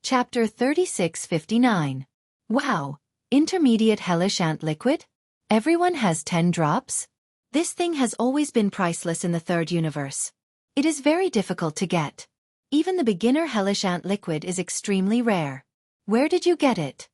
Chapter 3659. Wow! Intermediate hellish ant liquid? Everyone has 10 drops? This thing has always been priceless in the third universe. It is very difficult to get. Even the beginner hellish ant liquid is extremely rare. Where did you get it?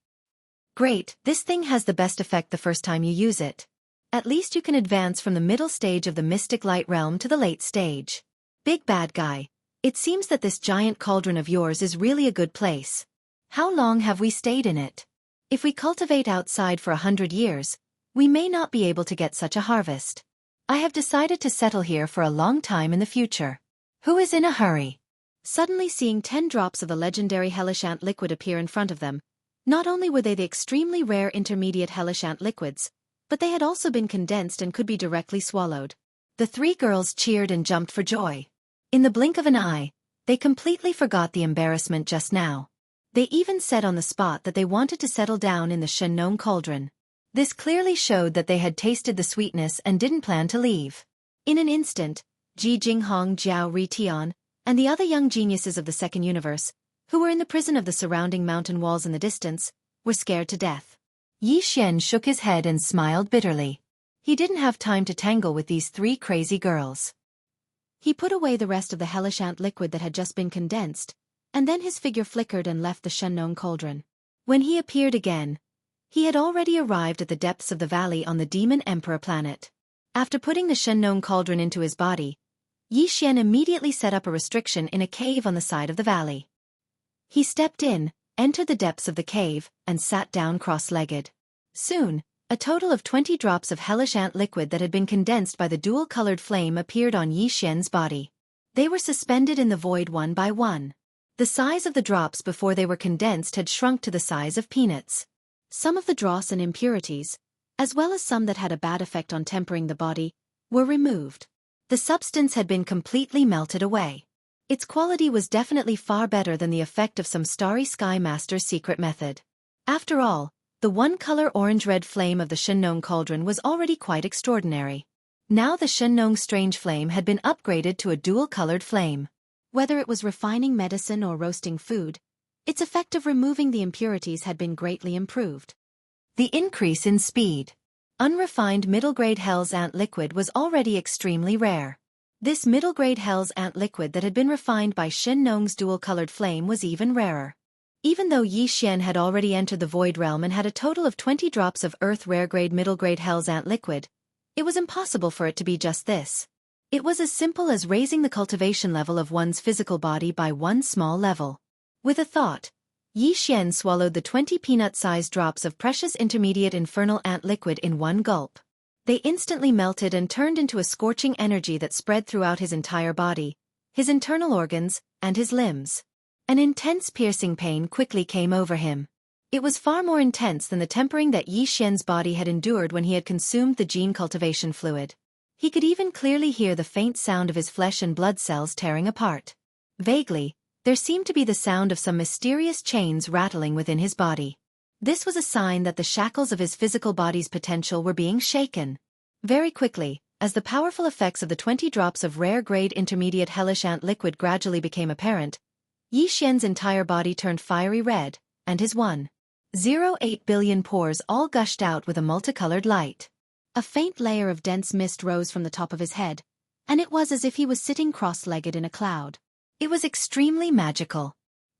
Great, this thing has the best effect the first time you use it. At least you can advance from the middle stage of the mystic light realm to the late stage. Big bad guy. It seems that this giant cauldron of yours is really a good place. How long have we stayed in it? If we cultivate outside for 100 years, we may not be able to get such a harvest. I have decided to settle here for a long time in the future. Who is in a hurry? Suddenly seeing 10 drops of the legendary hellish ant liquid appear in front of them, not only were they the extremely rare intermediate hellish ant liquids, but they had also been condensed and could be directly swallowed. The three girls cheered and jumped for joy. In the blink of an eye, they completely forgot the embarrassment just now. They even said on the spot that they wanted to settle down in the Shengnong cauldron. This clearly showed that they had tasted the sweetness and didn't plan to leave. In an instant, Ji Jinghong, Jiao Ritian, and the other young geniuses of the second universe, who were in the prison of the surrounding mountain walls in the distance, were scared to death. Yi Xian shook his head and smiled bitterly. He didn't have time to tangle with these three crazy girls. He put away the rest of the hellish ant liquid that had just been condensed, and then his figure flickered and left the Shengnong cauldron. When he appeared again, he had already arrived at the depths of the valley on the Demon Emperor planet. After putting the Shengnong cauldron into his body, Yi Xian immediately set up a restriction in a cave on the side of the valley. He stepped in, entered the depths of the cave, and sat down cross-legged. Soon, a total of 20 drops of hellish ant liquid that had been condensed by the dual-colored flame appeared on Yi Xian's body. They were suspended in the void one by one. The size of the drops before they were condensed had shrunk to the size of peanuts. Some of the dross and impurities, as well as some that had a bad effect on tempering the body, were removed. The substance had been completely melted away. Its quality was definitely far better than the effect of some Starry Sky Master's secret method. After all, the one-color orange-red flame of the Shengnong cauldron was already quite extraordinary. Now the Shengnong strange flame had been upgraded to a dual-colored flame. Whether it was refining medicine or roasting food, its effect of removing the impurities had been greatly improved. The increase in speed. Unrefined middle-grade Hell's Ant liquid was already extremely rare. This middle-grade Hell's Ant liquid that had been refined by Shengnong's dual-colored flame was even rarer. Even though Yi Xian had already entered the Void Realm and had a total of 20 drops of Earth rare-grade middle-grade Hell's Ant liquid, it was impossible for it to be just this. It was as simple as raising the cultivation level of one's physical body by one small level. With a thought, Yi Xian swallowed the 20 peanut-sized drops of precious intermediate infernal ant liquid in one gulp. They instantly melted and turned into a scorching energy that spread throughout his entire body, his internal organs, and his limbs. An intense piercing pain quickly came over him. It was far more intense than the tempering that Yi Xian's body had endured when he had consumed the gene cultivation fluid. He could even clearly hear the faint sound of his flesh and blood cells tearing apart. Vaguely, there seemed to be the sound of some mysterious chains rattling within his body. This was a sign that the shackles of his physical body's potential were being shaken. Very quickly, as the powerful effects of the 20 drops of rare-grade intermediate hellish ant liquid gradually became apparent, Yi Xian's entire body turned fiery red, and his 1.08 billion pores all gushed out with a multicolored light. A faint layer of dense mist rose from the top of his head, and it was as if he was sitting cross-legged in a cloud. It was extremely magical.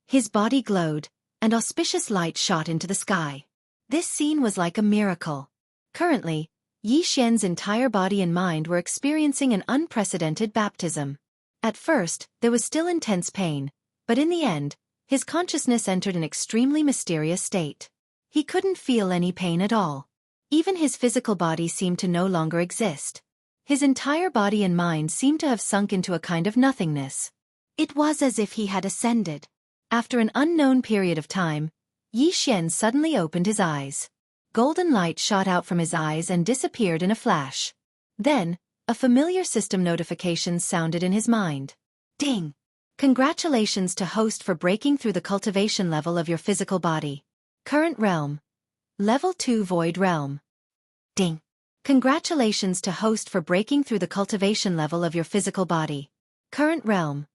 His body glowed, and auspicious light shot into the sky. This scene was like a miracle. Currently, Yi Xian's entire body and mind were experiencing an unprecedented baptism. At first, there was still intense pain, but in the end, his consciousness entered an extremely mysterious state. He couldn't feel any pain at all. Even his physical body seemed to no longer exist. His entire body and mind seemed to have sunk into a kind of nothingness. It was as if he had ascended. After an unknown period of time, Yi Xian suddenly opened his eyes. Golden light shot out from his eyes and disappeared in a flash. Then, a familiar system notification sounded in his mind. Ding! Congratulations to host for breaking through the cultivation level of your physical body. Current realm. Level 2 Void Realm. Ding! Congratulations to host for breaking through the cultivation level of your physical body. Current realm.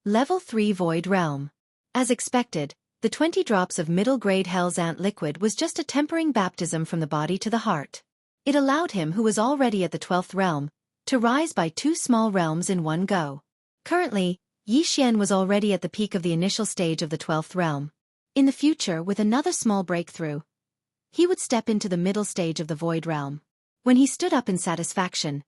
Level 3 Void Realm. As expected, the 20 drops of middle-grade Hell's Ant liquid was just a tempering baptism from the body to the heart. It allowed him, who was already at the 12th realm, to rise by 2 small realms in one go. Currently, Yi Xian was already at the peak of the initial stage of the 12th realm. In the future, with another small breakthrough, he would step into the middle stage of the Void realm. When he stood up in satisfaction,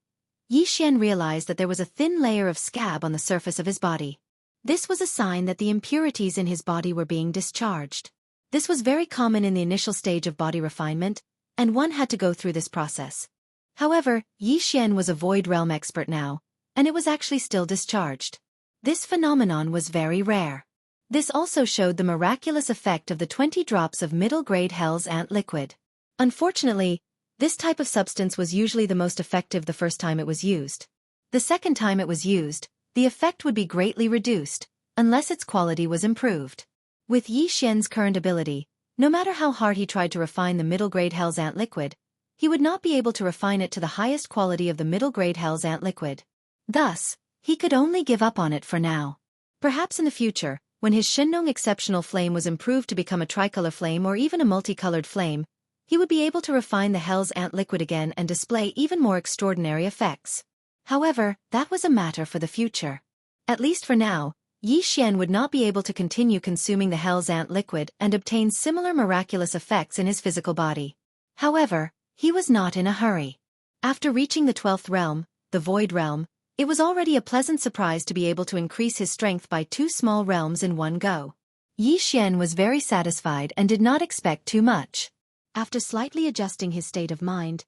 Yi Xian realized that there was a thin layer of scab on the surface of his body. This was a sign that the impurities in his body were being discharged. This was very common in the initial stage of body refinement, and one had to go through this process. However, Yi Xian was a Void realm expert now, and it was actually still discharged. This phenomenon was very rare. This also showed the miraculous effect of the 20 drops of middle-grade Hell's Ant liquid. Unfortunately, this type of substance was usually the most effective the first time it was used. The second time it was used, the effect would be greatly reduced, unless its quality was improved. With Yi Xian's current ability, no matter how hard he tried to refine the middle-grade Hell's Ant liquid, he would not be able to refine it to the highest quality of the middle-grade Hell's Ant liquid. Thus, he could only give up on it for now. Perhaps in the future, when his Shenong exceptional flame was improved to become a tricolor flame or even a multicolored flame, he would be able to refine the Hell's Ant liquid again and display even more extraordinary effects. However, that was a matter for the future. At least for now, Yi Xian would not be able to continue consuming the Hell's Ant liquid and obtain similar miraculous effects in his physical body. However, he was not in a hurry. After reaching the 12th realm, the Void realm, it was already a pleasant surprise to be able to increase his strength by 2 small realms in one go. Yi Xian was very satisfied and did not expect too much. After slightly adjusting his state of mind,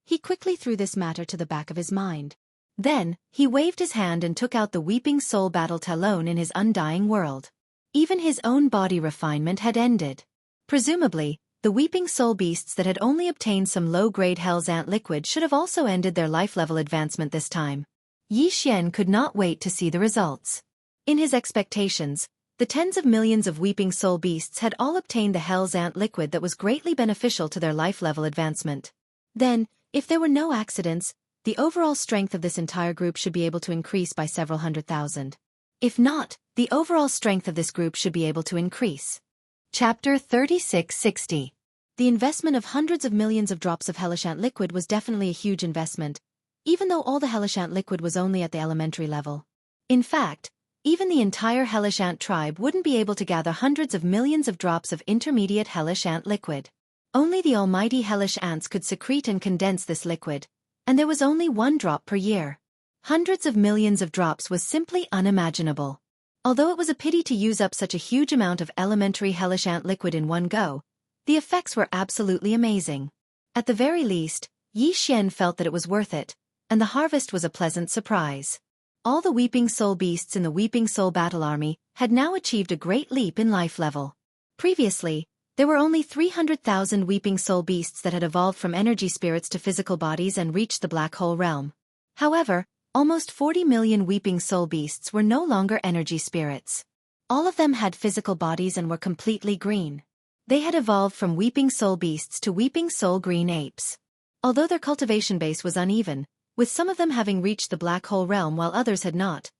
he quickly threw this matter to the back of his mind. Then, he waved his hand and took out the Weeping Soul Battle Talon in his undying world. Even his own body refinement had ended. Presumably, the Weeping Soul beasts that had only obtained some low-grade Hell's Ant liquid should have also ended their life level advancement this time. Yi Xian could not wait to see the results. In his expectations, the tens of millions of Weeping Soul beasts had all obtained the Hell's Ant liquid that was greatly beneficial to their life level advancement. Then, if there were no accidents, the overall strength of this entire group should be able to increase by several 100,000. If not, the overall strength of this group should be able to increase. Chapter 3660. The investment of hundreds of millions of drops of Hellish Ant liquid was definitely a huge investment, even though all the Hellish Ant liquid was only at the elementary level. In fact, even the entire Hellish Ant tribe wouldn't be able to gather hundreds of millions of drops of intermediate Hellish Ant liquid. Only the almighty Hellish Ants could secrete and condense this liquid, and there was only 1 drop per year. Hundreds of millions of drops was simply unimaginable. Although it was a pity to use up such a huge amount of elementary Hellish Ant liquid in one go, the effects were absolutely amazing. At the very least, Yi Xian felt that it was worth it, and the harvest was a pleasant surprise. All the Weeping Soul beasts in the Weeping Soul Battle Army had now achieved a great leap in life level. Previously, there were only 300,000 Weeping Soul beasts that had evolved from energy spirits to physical bodies and reached the Black Hole realm. However, almost 40 million Weeping Soul beasts were no longer energy spirits. All of them had physical bodies and were completely green. They had evolved from Weeping Soul beasts to Weeping Soul green apes. Although their cultivation base was uneven, with some of them having reached the Black Hole realm while others had not,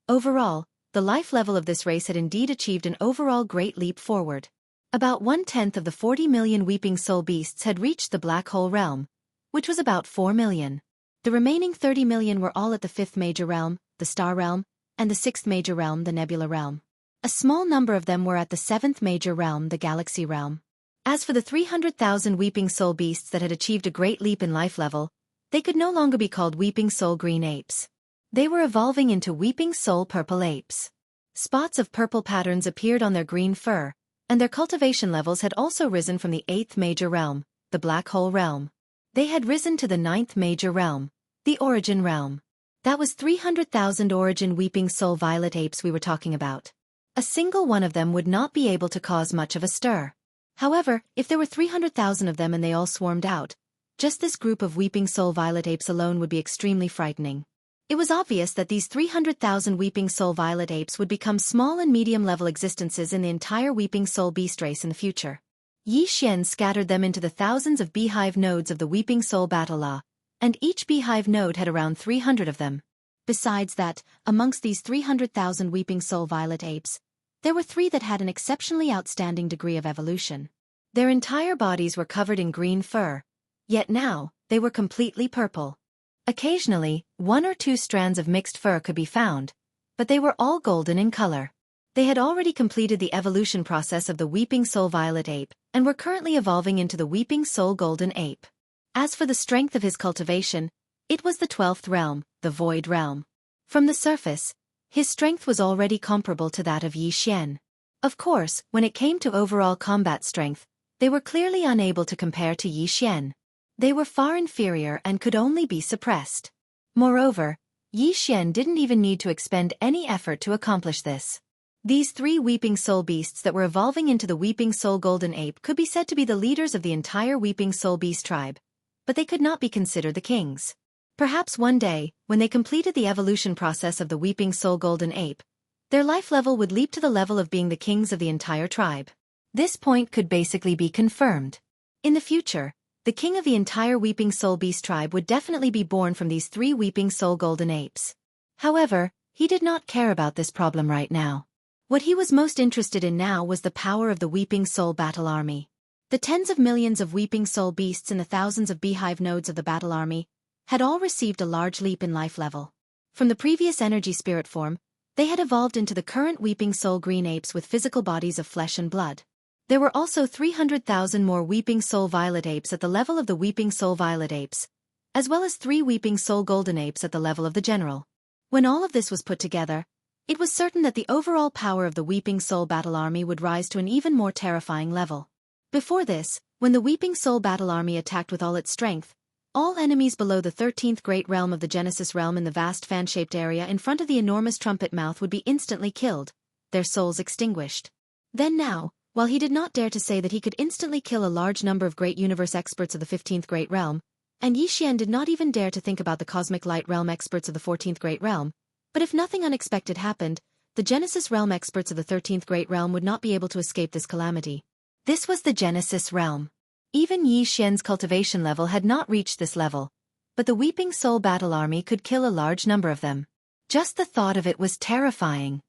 overall, the life level of this race had indeed achieved an overall great leap forward. About 1/10 of the 40 million Weeping Soul beasts had reached the Black Hole realm, which was about 4 million. The remaining 30 million were all at the 5th major realm, the Star realm, and the 6th major realm, the Nebula realm. A small number of them were at the 7th major realm, the Galaxy realm. As for the 300,000 Weeping Soul beasts that had achieved a great leap in life level, they could no longer be called Weeping Soul green apes. They were evolving into Weeping Soul purple apes. Spots of purple patterns appeared on their green fur, and their cultivation levels had also risen from the 8th major realm, the Black Hole realm. They had risen to the 9th major realm, the Origin realm. That was 300,000 Origin Weeping Soul violet apes we were talking about. A single one of them would not be able to cause much of a stir. However, if there were 300,000 of them and they all swarmed out, just this group of Weeping Soul violet apes alone would be extremely frightening. It was obvious that these 300,000 Weeping Soul violet apes would become small and medium-level existences in the entire Weeping Soul beast race in the future. Yi Xian scattered them into the thousands of beehive nodes of the Weeping Soul Battle Law, and each beehive node had around 300 of them. Besides that, amongst these 300,000 Weeping Soul violet apes, there were 3 that had an exceptionally outstanding degree of evolution. Their entire bodies were covered in green fur, yet now, they were completely purple. Occasionally, 1 or 2 strands of mixed fur could be found, but they were all golden in color. They had already completed the evolution process of the Weeping Soul Violet Ape, and were currently evolving into the Weeping Soul Golden Ape. As for the strength of his cultivation, it was the 12th realm, the Void Realm. From the surface, his strength was already comparable to that of Yi Xian. Of course, when it came to overall combat strength, they were clearly unable to compare to Yi Xian. They were far inferior and could only be suppressed. Moreover, Yi Xian didn't even need to expend any effort to accomplish this. These 3 Weeping Soul beasts that were evolving into the Weeping Soul Golden Ape could be said to be the leaders of the entire Weeping Soul Beast tribe, but they could not be considered the kings. Perhaps one day, when they completed the evolution process of the Weeping Soul Golden Ape, their life level would leap to the level of being the kings of the entire tribe. This point could basically be confirmed. In the future, the king of the entire Weeping Soul Beast tribe would definitely be born from these 3 Weeping Soul Golden Apes. However, he did not care about this problem right now. What he was most interested in now was the power of the Weeping Soul Battle Army. The tens of millions of Weeping Soul beasts and the thousands of beehive nodes of the Battle Army had all received a large leap in life level. From the previous energy spirit form, they had evolved into the current Weeping Soul Green Apes with physical bodies of flesh and blood. There were also 300,000 more Weeping Soul Violet Apes at the level of the Weeping Soul Violet Apes, as well as 3 Weeping Soul Golden Apes at the level of the General. When all of this was put together, it was certain that the overall power of the Weeping Soul Battle Army would rise to an even more terrifying level. Before this, when the Weeping Soul Battle Army attacked with all its strength, all enemies below the 13th Great Realm of the Genesis Realm in the vast fan-shaped area in front of the enormous trumpet mouth would be instantly killed, their souls extinguished. Then now, while he did not dare to say that he could instantly kill a large number of great universe experts of the 15th Great Realm, and Yi Xian did not even dare to think about the Cosmic Light Realm experts of the 14th Great Realm, but if nothing unexpected happened, the Genesis Realm experts of the 13th Great Realm would not be able to escape this calamity. This was the Genesis Realm. Even Yi Xian's cultivation level had not reached this level, but the Weeping Soul Battle Army could kill a large number of them. Just the thought of it was terrifying.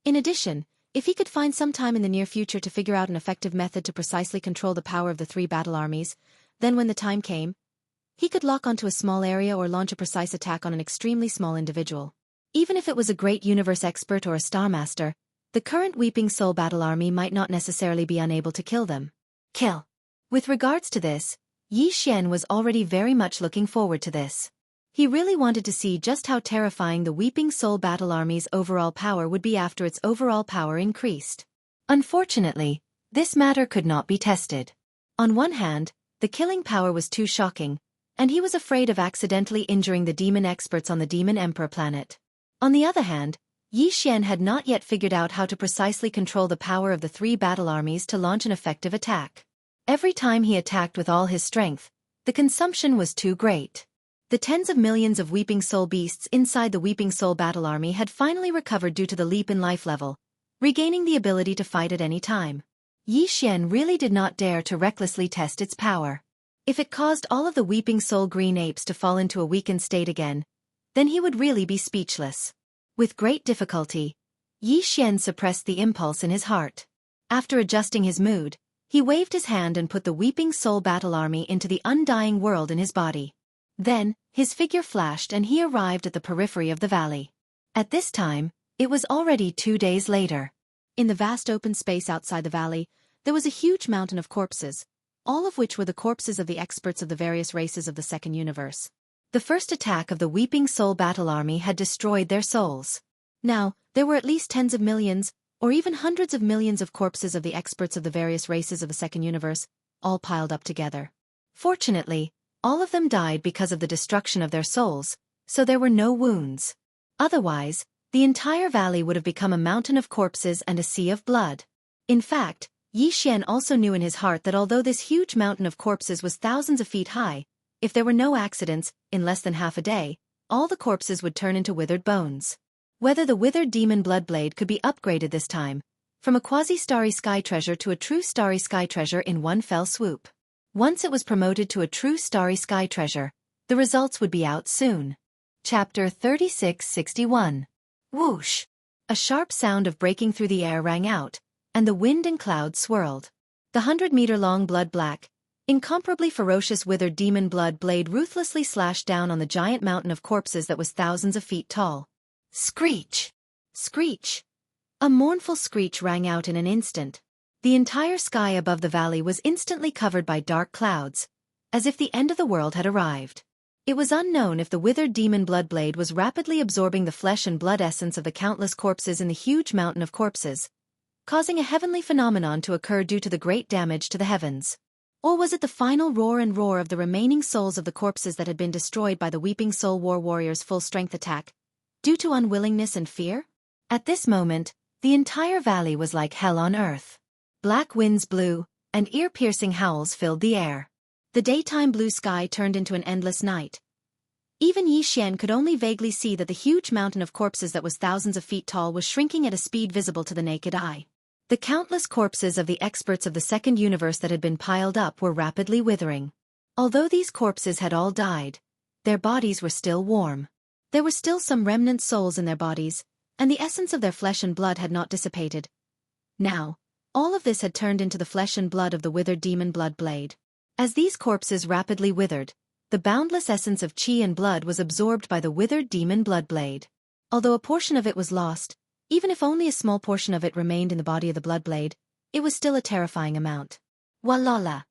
In addition, if he could find some time in the near future to figure out an effective method to precisely control the power of the 3 battle armies, then when the time came, he could lock onto a small area or launch a precise attack on an extremely small individual. Even if it was a great universe expert or a Star Master, the current Weeping Soul Battle Army might not necessarily be unable to kill them. Kill. With regards to this, Yi Xian was already very much looking forward to this. He really wanted to see just how terrifying the Weeping Soul Battle Army's overall power would be after its overall power increased. Unfortunately, this matter could not be tested. On one hand, the killing power was too shocking, and he was afraid of accidentally injuring the demon experts on the Demon Emperor planet. On the other hand, Yi Xian had not yet figured out how to precisely control the power of the 3 battle armies to launch an effective attack. Every time he attacked with all his strength, the consumption was too great. The tens of millions of Weeping Soul beasts inside the Weeping Soul Battle Army had finally recovered due to the leap in life level, regaining the ability to fight at any time. Yi Xian really did not dare to recklessly test its power. If it caused all of the Weeping Soul Green Apes to fall into a weakened state again, then he would really be speechless. With great difficulty, Yi Xian suppressed the impulse in his heart. After adjusting his mood, he waved his hand and put the Weeping Soul Battle Army into the undying world in his body. Then, his figure flashed and he arrived at the periphery of the valley. At this time, it was already 2 days later. In the vast open space outside the valley, there was a huge mountain of corpses, all of which were the corpses of the experts of the various races of the second universe. The first attack of the Weeping Soul Battle Army had destroyed their souls. Now, there were at least tens of millions, or even hundreds of millions of corpses of the experts of the various races of the second universe, all piled up together. Fortunately, all of them died because of the destruction of their souls, so there were no wounds. Otherwise, the entire valley would have become a mountain of corpses and a sea of blood. In fact, Yi Xian also knew in his heart that although this huge mountain of corpses was thousands of feet high, if there were no accidents, in less than half a day, all the corpses would turn into withered bones. Whether the withered demon bloodblade could be upgraded this time, from a quasi-starry sky treasure to a true starry sky treasure in one fell swoop. Once it was promoted to a true starry sky treasure, the results would be out soon. Chapter 3661. Whoosh! A sharp sound of breaking through the air rang out, and the wind and clouds swirled. The 100-meter-long blood-black, incomparably ferocious withered demon blood blade ruthlessly slashed down on the giant mountain of corpses that was thousands of feet tall. Screech! Screech! A mournful screech rang out in an instant. The entire sky above the valley was instantly covered by dark clouds, as if the end of the world had arrived. It was unknown if the withered demon bloodblade was rapidly absorbing the flesh and blood essence of the countless corpses in the huge mountain of corpses, causing a heavenly phenomenon to occur due to the great damage to the heavens. Or was it the final roar of the remaining souls of the corpses that had been destroyed by the Weeping Soul War Warrior's full-strength attack, due to unwillingness and fear? At this moment, the entire valley was like hell on earth. Black winds blew, and ear-piercing howls filled the air. The daytime blue sky turned into an endless night. Even Yi Xian could only vaguely see that the huge mountain of corpses that was thousands of feet tall was shrinking at a speed visible to the naked eye. The countless corpses of the experts of the second universe that had been piled up were rapidly withering. Although these corpses had all died, their bodies were still warm. There were still some remnant souls in their bodies, and the essence of their flesh and blood had not dissipated. Now, all of this had turned into the flesh and blood of the withered demon blood blade. As these corpses rapidly withered, the boundless essence of chi and blood was absorbed by the withered demon blood blade. Although a portion of it was lost, even if only a small portion of it remained in the body of the blood blade, it was still a terrifying amount. Walala!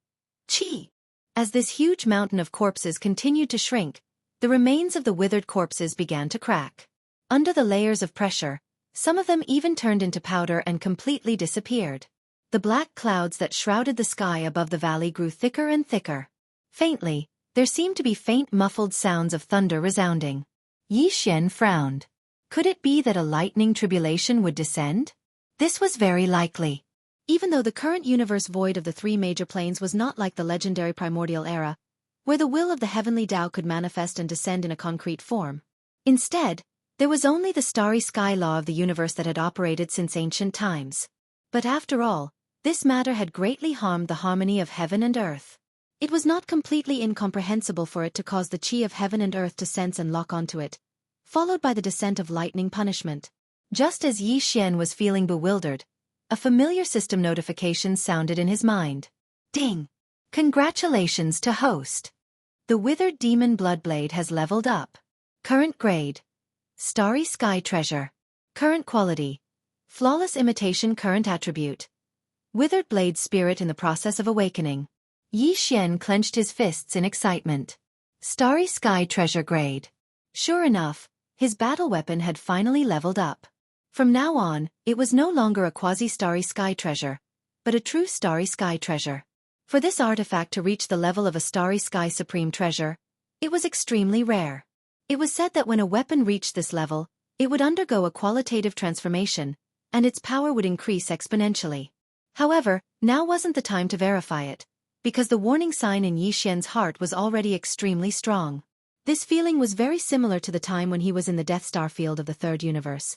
Chi! As this huge mountain of corpses continued to shrink, the remains of the withered corpses began to crack. Under the layers of pressure, some of them even turned into powder and completely disappeared. The black clouds that shrouded the sky above the valley grew thicker and thicker. Faintly, there seemed to be faint muffled sounds of thunder resounding. Yi Xian frowned. Could it be that a lightning tribulation would descend? This was very likely. Even though the current universe void of the three major planes was not like the legendary primordial era, where the will of the heavenly Tao could manifest and descend in a concrete form. Instead, there was only the starry sky law of the universe that had operated since ancient times. But after all, this matter had greatly harmed the harmony of heaven and earth. It was not completely incomprehensible for it to cause the chi of heaven and earth to sense and lock onto it, followed by the descent of lightning punishment. Just as Yi Xian was feeling bewildered, a familiar system notification sounded in his mind. Ding! Congratulations to host. The withered demon bloodblade has leveled up. Current grade: Starry Sky Treasure. Current quality: Flawless Imitation. Current attribute: Withered Blade Spirit in the process of awakening. Yi Xian clenched his fists in excitement. Starry Sky Treasure grade. Sure enough, his battle weapon had finally leveled up. From now on, it was no longer a quasi-starry sky treasure, but a true starry sky treasure. For this artifact to reach the level of a starry sky supreme treasure, it was extremely rare. It was said that when a weapon reached this level, it would undergo a qualitative transformation, and its power would increase exponentially. However, now wasn't the time to verify it, because the warning sign in Yi Xian's heart was already extremely strong. This feeling was very similar to the time when he was in the Death Star field of the third universe.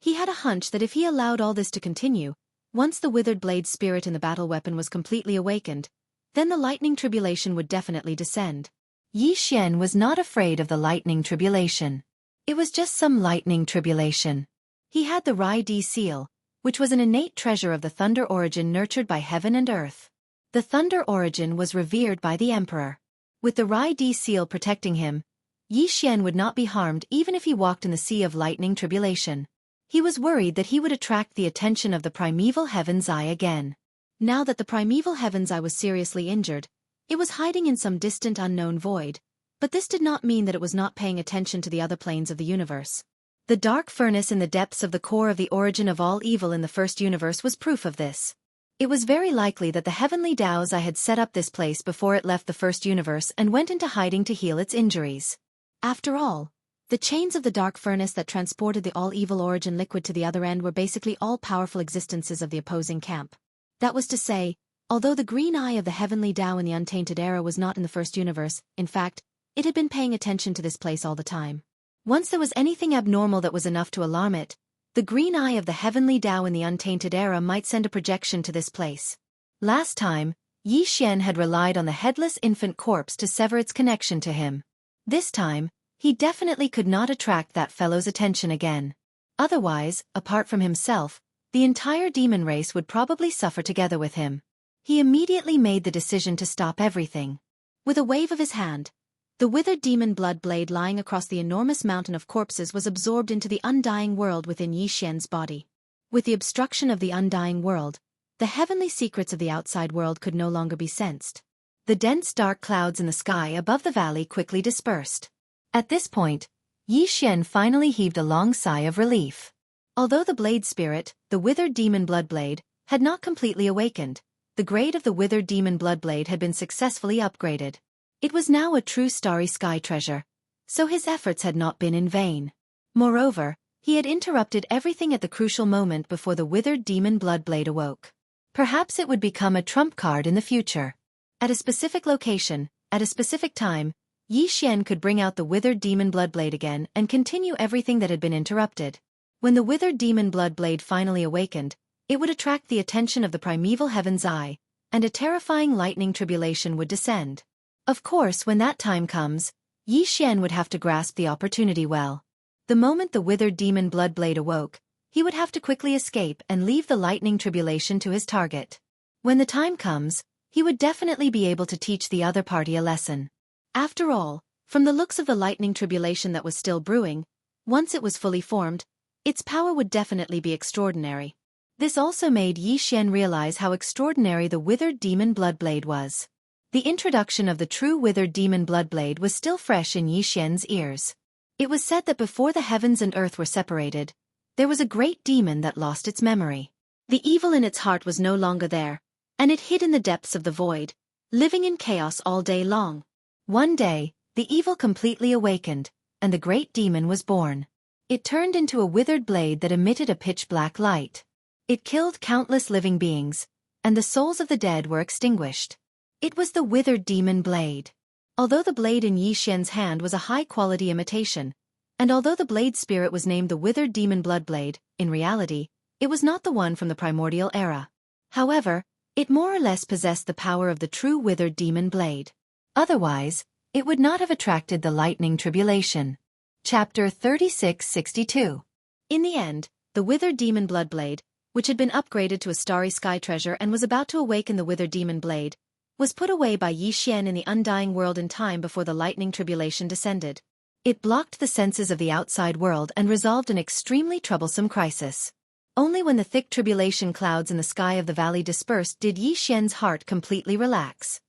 He had a hunch that if he allowed all this to continue, once the withered blade spirit in the battle weapon was completely awakened, then the lightning tribulation would definitely descend. Yi Xian was not afraid of the lightning tribulation. It was just some lightning tribulation. He had the Rai Di seal, which was an innate treasure of the thunder origin nurtured by heaven and earth. The thunder origin was revered by the emperor. With the Rai Di seal protecting him, Yi Xian would not be harmed even if he walked in the sea of lightning tribulation. He was worried that he would attract the attention of the primeval Heaven's Eye again. Now that the primeval Heaven's Eye was seriously injured, it was hiding in some distant unknown void, but this did not mean that it was not paying attention to the other planes of the universe. The dark furnace in the depths of the core of the origin of all evil in the first universe was proof of this. It was very likely that the heavenly Tao's Eye had set up this place before it left the first universe and went into hiding to heal its injuries. After all, the chains of the dark furnace that transported the all-evil origin liquid to the other end were basically all-powerful existences of the opposing camp. That was to say, although the green eye of the heavenly Tao in the untainted era was not in the first universe, in fact, it had been paying attention to this place all the time. Once there was anything abnormal that was enough to alarm it, the green eye of the heavenly Tao in the untainted era might send a projection to this place. Last time, Yi Xian had relied on the headless infant corpse to sever its connection to him. This time, he definitely could not attract that fellow's attention again. Otherwise, apart from himself, the entire demon race would probably suffer together with him. He immediately made the decision to stop everything. With a wave of his hand, the withered demon blood blade lying across the enormous mountain of corpses was absorbed into the undying world within Yi Xian's body. With the obstruction of the undying world, the heavenly secrets of the outside world could no longer be sensed. The dense dark clouds in the sky above the valley quickly dispersed. At this point, Yi Xian finally heaved a long sigh of relief. Although the blade spirit, the withered demon blood blade, had not completely awakened, the grade of the withered demon blood blade had been successfully upgraded. It was now a true starry sky treasure, so his efforts had not been in vain. Moreover, he had interrupted everything at the crucial moment before the withered demon blood blade awoke. Perhaps it would become a trump card in the future. At a specific location, at a specific time, Yi Xian could bring out the withered demon blood blade again and continue everything that had been interrupted. When the withered demon blood blade finally awakened, it would attract the attention of the primeval heaven's eye, and a terrifying lightning tribulation would descend. Of course, when that time comes, Yi Xian would have to grasp the opportunity well. The moment the withered demon blood blade awoke, he would have to quickly escape and leave the lightning tribulation to his target. When the time comes, he would definitely be able to teach the other party a lesson. After all, from the looks of the lightning tribulation that was still brewing, once it was fully formed, its power would definitely be extraordinary. This also made Yi Xian realize how extraordinary the withered demon blood blade was. The introduction of the true withered demon blood blade was still fresh in Yi Xian's ears. It was said that before the heavens and earth were separated, there was a great demon that lost its memory. The evil in its heart was no longer there, and it hid in the depths of the void, living in chaos all day long. One day, the evil completely awakened, and the great demon was born. It turned into a withered blade that emitted a pitch-black light. It killed countless living beings, and the souls of the dead were extinguished. It was the withered demon blade. Although the blade in Yi Xian's hand was a high-quality imitation, and although the blade spirit was named the withered demon blood blade, in reality, it was not the one from the primordial era. However, it more or less possessed the power of the true withered demon blade. Otherwise, it would not have attracted the lightning tribulation. Chapter 3662. In the end, the withered demon blood blade, which had been upgraded to a starry sky treasure and was about to awaken the withered demon blade, was put away by Yi Xian in the undying world in time before the lightning tribulation descended. It blocked the senses of the outside world and resolved an extremely troublesome crisis. Only when the thick tribulation clouds in the sky of the valley dispersed did Yi Xian's heart completely relax.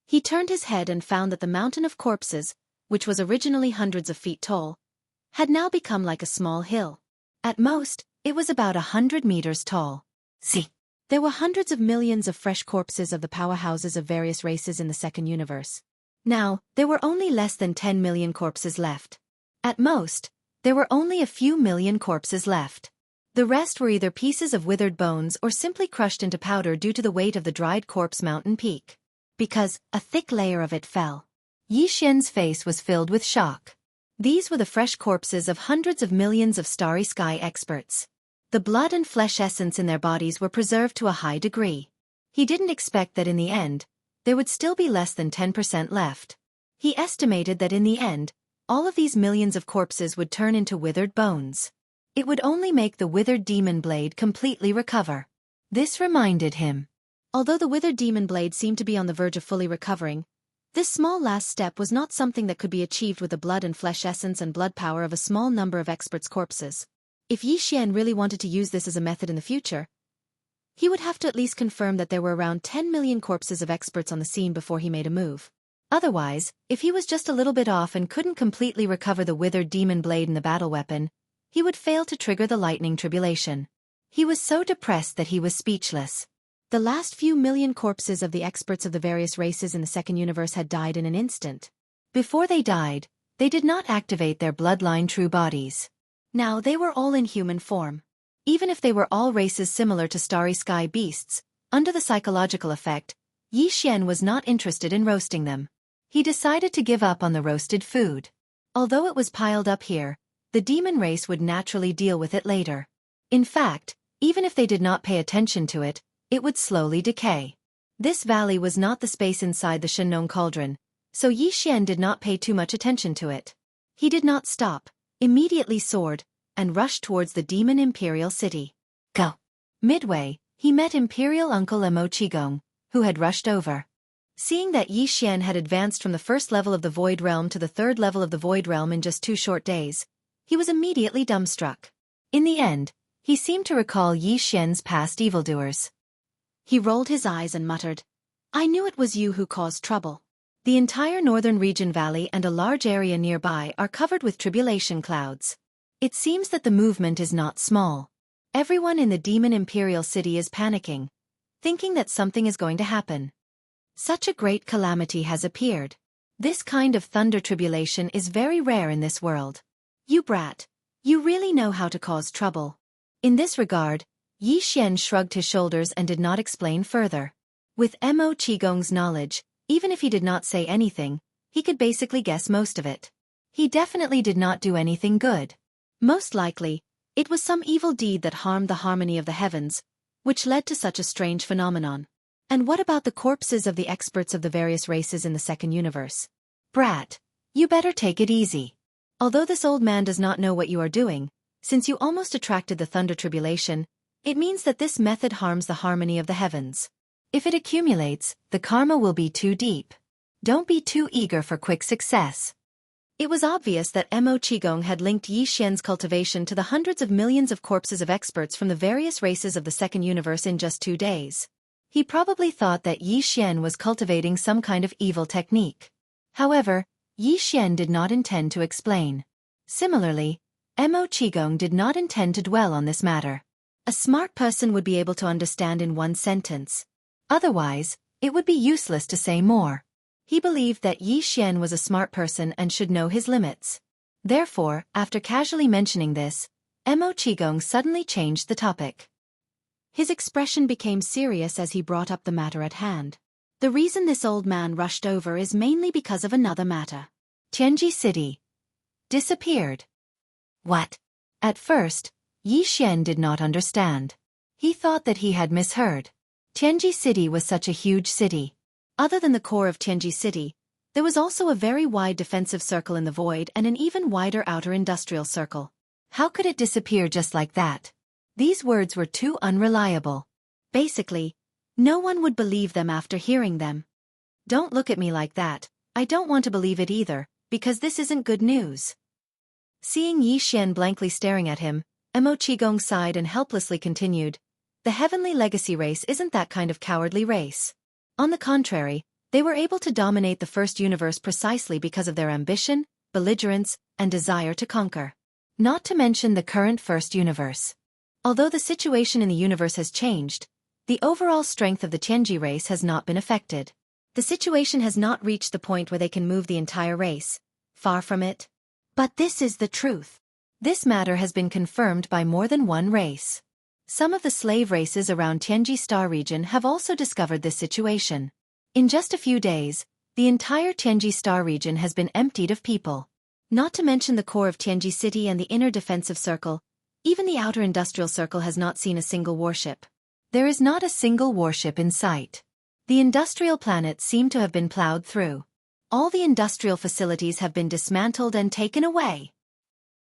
He turned his head and found that the mountain of corpses, which was originally hundreds of feet tall, had now become like a small hill. At most, it was about 100 meters tall. See, there were hundreds of millions of fresh corpses of the powerhouses of various races in the second universe. Now, there were only less than 10 million corpses left. At most, there were only a few million corpses left. The rest were either pieces of withered bones or simply crushed into powder due to the weight of the dried corpse mountain peak. Because a thick layer of it fell. Yi Xian's face was filled with shock. These were the fresh corpses of hundreds of millions of starry sky experts. The blood and flesh essence in their bodies were preserved to a high degree. He didn't expect that in the end, there would still be less than 10% left. He estimated that in the end, all of these millions of corpses would turn into withered bones. It would only make the withered demon blade completely recover. This reminded him. Although the withered demon blade seemed to be on the verge of fully recovering, this small last step was not something that could be achieved with the blood and flesh essence and blood power of a small number of experts' corpses. If Yi Xian really wanted to use this as a method in the future, he would have to at least confirm that there were around 10 million corpses of experts on the scene before he made a move. Otherwise, if he was just a little bit off and couldn't completely recover the withered demon blade in the battle weapon, he would fail to trigger the lightning tribulation. He was so depressed that he was speechless. The last few million corpses of the experts of the various races in the second universe had died in an instant. Before they died, they did not activate their bloodline true bodies. Now they were all in human form. Even if they were all races similar to starry sky beasts, under the psychological effect, Yi Xian was not interested in roasting them. He decided to give up on the roasted food. Although it was piled up here, the demon race would naturally deal with it later. In fact, even if they did not pay attention to it, it would slowly decay. This valley was not the space inside the Shenong cauldron, so Yi Xian did not pay too much attention to it. He did not stop, immediately soared, and rushed towards the demon Imperial City. Go! Midway, he met Imperial Uncle Mo Qigong, who had rushed over. Seeing that Yi Xian had advanced from the first level of the Void Realm to the third level of the Void Realm in just 2 short days, he was immediately dumbstruck. In the end, he seemed to recall Yi Xian's past evildoers. He rolled his eyes and muttered, "I knew it was you who caused trouble." The entire northern region valley and a large area nearby are covered with tribulation clouds. It seems that the movement is not small. Everyone in the demon Imperial City is panicking, thinking that something is going to happen. Such a great calamity has appeared. This kind of thunder tribulation is very rare in this world. You brat, you really know how to cause trouble. In this regard, Yi Xian shrugged his shoulders and did not explain further. With Mo Qigong's knowledge, even if he did not say anything, he could basically guess most of it. He definitely did not do anything good. Most likely, it was some evil deed that harmed the harmony of the heavens, which led to such a strange phenomenon. And what about the corpses of the experts of the various races in the second universe? Brat, you better take it easy. Although this old man does not know what you are doing, since you almost attracted the thunder tribulation, it means that this method harms the harmony of the heavens. If it accumulates, the karma will be too deep. Don't be too eager for quick success. It was obvious that Mo Qigong had linked Yi Xian's cultivation to the hundreds of millions of corpses of experts from the various races of the second universe in just 2 days. He probably thought that Yi Xian was cultivating some kind of evil technique. However, Yi Xian did not intend to explain. Similarly, Mo Qigong did not intend to dwell on this matter. A smart person would be able to understand in 1 sentence. Otherwise, it would be useless to say more. He believed that Yi Xian was a smart person and should know his limits. Therefore, after casually mentioning this, Mo Qigong suddenly changed the topic. His expression became serious as he brought up the matter at hand. The reason this old man rushed over is mainly because of another matter. Tianji City disappeared. What? At first, Yi Xian did not understand. He thought that he had misheard. Tianji City was such a huge city. Other than the core of Tianji City, there was also a very wide defensive circle in the void and an even wider outer industrial circle. How could it disappear just like that? These words were too unreliable. Basically, no one would believe them after hearing them. Don't look at me like that, I don't want to believe it either, because this isn't good news. Seeing Yi Xian blankly staring at him, Mo Qigong sighed and helplessly continued, "The heavenly legacy race isn't that kind of cowardly race. On the contrary, they were able to dominate the first universe precisely because of their ambition, belligerence, and desire to conquer. Not to mention the current first universe. Although the situation in the universe has changed, the overall strength of the Tianji race has not been affected. The situation has not reached the point where they can move the entire race. Far from it. But this is the truth. This matter has been confirmed by more than one race. Some of the slave races around Tianji Star region have also discovered this situation. In just a few days, the entire Tianji Star region has been emptied of people. Not to mention the core of Tianji City and the inner defensive circle. Even the outer industrial circle has not seen a single warship. There is not a single warship in sight. The industrial planets seem to have been plowed through. All the industrial facilities have been dismantled and taken away.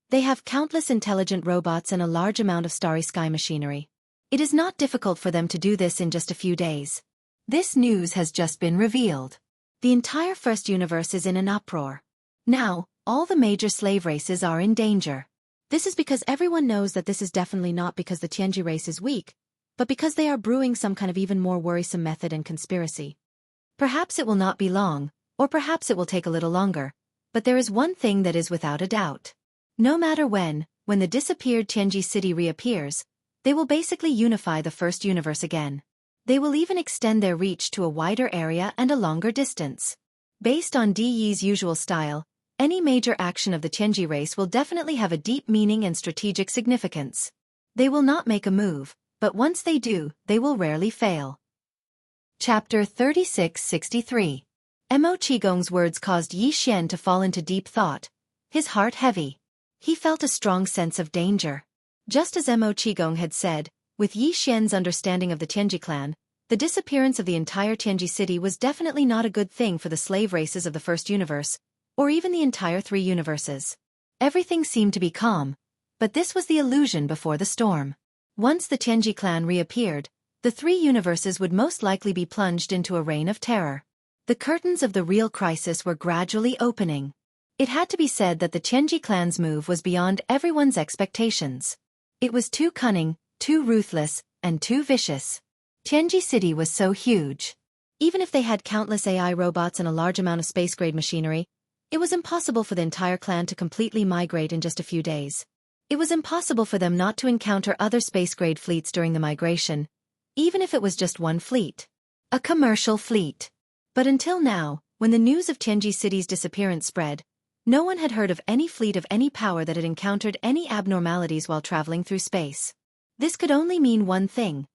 They have countless intelligent robots and a large amount of starry sky machinery. It is not difficult for them to do this in just a few days. This news has just been revealed. The entire first universe is in an uproar. Now, all the major slave races are in danger. This is because everyone knows that this is definitely not because the Tianji race is weak, but because they are brewing some kind of even more worrisome method and conspiracy. Perhaps it will not be long, or perhaps it will take a little longer, but there is one thing that is without a doubt. No matter when the disappeared Tianji City reappears, they will basically unify the first universe again. They will even extend their reach to a wider area and a longer distance. Based on Di's usual style, any major action of the Tianji race will definitely have a deep meaning and strategic significance. They will not make a move, but once they do, they will rarely fail. Chapter 3663. Mo Qigong's words caused Yi Xian to fall into deep thought, his heart heavy. He felt a strong sense of danger. Just as Mo Qigong had said, with Yi Xian's understanding of the Tianji clan, the disappearance of the entire Tianji city was definitely not a good thing for the slave races of the first universe, or even the entire 3 universes. Everything seemed to be calm, But this was the illusion before the storm. Once the Tianji clan reappeared, the three universes would most likely be plunged into a reign of terror. The curtains of the real crisis were gradually opening. It had to be said that the Tianji clan's move was beyond everyone's expectations. It was too cunning, too ruthless, and too vicious. Tianji City was so huge. Even if they had countless AI robots and a large amount of space-grade machinery, it was impossible for the entire clan to completely migrate in just a few days. It was impossible for them not to encounter other space-grade fleets during the migration, even if it was just one fleet. A commercial fleet. But until now, when the news of Tianji City's disappearance spread, no one had heard of any fleet of any power that had encountered any abnormalities while traveling through space. This could only mean one thing.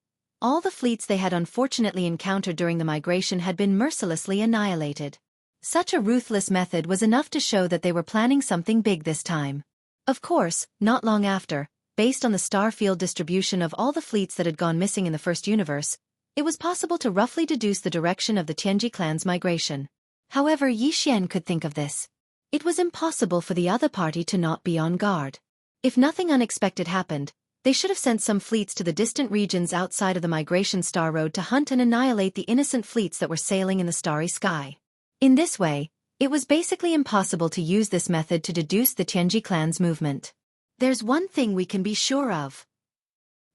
All the fleets they had unfortunately encountered during the migration had been mercilessly annihilated. Such a ruthless method was enough to show that they were planning something big this time. Of course, not long after, based on the star field distribution of all the fleets that had gone missing in the first universe, it was possible to roughly deduce the direction of the Tianji clan's migration. However, Yi Xian could think of this. It was impossible for the other party to not be on guard. If nothing unexpected happened, they should have sent some fleets to the distant regions outside of the migration star road to hunt and annihilate the innocent fleets that were sailing in the starry sky. In this way, it was basically impossible to use this method to deduce the Tianji clan's movement. There's one thing we can be sure of.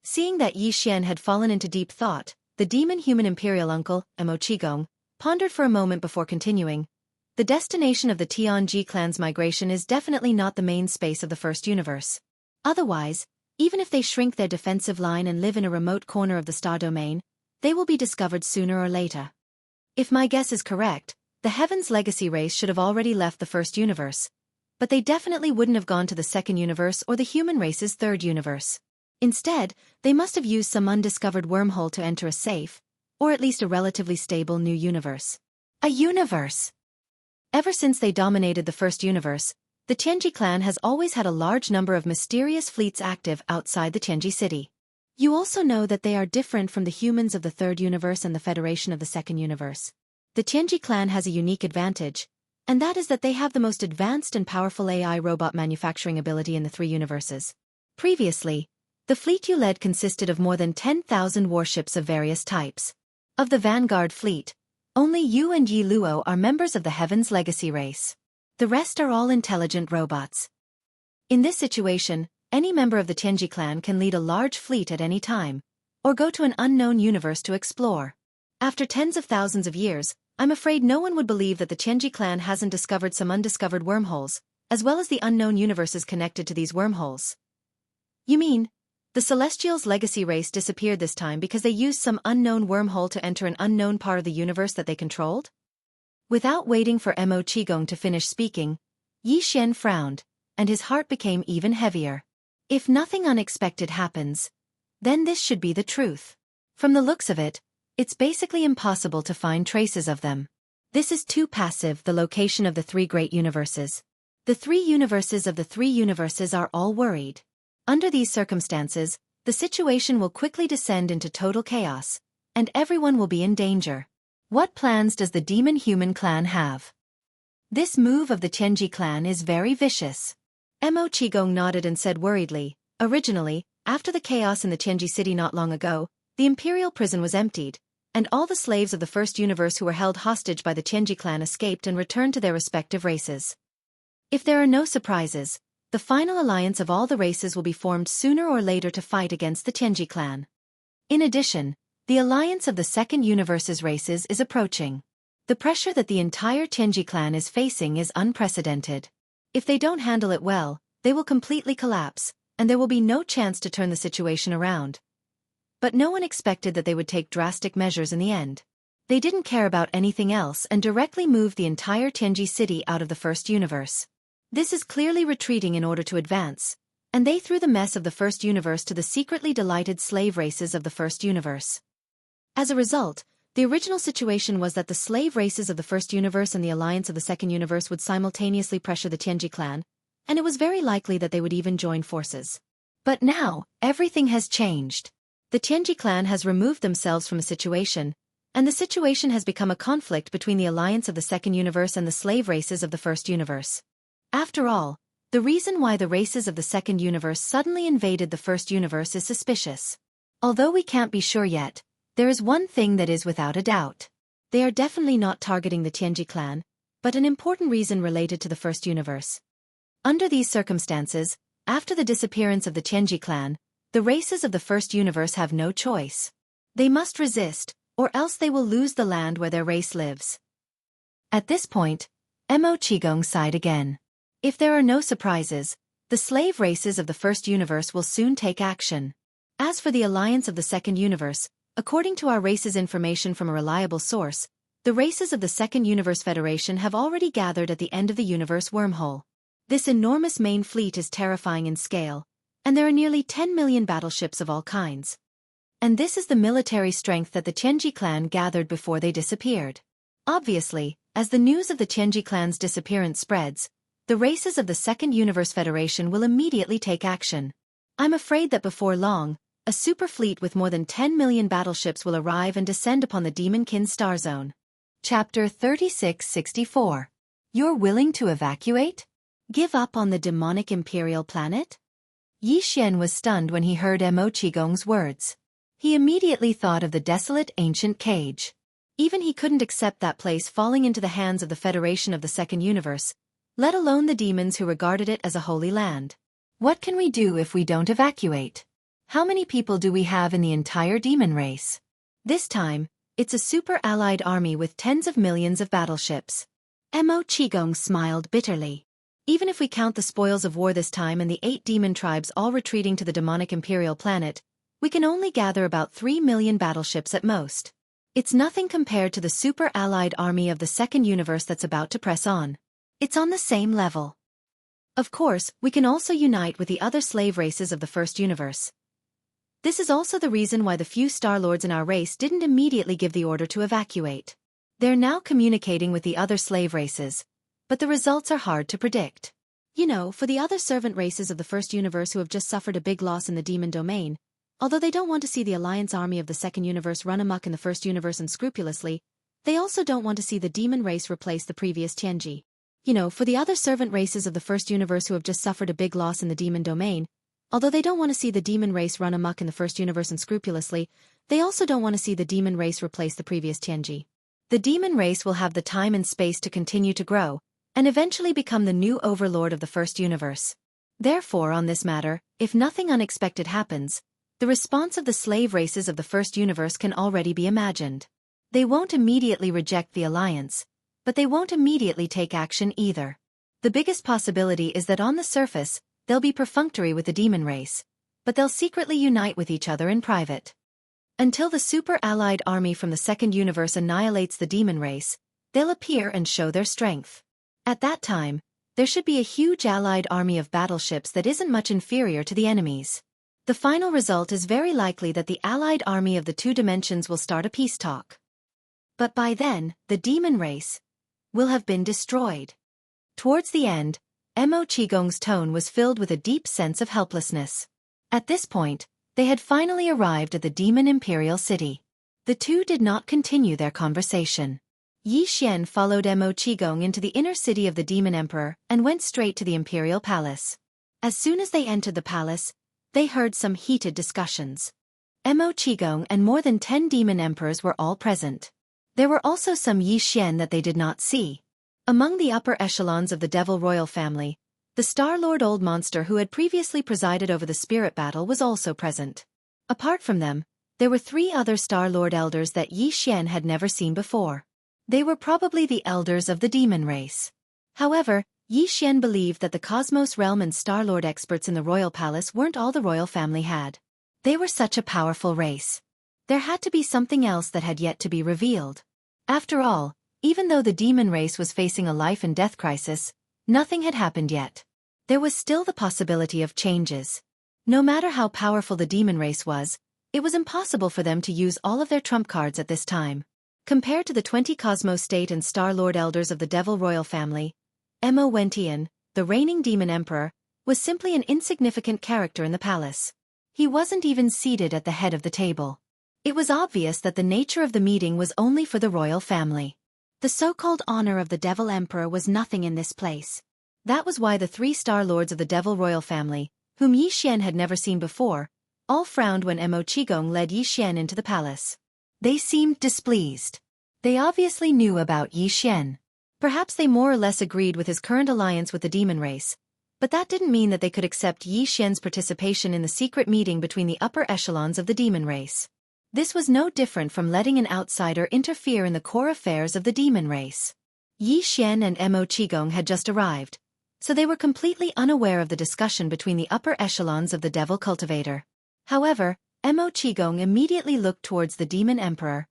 Seeing that Yi Xian had fallen into deep thought, the demon-human imperial uncle, Mo Qigong, pondered for a moment before continuing. The destination of the Tianji clan's migration is definitely not the main space of the first universe. Otherwise, even if they shrink their defensive line and live in a remote corner of the star domain, they will be discovered sooner or later. If my guess is correct, the Heaven's Legacy race should have already left the first universe. But they definitely wouldn't have gone to the second universe or the human race's third universe. Instead, they must have used some undiscovered wormhole to enter a safe, or at least a relatively stable new universe. A universe! Ever since they dominated the first universe, the Tianji clan has always had a large number of mysterious fleets active outside the Tianji city. You also know that they are different from the humans of the third universe and the Federation of the second universe. The Tianji clan has a unique advantage, and that is that they have the most advanced and powerful AI robot manufacturing ability in the three universes. Previously, the fleet you led consisted of more than 10,000 warships of various types. Of the Vanguard fleet, only you and Yi Luo are members of the Heaven's Legacy race. The rest are all intelligent robots. In this situation, any member of the Tianji clan can lead a large fleet at any time, or go to an unknown universe to explore. After tens of thousands of years, I'm afraid no one would believe that the Tianji clan hasn't discovered some undiscovered wormholes, as well as the unknown universes connected to these wormholes. You mean, the Celestials' legacy race disappeared this time because they used some unknown wormhole to enter an unknown part of the universe that they controlled? Without waiting for Mo Qigong to finish speaking, Yi Xian frowned, and his heart became even heavier. If nothing unexpected happens, then this should be the truth. From the looks of it, it's basically impossible to find traces of them. This is too passive, the location of the three great universes. The three universes of the three universes are all worried. Under these circumstances, the situation will quickly descend into total chaos, and everyone will be in danger. What plans does the demon-human clan have? This move of the Tianji clan is very vicious. Mo Qigong nodded and said worriedly, originally, after the chaos in the Tianji city not long ago, the imperial prison was emptied, and all the slaves of the first universe who were held hostage by the Tianji clan escaped and returned to their respective races. If there are no surprises, the final alliance of all the races will be formed sooner or later to fight against the Tianji clan. In addition, the alliance of the second universe's races is approaching. The pressure that the entire Tianji clan is facing is unprecedented. If they don't handle it well, they will completely collapse, and there will be no chance to turn the situation around. But no one expected that they would take drastic measures in the end. They didn't care about anything else and directly moved the entire Tianji city out of the first universe. This is clearly retreating in order to advance, and they threw the mess of the first universe to the secretly delighted slave races of the first universe. As a result, the original situation was that the slave races of the first universe and the alliance of the second universe would simultaneously pressure the Tianji clan, and it was very likely that they would even join forces. But now, everything has changed. The Tianji clan has removed themselves from a situation, and the situation has become a conflict between the alliance of the second universe and the slave races of the first universe. After all, the The reason why the races of the second universe suddenly invaded the first universe is suspicious. Although we can't be sure yet, there is one thing that is without a doubt. They are definitely not targeting the Tianji clan, but an important reason related to the first universe. Under these circumstances, after the disappearance of the Tianji clan, the races of the first universe have no choice. They must resist, or else they will lose the land where their race lives. At this point, Mo Qigong sighed again. If there are no surprises, the slave races of the first universe will soon take action. As for the alliance of the second universe, according to our race's information from a reliable source, the races of the second universe federation have already gathered at the end of the universe wormhole. This enormous main fleet is terrifying in scale, and there are nearly 10 million battleships of all kinds. And this is the military strength that the Tianji clan gathered before they disappeared. Obviously, as the news of the Tianji clan's disappearance spreads, the races of the Second Universe Federation will immediately take action. I'm afraid that before long, a super fleet with more than 10 million battleships will arrive and descend upon the Demonkin Star Zone. Chapter 3664. You're willing to evacuate? Give up on the demonic imperial planet? Yi Xian was stunned when he heard Mo Qigong's words. He immediately thought of the desolate ancient cage. Even he couldn't accept that place falling into the hands of the Federation of the Second Universe, let alone the demons who regarded it as a holy land. What can we do if we don't evacuate? How many people do we have in the entire demon race? This time, it's a super-allied army with tens of millions of battleships. Mo Qigong smiled bitterly. Even if we count the spoils of war this time and the 8 demon tribes all retreating to the demonic imperial planet, we can only gather about 3 million battleships at most. It's nothing compared to the super-allied army of the second universe that's about to press on. It's on the same level. Of course, we can also unite with the other slave races of the first universe. This is also the reason why the few Star Lords in our race didn't immediately give the order to evacuate. They're now communicating with the other slave races, but the results are hard to predict. You know, for the other servant races of the first universe who have just suffered a big loss in the demon domain, although they don't want to see the alliance army of the second universe run amok in the first universe unscrupulously, they also don't want to see the demon race replace the previous Tianji. You know, for the other servant races of the first universe who have just suffered a big loss in the demon domain, although they don't want to see the demon race run amok in the first universe unscrupulously, they also don't want to see the demon race replace the previous Tianji. The demon race will have the time and space to continue to grow, and eventually become the new overlord of the first universe. Therefore, on this matter, if nothing unexpected happens, the response of the slave races of the first universe can already be imagined. They won't immediately reject the alliance, but they won't immediately take action either. The biggest possibility is that on the surface, they'll be perfunctory with the demon race, but they'll secretly unite with each other in private. Until the super-allied army from the second universe annihilates the demon race, they'll appear and show their strength. At that time, there should be a huge allied army of battleships that isn't much inferior to the enemy's. The final result is very likely that the allied army of the 2 dimensions will start a peace talk. But by then, the demon race will have been destroyed. Towards the end, Mo Qigong's tone was filled with a deep sense of helplessness. At this point, they had finally arrived at the demon imperial city. The two did not continue their conversation. Yi Xian followed Mo Qigong into the inner city of the demon emperor and went straight to the imperial palace. As soon as they entered the palace, they heard some heated discussions. Mo Qigong and more than 10 demon emperors were all present. There were also some Yi Xian that they did not see. Among the upper echelons of the Devil Royal family, the Star-Lord Old Monster who had previously presided over the spirit battle was also present. Apart from them, there were 3 other Star-Lord elders that Yi Xian had never seen before. They were probably the elders of the demon race. However, Yi Xian believed that the Cosmos Realm and Star-Lord experts in the royal palace weren't all the royal family had. They were such a powerful race. There had to be something else that had yet to be revealed. After all, even though the demon race was facing a life-and-death crisis, nothing had happened yet. There was still the possibility of changes. No matter how powerful the demon race was, it was impossible for them to use all of their trump cards at this time. Compared to the 20 Cosmos State and Star-Lord elders of the Devil Royal family, Mo Wentian, the reigning demon emperor, was simply an insignificant character in the palace. He wasn't even seated at the head of the table. It was obvious that the nature of the meeting was only for the royal family. The so-called honor of the Devil Emperor was nothing in this place. That was why the 3 Star Lords of the Devil Royal family, whom Yi Xian had never seen before, all frowned when Mo Qigong led Yi Xian into the palace. They seemed displeased. They obviously knew about Yi Xian. Perhaps they more or less agreed with his current alliance with the demon race, but that didn't mean that they could accept Yi Xian's participation in the secret meeting between the upper echelons of the demon race. This was no different from letting an outsider interfere in the core affairs of the demon race. Yi Xian and Mo Qigong had just arrived, so they were completely unaware of the discussion between the upper echelons of the devil cultivator. However, Mo Qigong immediately looked towards the demon emperor,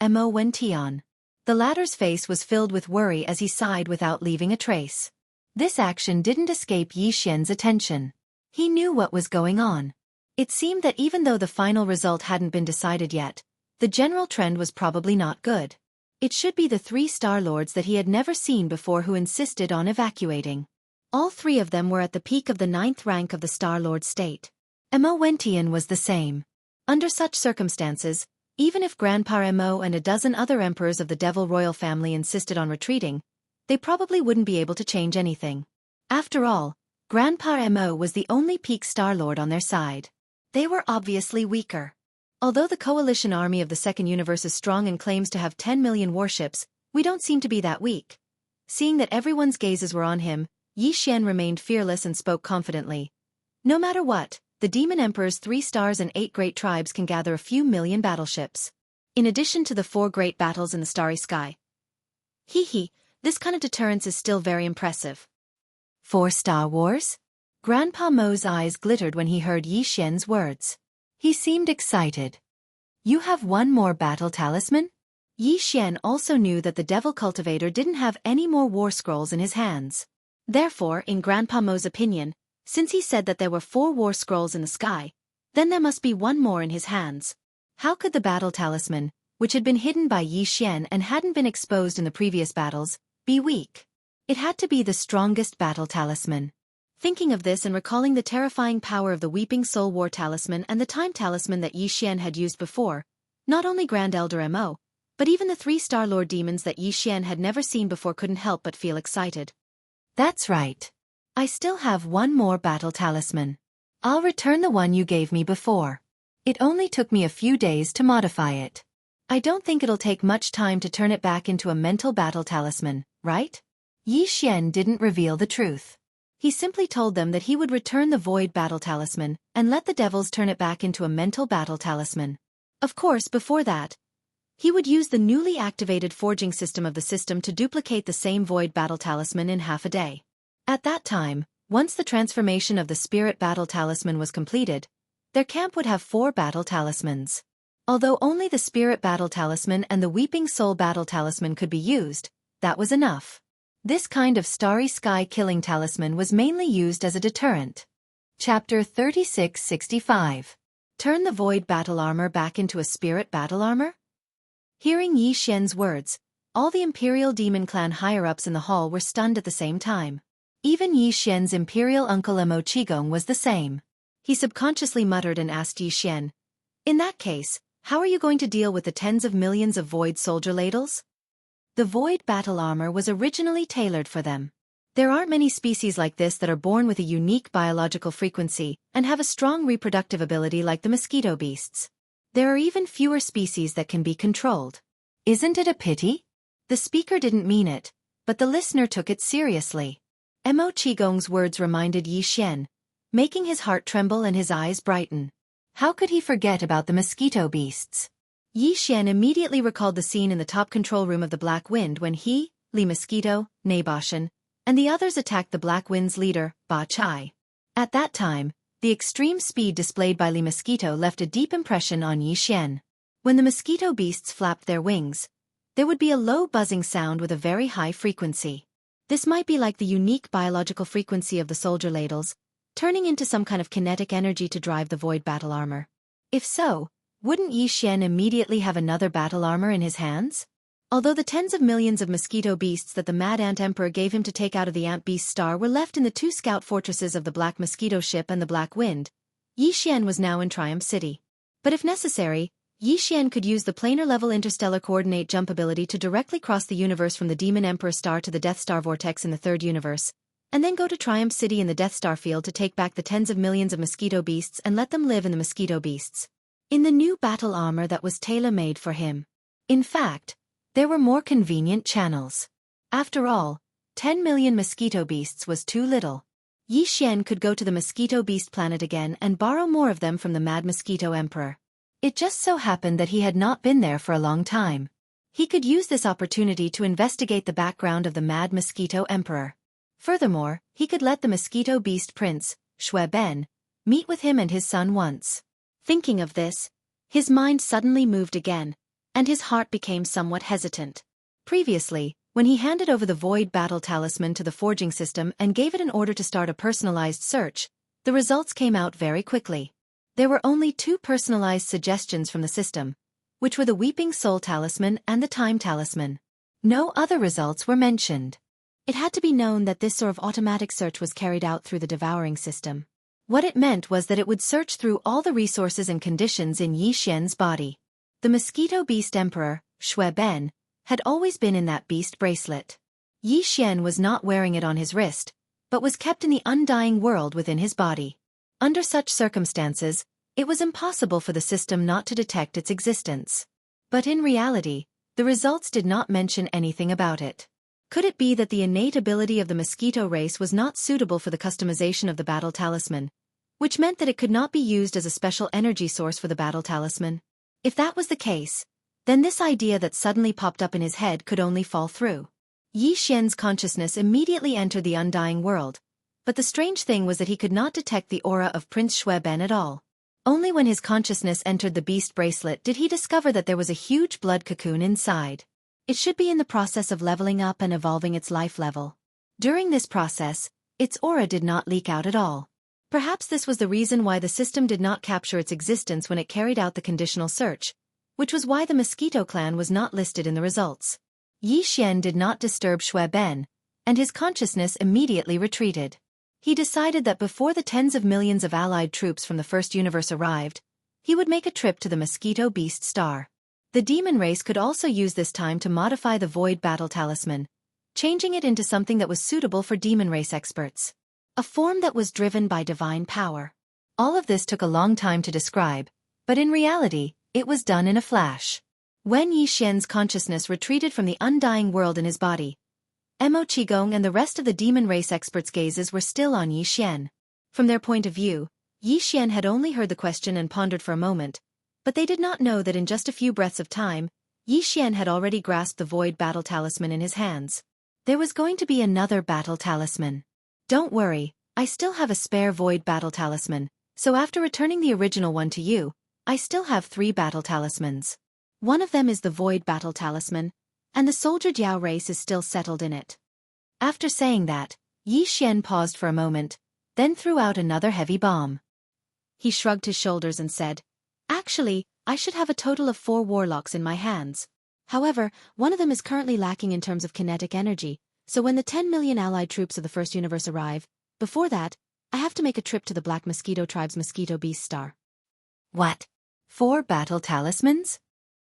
Mo Wentian. The latter's face was filled with worry as he sighed without leaving a trace. This action didn't escape Yi Xian's attention. He knew what was going on. It seemed that even though the final result hadn't been decided yet, the general trend was probably not good. It should be the 3 Star Lords that he had never seen before who insisted on evacuating. All 3 of them were at the peak of the 9th rank of the Star Lord state. Mo Wentian was the same. Under such circumstances, even if Grandpa Mo and a dozen other emperors of the Devil Royal family insisted on retreating, they probably wouldn't be able to change anything. After all, Grandpa Mo was the only peak Star Lord on their side. They were obviously weaker. Although the coalition army of the Second Universe is strong and claims to have 10 million warships, we don't seem to be that weak. Seeing that everyone's gazes were on him, Yi Xian remained fearless and spoke confidently. No matter what, the Demon Emperor's 3 stars and 8 great tribes can gather a few million battleships. In addition to the 4 great battles in the starry sky. This kind of deterrence is still very impressive. 4 Star Wars? Grandpa Mo's eyes glittered when he heard Yi Xian's words. He seemed excited. You have one more battle talisman? Yi Xian also knew that the Devil Cultivator didn't have any more war scrolls in his hands. Therefore, in Grandpa Mo's opinion, since he said that there were 4 war scrolls in the sky, then there must be one more in his hands. How could the battle talisman, which had been hidden by Yi Xian and hadn't been exposed in the previous battles, be weak? It had to be the strongest battle talisman. Thinking of this and recalling the terrifying power of the Weeping Soul War Talisman and the Time Talisman that Yi Xian had used before, not only Grand Elder Mo, but even the 3 Star Lord demons that Yi Xian had never seen before couldn't help but feel excited. That's right. I still have one more battle talisman. I'll return the one you gave me before. It only took me a few days to modify it. I don't think it'll take much time to turn it back into a mental battle talisman, right? Yi Xian didn't reveal the truth. He simply told them that he would return the Void Battle Talisman and let the devils turn it back into a mental battle talisman. Of course, before that, he would use the newly activated forging system of the system to duplicate the same Void Battle Talisman in half a day. At that time, once the transformation of the Spirit Battle Talisman was completed, their camp would have 4 battle talismans. Although only the Spirit Battle Talisman and the Weeping Soul Battle Talisman could be used, that was enough. This kind of starry sky killing talisman was mainly used as a deterrent. Chapter 3665. Turn the Void Battle Armor back into a Spirit Battle Armor? Hearing Yi Xian's words, all the Imperial Demon Clan higher-ups in the hall were stunned at the same time. Even Yi Xian's Imperial uncle Mo Qigong was the same. He subconsciously muttered and asked Yi Xian, "In that case, how are you going to deal with the tens of millions of Void Soldier Ladles?" The Void Battle Armor was originally tailored for them. There aren't many species like this that are born with a unique biological frequency and have a strong reproductive ability like the mosquito beasts. There are even fewer species that can be controlled. Isn't it a pity? The speaker didn't mean it, but the listener took it seriously. Mo Qigong's words reminded Yi Xian, making his heart tremble and his eyes brighten. How could he forget about the mosquito beasts? Yi Xian immediately recalled the scene in the top control room of the Black Wind when he, Li Mosquito, Naboshan, and the others attacked the Black Wind's leader, Ba Chai. At that time, the extreme speed displayed by Li Mosquito left a deep impression on Yi Xian. When the mosquito beasts flapped their wings, there would be a low buzzing sound with a very high frequency. This might be like the unique biological frequency of the soldier ladles, turning into some kind of kinetic energy to drive the Void Battle Armor. If so, wouldn't Yi Xian immediately have another battle armor in his hands? Although the tens of millions of mosquito beasts that the Mad Ant Emperor gave him to take out of the Ant Beast Star were left in the 2 scout fortresses of the Black Mosquito Ship and the Black Wind, Yi Xian was now in Triumph City. But if necessary, Yi Xian could use the planar-level interstellar coordinate jump ability to directly cross the universe from the Demon Emperor Star to the Death Star Vortex in the 3rd universe, and then go to Triumph City in the Death Star field to take back the tens of millions of mosquito beasts and let them live in the mosquito beasts. In the new battle armor that was tailor-made for him. In fact, there were more convenient channels. After all, 10 million mosquito beasts was too little. Yi Xian could go to the mosquito beast planet again and borrow more of them from the Mad Mosquito Emperor. It just so happened that he had not been there for a long time. He could use this opportunity to investigate the background of the Mad Mosquito Emperor. Furthermore, he could let the Mosquito Beast Prince, Xue Ben, meet with him and his son once. Thinking of this, his mind suddenly moved again, and his heart became somewhat hesitant. Previously, when he handed over the Void Battle Talisman to the forging system and gave it an order to start a personalized search, the results came out very quickly. There were only 2 personalized suggestions from the system, which were the Weeping Soul Talisman and the Time Talisman. No other results were mentioned. It had to be known that this sort of automatic search was carried out through the devouring system. What it meant was that it would search through all the resources and conditions in Yi Xian's body. The Mosquito Beast Emperor, Xue Ben, had always been in that beast bracelet. Yi Xian was not wearing it on his wrist, but was kept in the undying world within his body. Under such circumstances, it was impossible for the system not to detect its existence. But in reality, the results did not mention anything about it. Could it be that the innate ability of the mosquito race was not suitable for the customization of the battle talisman, which meant that it could not be used as a special energy source for the battle talisman? If that was the case, then this idea that suddenly popped up in his head could only fall through. Yi Xian's consciousness immediately entered the undying world, but the strange thing was that he could not detect the aura of Prince Xue Ben at all. Only when his consciousness entered the beast bracelet did he discover that there was a huge blood cocoon inside. It should be in the process of leveling up and evolving its life level. During this process, its aura did not leak out at all. Perhaps this was the reason why the system did not capture its existence when it carried out the conditional search, which was why the Mosquito Clan was not listed in the results. Yi Xian did not disturb Xue Ben, and his consciousness immediately retreated. He decided that before the tens of millions of allied troops from the First Universe arrived, he would make a trip to the Mosquito Beast Star. The demon race could also use this time to modify the Void Battle Talisman, changing it into something that was suitable for demon race experts. A form that was driven by divine power. All of this took a long time to describe, but in reality, it was done in a flash. When Yi Xian's consciousness retreated from the undying world in his body, Mo Qigong and the rest of the demon race experts' gazes were still on Yi Xian. From their point of view, Yi Xian had only heard the question and pondered for a moment, but they did not know that in just a few breaths of time, Yi Xian had already grasped the Void Battle Talisman in his hands. There was going to be another Battle Talisman. Don't worry, I still have a spare Void Battle Talisman, so after returning the original one to you, I still have 3 Battle Talismans. One of them is the Void Battle Talisman, and the Soldier Jiao race is still settled in it. After saying that, Yi Xian paused for a moment, then threw out another heavy bomb. He shrugged his shoulders and said, "Actually, I should have a total of 4 warlocks in my hands. However, one of them is currently lacking in terms of kinetic energy, so when the 10 million allied troops of the First Universe arrive, before that, I have to make a trip to the Black Mosquito Tribe's Mosquito Beast Star." What? 4 battle talismans?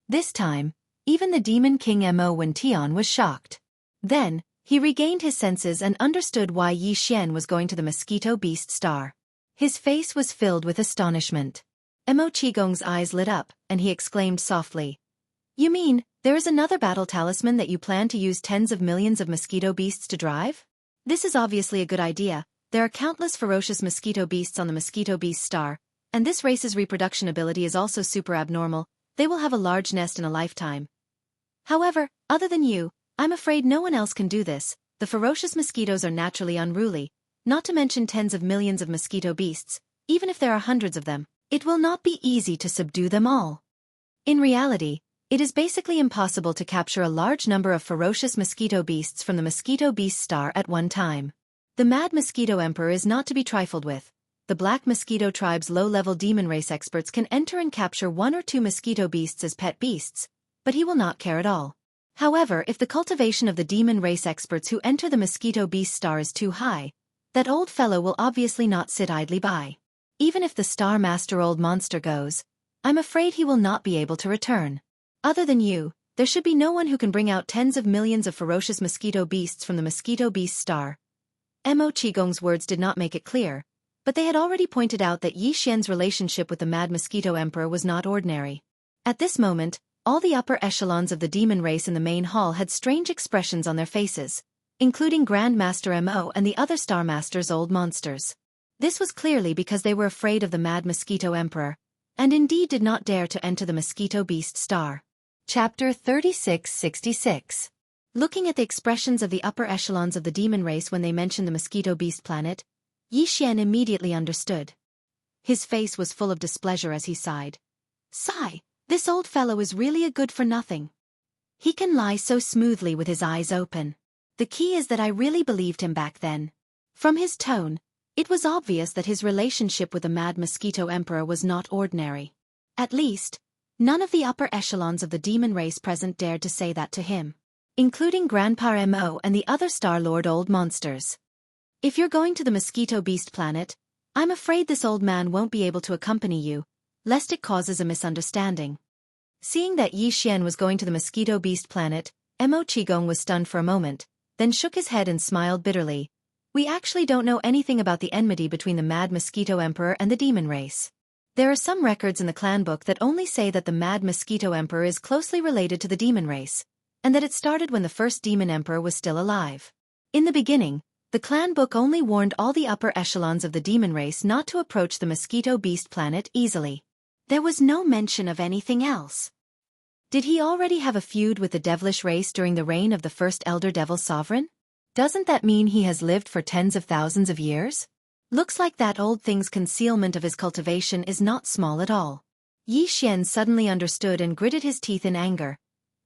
This time, even the Demon King Mo Wention was shocked. Then, he regained his senses and understood why Yi Xian was going to the Mosquito Beast Star. His face was filled with astonishment. Mo Qigong's eyes lit up, and he exclaimed softly, "You mean, there is another battle talisman that you plan to use tens of millions of mosquito beasts to drive? This is obviously a good idea. There are countless ferocious mosquito beasts on the Mosquito Beast Star, and this race's reproduction ability is also super abnormal. They will have a large nest in a lifetime. However, other than you, I'm afraid no one else can do this. The ferocious mosquitoes are naturally unruly, not to mention tens of millions of mosquito beasts. Even if there are hundreds of them, it will not be easy to subdue them all. In reality, it is basically impossible to capture a large number of ferocious mosquito beasts from the Mosquito Beast Star at one time. The Mad Mosquito Emperor is not to be trifled with. The Black Mosquito Tribe's low-level demon race experts can enter and capture 1 or 2 mosquito beasts as pet beasts, but he will not care at all. However, if the cultivation of the demon race experts who enter the Mosquito Beast Star is too high, that old fellow will obviously not sit idly by. Even if the Star Master Old Monster goes, I'm afraid he will not be able to return. Other than you, there should be no one who can bring out tens of millions of ferocious mosquito beasts from the Mosquito Beast Star. Mo Qigong's words did not make it clear, but they had already pointed out that Yi Xian's relationship with the Mad Mosquito Emperor was not ordinary. At this moment, all the upper echelons of the demon race in the main hall had strange expressions on their faces, including Grand Master Mo and the other Star Master's old monsters. This was clearly because they were afraid of the Mad Mosquito Emperor, and indeed did not dare to enter the Mosquito Beast Star. Chapter 3666. Looking at the expressions of the upper echelons of the demon race when they mentioned the Mosquito Beast planet, Yi Xian immediately understood. His face was full of displeasure as he sighed. Sigh, this old fellow is really a good-for-nothing. He can lie so smoothly with his eyes open. The key is that I really believed him back then. From his tone, it was obvious that his relationship with the Mad Mosquito Emperor was not ordinary. At least, none of the upper echelons of the demon race present dared to say that to him, including Grandpa Mo and the other Star Lord old monsters. If you're going to the Mosquito Beast planet, I'm afraid this old man won't be able to accompany you, lest it causes a misunderstanding. Seeing that Yi Xian was going to the Mosquito Beast planet, Mo Qigong was stunned for a moment, then shook his head and smiled bitterly. We actually don't know anything about the enmity between the Mad Mosquito Emperor and the demon race. There are some records in the clan book that only say that the Mad Mosquito Emperor is closely related to the demon race, and that it started when the first demon emperor was still alive. In the beginning, the clan book only warned all the upper echelons of the demon race not to approach the Mosquito Beast planet easily. There was no mention of anything else. Did he already have a feud with the devilish race during the reign of the first Elder Devil Sovereign? Doesn't that mean he has lived for tens of thousands of years? Looks like that old thing's concealment of his cultivation is not small at all. Yi Xian suddenly understood and gritted his teeth in anger.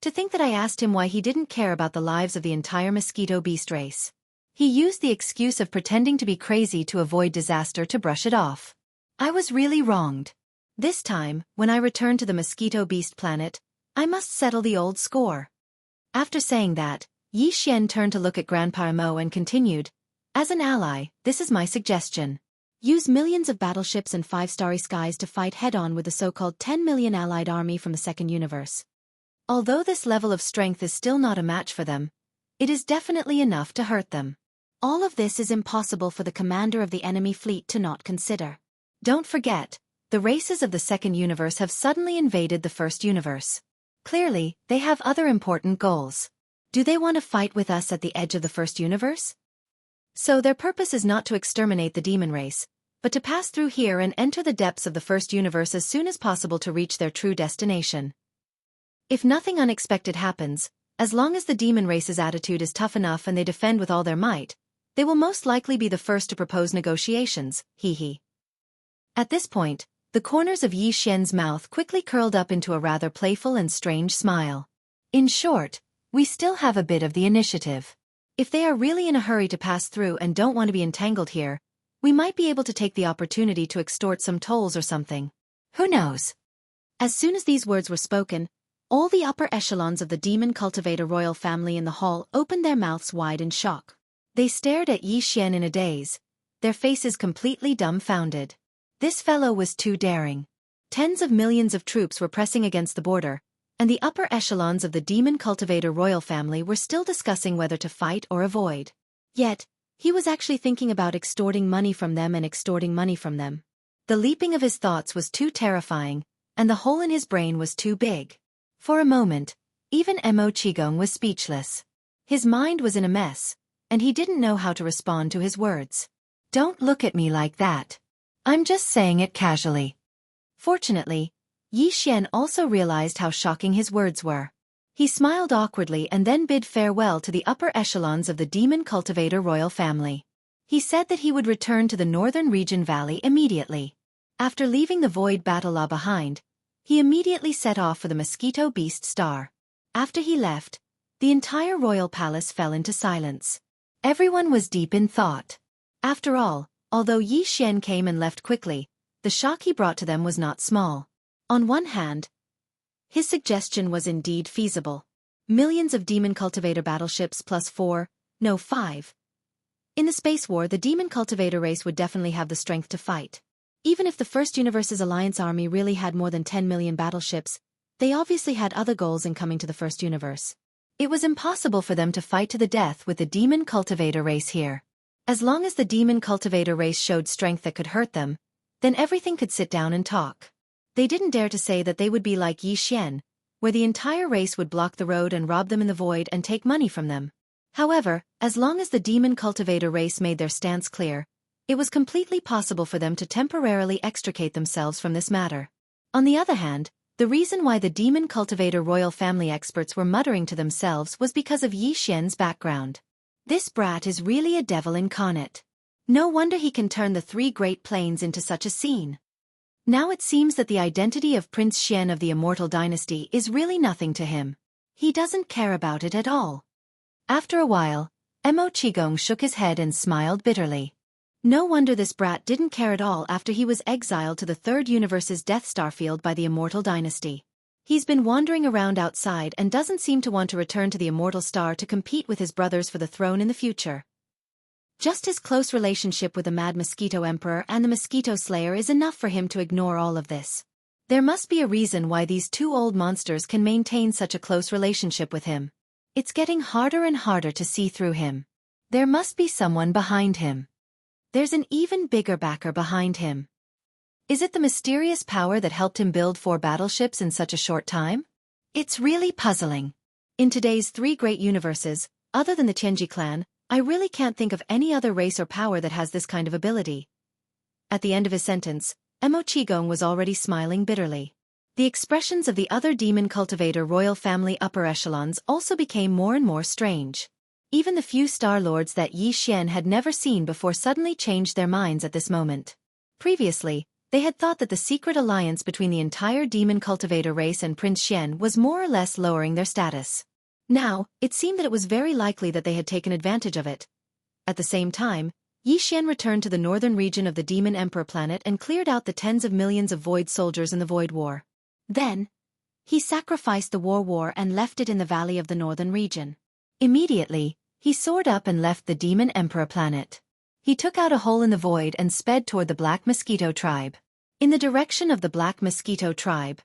To think that I asked him why he didn't care about the lives of the entire Mosquito Beast race. He used the excuse of pretending to be crazy to avoid disaster to brush it off. I was really wronged. This time, when I return to the Mosquito Beast planet, I must settle the old score. After saying that, Yi Xian turned to look at Grandpa Mo and continued, as an ally, this is my suggestion. Use millions of battleships and 5-starry skies to fight head-on with the so-called 10 million allied army from the second universe. Although this level of strength is still not a match for them, it is definitely enough to hurt them. All of this is impossible for the commander of the enemy fleet to not consider. Don't forget, the races of the second universe have suddenly invaded the first universe. Clearly, they have other important goals. Do they want to fight with us at the edge of the first universe? So their purpose is not to exterminate the demon race, but to pass through here and enter the depths of the first universe as soon as possible to reach their true destination. If nothing unexpected happens, as long as the demon race's attitude is tough enough and they defend with all their might, they will most likely be the first to propose negotiations, hee. At this point, the corners of Yi Xian's mouth quickly curled up into a rather playful and strange smile. In short, we still have a bit of the initiative. If they are really in a hurry to pass through and don't want to be entangled here, we might be able to take the opportunity to extort some tolls or something. Who knows? As soon as these words were spoken, all the upper echelons of the demon cultivator royal family in the hall opened their mouths wide in shock. They stared at Yi Xian in a daze, their faces completely dumbfounded. This fellow was too daring. Tens of millions of troops were pressing against the border, and the upper echelons of the demon cultivator royal family were still discussing whether to fight or avoid. Yet, he was actually thinking about extorting money from them and extorting money from them. The leaping of his thoughts was too terrifying, and the hole in his brain was too big. For a moment, even Mo Qigong was speechless. His mind was in a mess, and he didn't know how to respond to his words. Don't look at me like that. I'm just saying it casually. Fortunately, Yi Xian also realized how shocking his words were. He smiled awkwardly and then bid farewell to the upper echelons of the demon cultivator royal family. He said that he would return to the northern region valley immediately. After leaving the void battle behind, he immediately set off for the Mosquito Beast Star. After he left, the entire royal palace fell into silence. Everyone was deep in thought. After all, although Yi Xian came and left quickly, the shock he brought to them was not small. On one hand, his suggestion was indeed feasible. Millions of demon cultivator battleships plus 5. In the space war, the demon cultivator race would definitely have the strength to fight. Even if the First Universe's alliance army really had more than 10 million battleships, they obviously had other goals in coming to the First Universe. It was impossible for them to fight to the death with the demon cultivator race here. As long as the demon cultivator race showed strength that could hurt them, then everything could sit down and talk. They didn't dare to say that they would be like Yi Xian, where the entire race would block the road and rob them in the void and take money from them. However, as long as the demon cultivator race made their stance clear, it was completely possible for them to temporarily extricate themselves from this matter. On the other hand, the reason why the demon cultivator royal family experts were muttering to themselves was because of Yi Xian's background. This brat is really a devil incarnate. No wonder he can turn the three Great Plains into such a scene. Now it seems that the identity of Prince Xian of the Immortal Dynasty is really nothing to him. He doesn't care about it at all. After a while, Mo Qigong shook his head and smiled bitterly. No wonder this brat didn't care at all after he was exiled to the Third Universe's Death Star field by the Immortal Dynasty. He's been wandering around outside and doesn't seem to want to return to the Immortal Star to compete with his brothers for the throne in the future. Just his close relationship with the Mad Mosquito Emperor and the Mosquito Slayer is enough for him to ignore all of this. There must be a reason why these two old monsters can maintain such a close relationship with him. It's getting harder and harder to see through him. There must be someone behind him. There's an even bigger backer behind him. Is it the mysterious power that helped him build 4 battleships in such a short time? It's really puzzling. In today's 3 great universes, other than the Tianji clan, I really can't think of any other race or power that has this kind of ability. At the end of his sentence, Mo Qigong was already smiling bitterly. The expressions of the other demon cultivator royal family upper echelons also became more and more strange. Even the few Star Lords that Yi Xian had never seen before suddenly changed their minds at this moment. Previously, they had thought that the secret alliance between the entire demon cultivator race and Prince Xian was more or less lowering their status. Now, it seemed that it was very likely that they had taken advantage of it. At the same time, Yi Xian returned to the northern region of the Demon Emperor planet and cleared out the tens of millions of Void soldiers in the Void War. Then, he sacrificed the war and left it in the valley of the northern region. Immediately, he soared up and left the Demon Emperor planet. He took out a hole in the void and sped toward the Black Mosquito tribe. In the direction of the Black Mosquito tribe,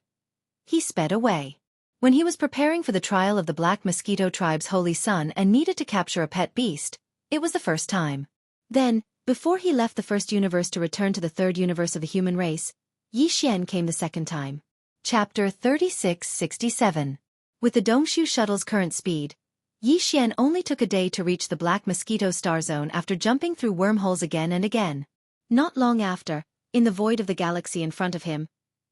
he sped away. When he was preparing for the trial of the Black Mosquito tribe's holy son and needed to capture a pet beast, it was the first time. Then, before he left the first universe to return to the third universe of the human race, Yi Xian came the second time. Chapter 3667. With the Dongshu shuttle's current speed, Yi Xian only took a day to reach the Black Mosquito star zone after jumping through wormholes again and again. Not long after, in the void of the galaxy in front of him,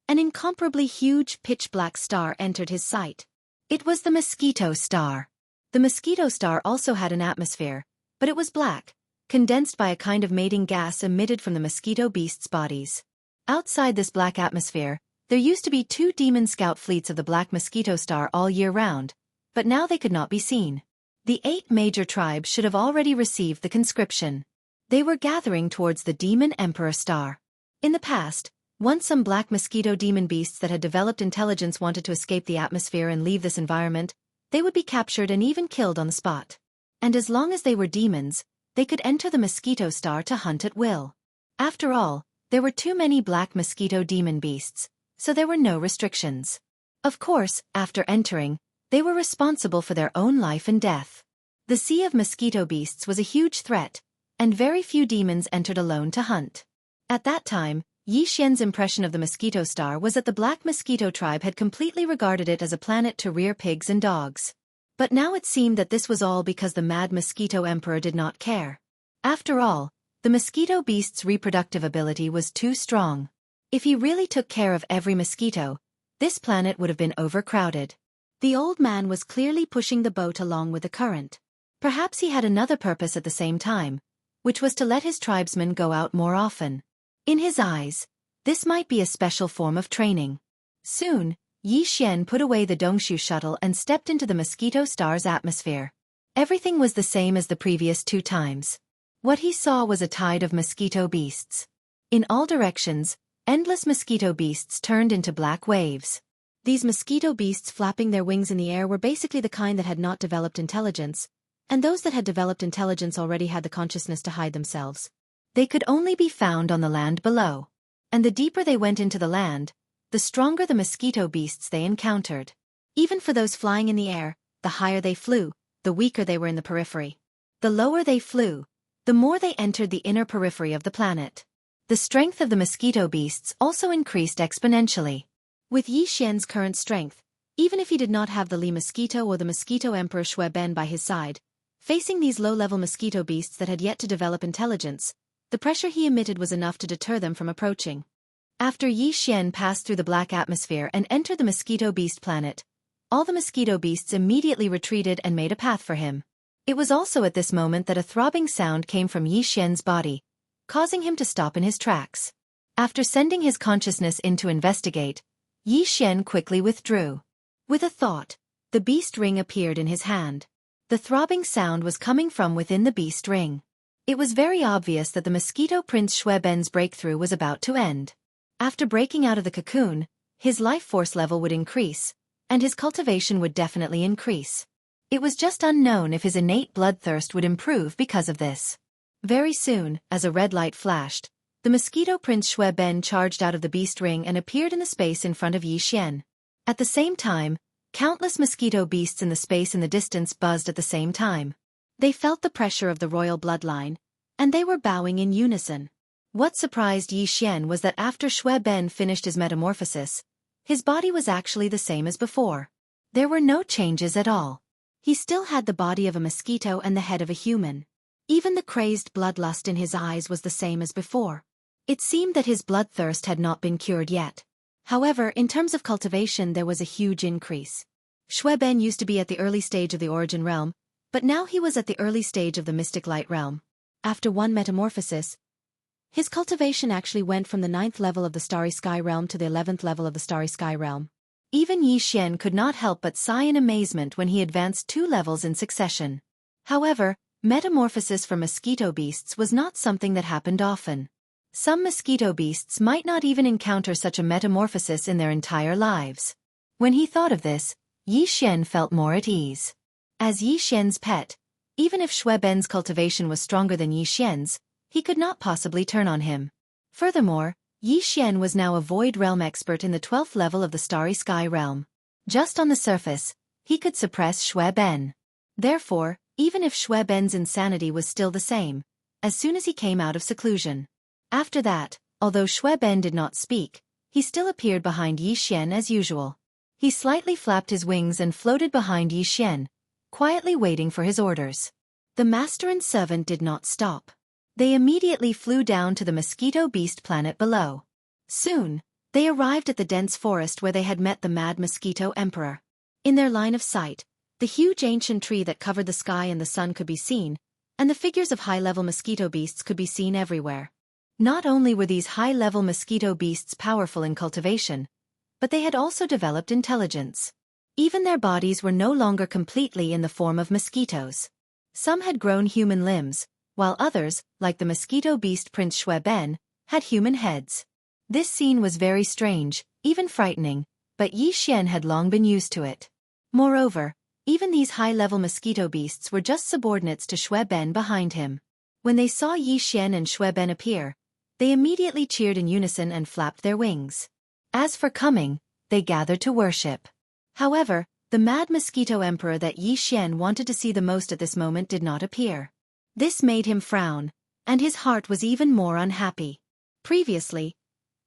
an incomparably huge pitch-black star entered his sight. It was the Mosquito Star. The Mosquito Star also had an atmosphere, but it was black, condensed by a kind of mating gas emitted from the mosquito beasts' bodies. Outside this black atmosphere, there used to be 2 demon scout fleets of the Black Mosquito Star all year round, but now they could not be seen. The 8 major tribes should have already received the conscription. They were gathering towards the Demon Emperor Star. In the past, once some black mosquito demon beasts that had developed intelligence wanted to escape the atmosphere and leave this environment, they would be captured and even killed on the spot. And as long as they were demons, they could enter the Mosquito Star to hunt at will. After all, there were too many black mosquito demon beasts, so there were no restrictions. Of course, after entering, they were responsible for their own life and death. The sea of mosquito beasts was a huge threat, and very few demons entered alone to hunt. At that time, Yi Xian's impression of the Mosquito Star was that the Black Mosquito tribe had completely regarded it as a planet to rear pigs and dogs. But now it seemed that this was all because the Mad Mosquito Emperor did not care. After all, the mosquito beast's reproductive ability was too strong. If he really took care of every mosquito, this planet would have been overcrowded. The old man was clearly pushing the boat along with the current. Perhaps he had another purpose at the same time, which was to let his tribesmen go out more often. In his eyes, this might be a special form of training. Soon, Yi Xian put away the Dongshu shuttle and stepped into the Mosquito Star's atmosphere. Everything was the same as the previous 2 times. What he saw was a tide of mosquito beasts. In all directions, endless mosquito beasts turned into black waves. These mosquito beasts flapping their wings in the air were basically the kind that had not developed intelligence, and those that had developed intelligence already had the consciousness to hide themselves. They could only be found on the land below. And the deeper they went into the land, the stronger the mosquito beasts they encountered. Even for those flying in the air, the higher they flew, the weaker they were in the periphery. The lower they flew, the more they entered the inner periphery of the planet. The strength of the mosquito beasts also increased exponentially. With Yi Xian's current strength, even if he did not have the Li Mosquito or the Mosquito Emperor Shui Ben by his side, facing these low-level mosquito beasts that had yet to develop intelligence, the pressure he emitted was enough to deter them from approaching. After Yi Xian passed through the black atmosphere and entered the mosquito beast planet, all the mosquito beasts immediately retreated and made a path for him. It was also at this moment that a throbbing sound came from Yi Xian's body, causing him to stop in his tracks. After sending his consciousness in to investigate, Yi Xian quickly withdrew. With a thought, the beast ring appeared in his hand. The throbbing sound was coming from within the beast ring. It was very obvious that the Mosquito Prince Shui Ben's breakthrough was about to end. After breaking out of the cocoon, his life force level would increase, and his cultivation would definitely increase. It was just unknown if his innate bloodthirst would improve because of this. Very soon, as a red light flashed, the Mosquito Prince Shui Ben charged out of the beast ring and appeared in the space in front of Yi Xian. At the same time, countless mosquito beasts in the space in the distance buzzed at the same time. They felt the pressure of the royal bloodline, and they were bowing in unison. What surprised Yi Xian was that after Shui Ben finished his metamorphosis, his body was actually the same as before. There were no changes at all. He still had the body of a mosquito and the head of a human. Even the crazed bloodlust in his eyes was the same as before. It seemed that his bloodthirst had not been cured yet. However, in terms of cultivation there was a huge increase. Shui Ben used to be at the early stage of the origin realm, but now he was at the early stage of the mystic light realm. After one metamorphosis, his cultivation actually went from the 9th level of the starry sky realm to the 11th level of the starry sky realm. Even Yi Xian could not help but sigh in amazement when he advanced 2 levels in succession. However, metamorphosis for mosquito beasts was not something that happened often. Some mosquito beasts might not even encounter such a metamorphosis in their entire lives. When he thought of this, Yi Xian felt more at ease. As Yi Xian's pet, even if Shui Ben's cultivation was stronger than Yi Xian's, he could not possibly turn on him. Furthermore, Yi Xian was now a void realm expert in the 12th level of the starry sky realm. Just on the surface, he could suppress Shui Ben. Therefore, even if Shui Ben's insanity was still the same, as soon as he came out of seclusion. After that, although Shui Ben did not speak, he still appeared behind Yi Xian as usual. He slightly flapped his wings and floated behind Yi Xian, quietly waiting for his orders. The master and servant did not stop. They immediately flew down to the mosquito beast planet below. Soon, they arrived at the dense forest where they had met the mad mosquito emperor. In their line of sight, the huge ancient tree that covered the sky and the sun could be seen, and the figures of high-level mosquito beasts could be seen everywhere. Not only were these high-level mosquito beasts powerful in cultivation, but they had also developed intelligence. Even their bodies were no longer completely in the form of mosquitoes. Some had grown human limbs, while others, like the mosquito beast Prince Shui Ben, had human heads. This scene was very strange, even frightening, but Yi Xian had long been used to it. Moreover, even these high-level mosquito beasts were just subordinates to Shui Ben behind him. When they saw Yi Xian and Shui Ben appear, they immediately cheered in unison and flapped their wings. As for coming, they gathered to worship. However, the mad mosquito emperor that Yi Xian wanted to see the most at this moment did not appear. This made him frown, and his heart was even more unhappy. Previously,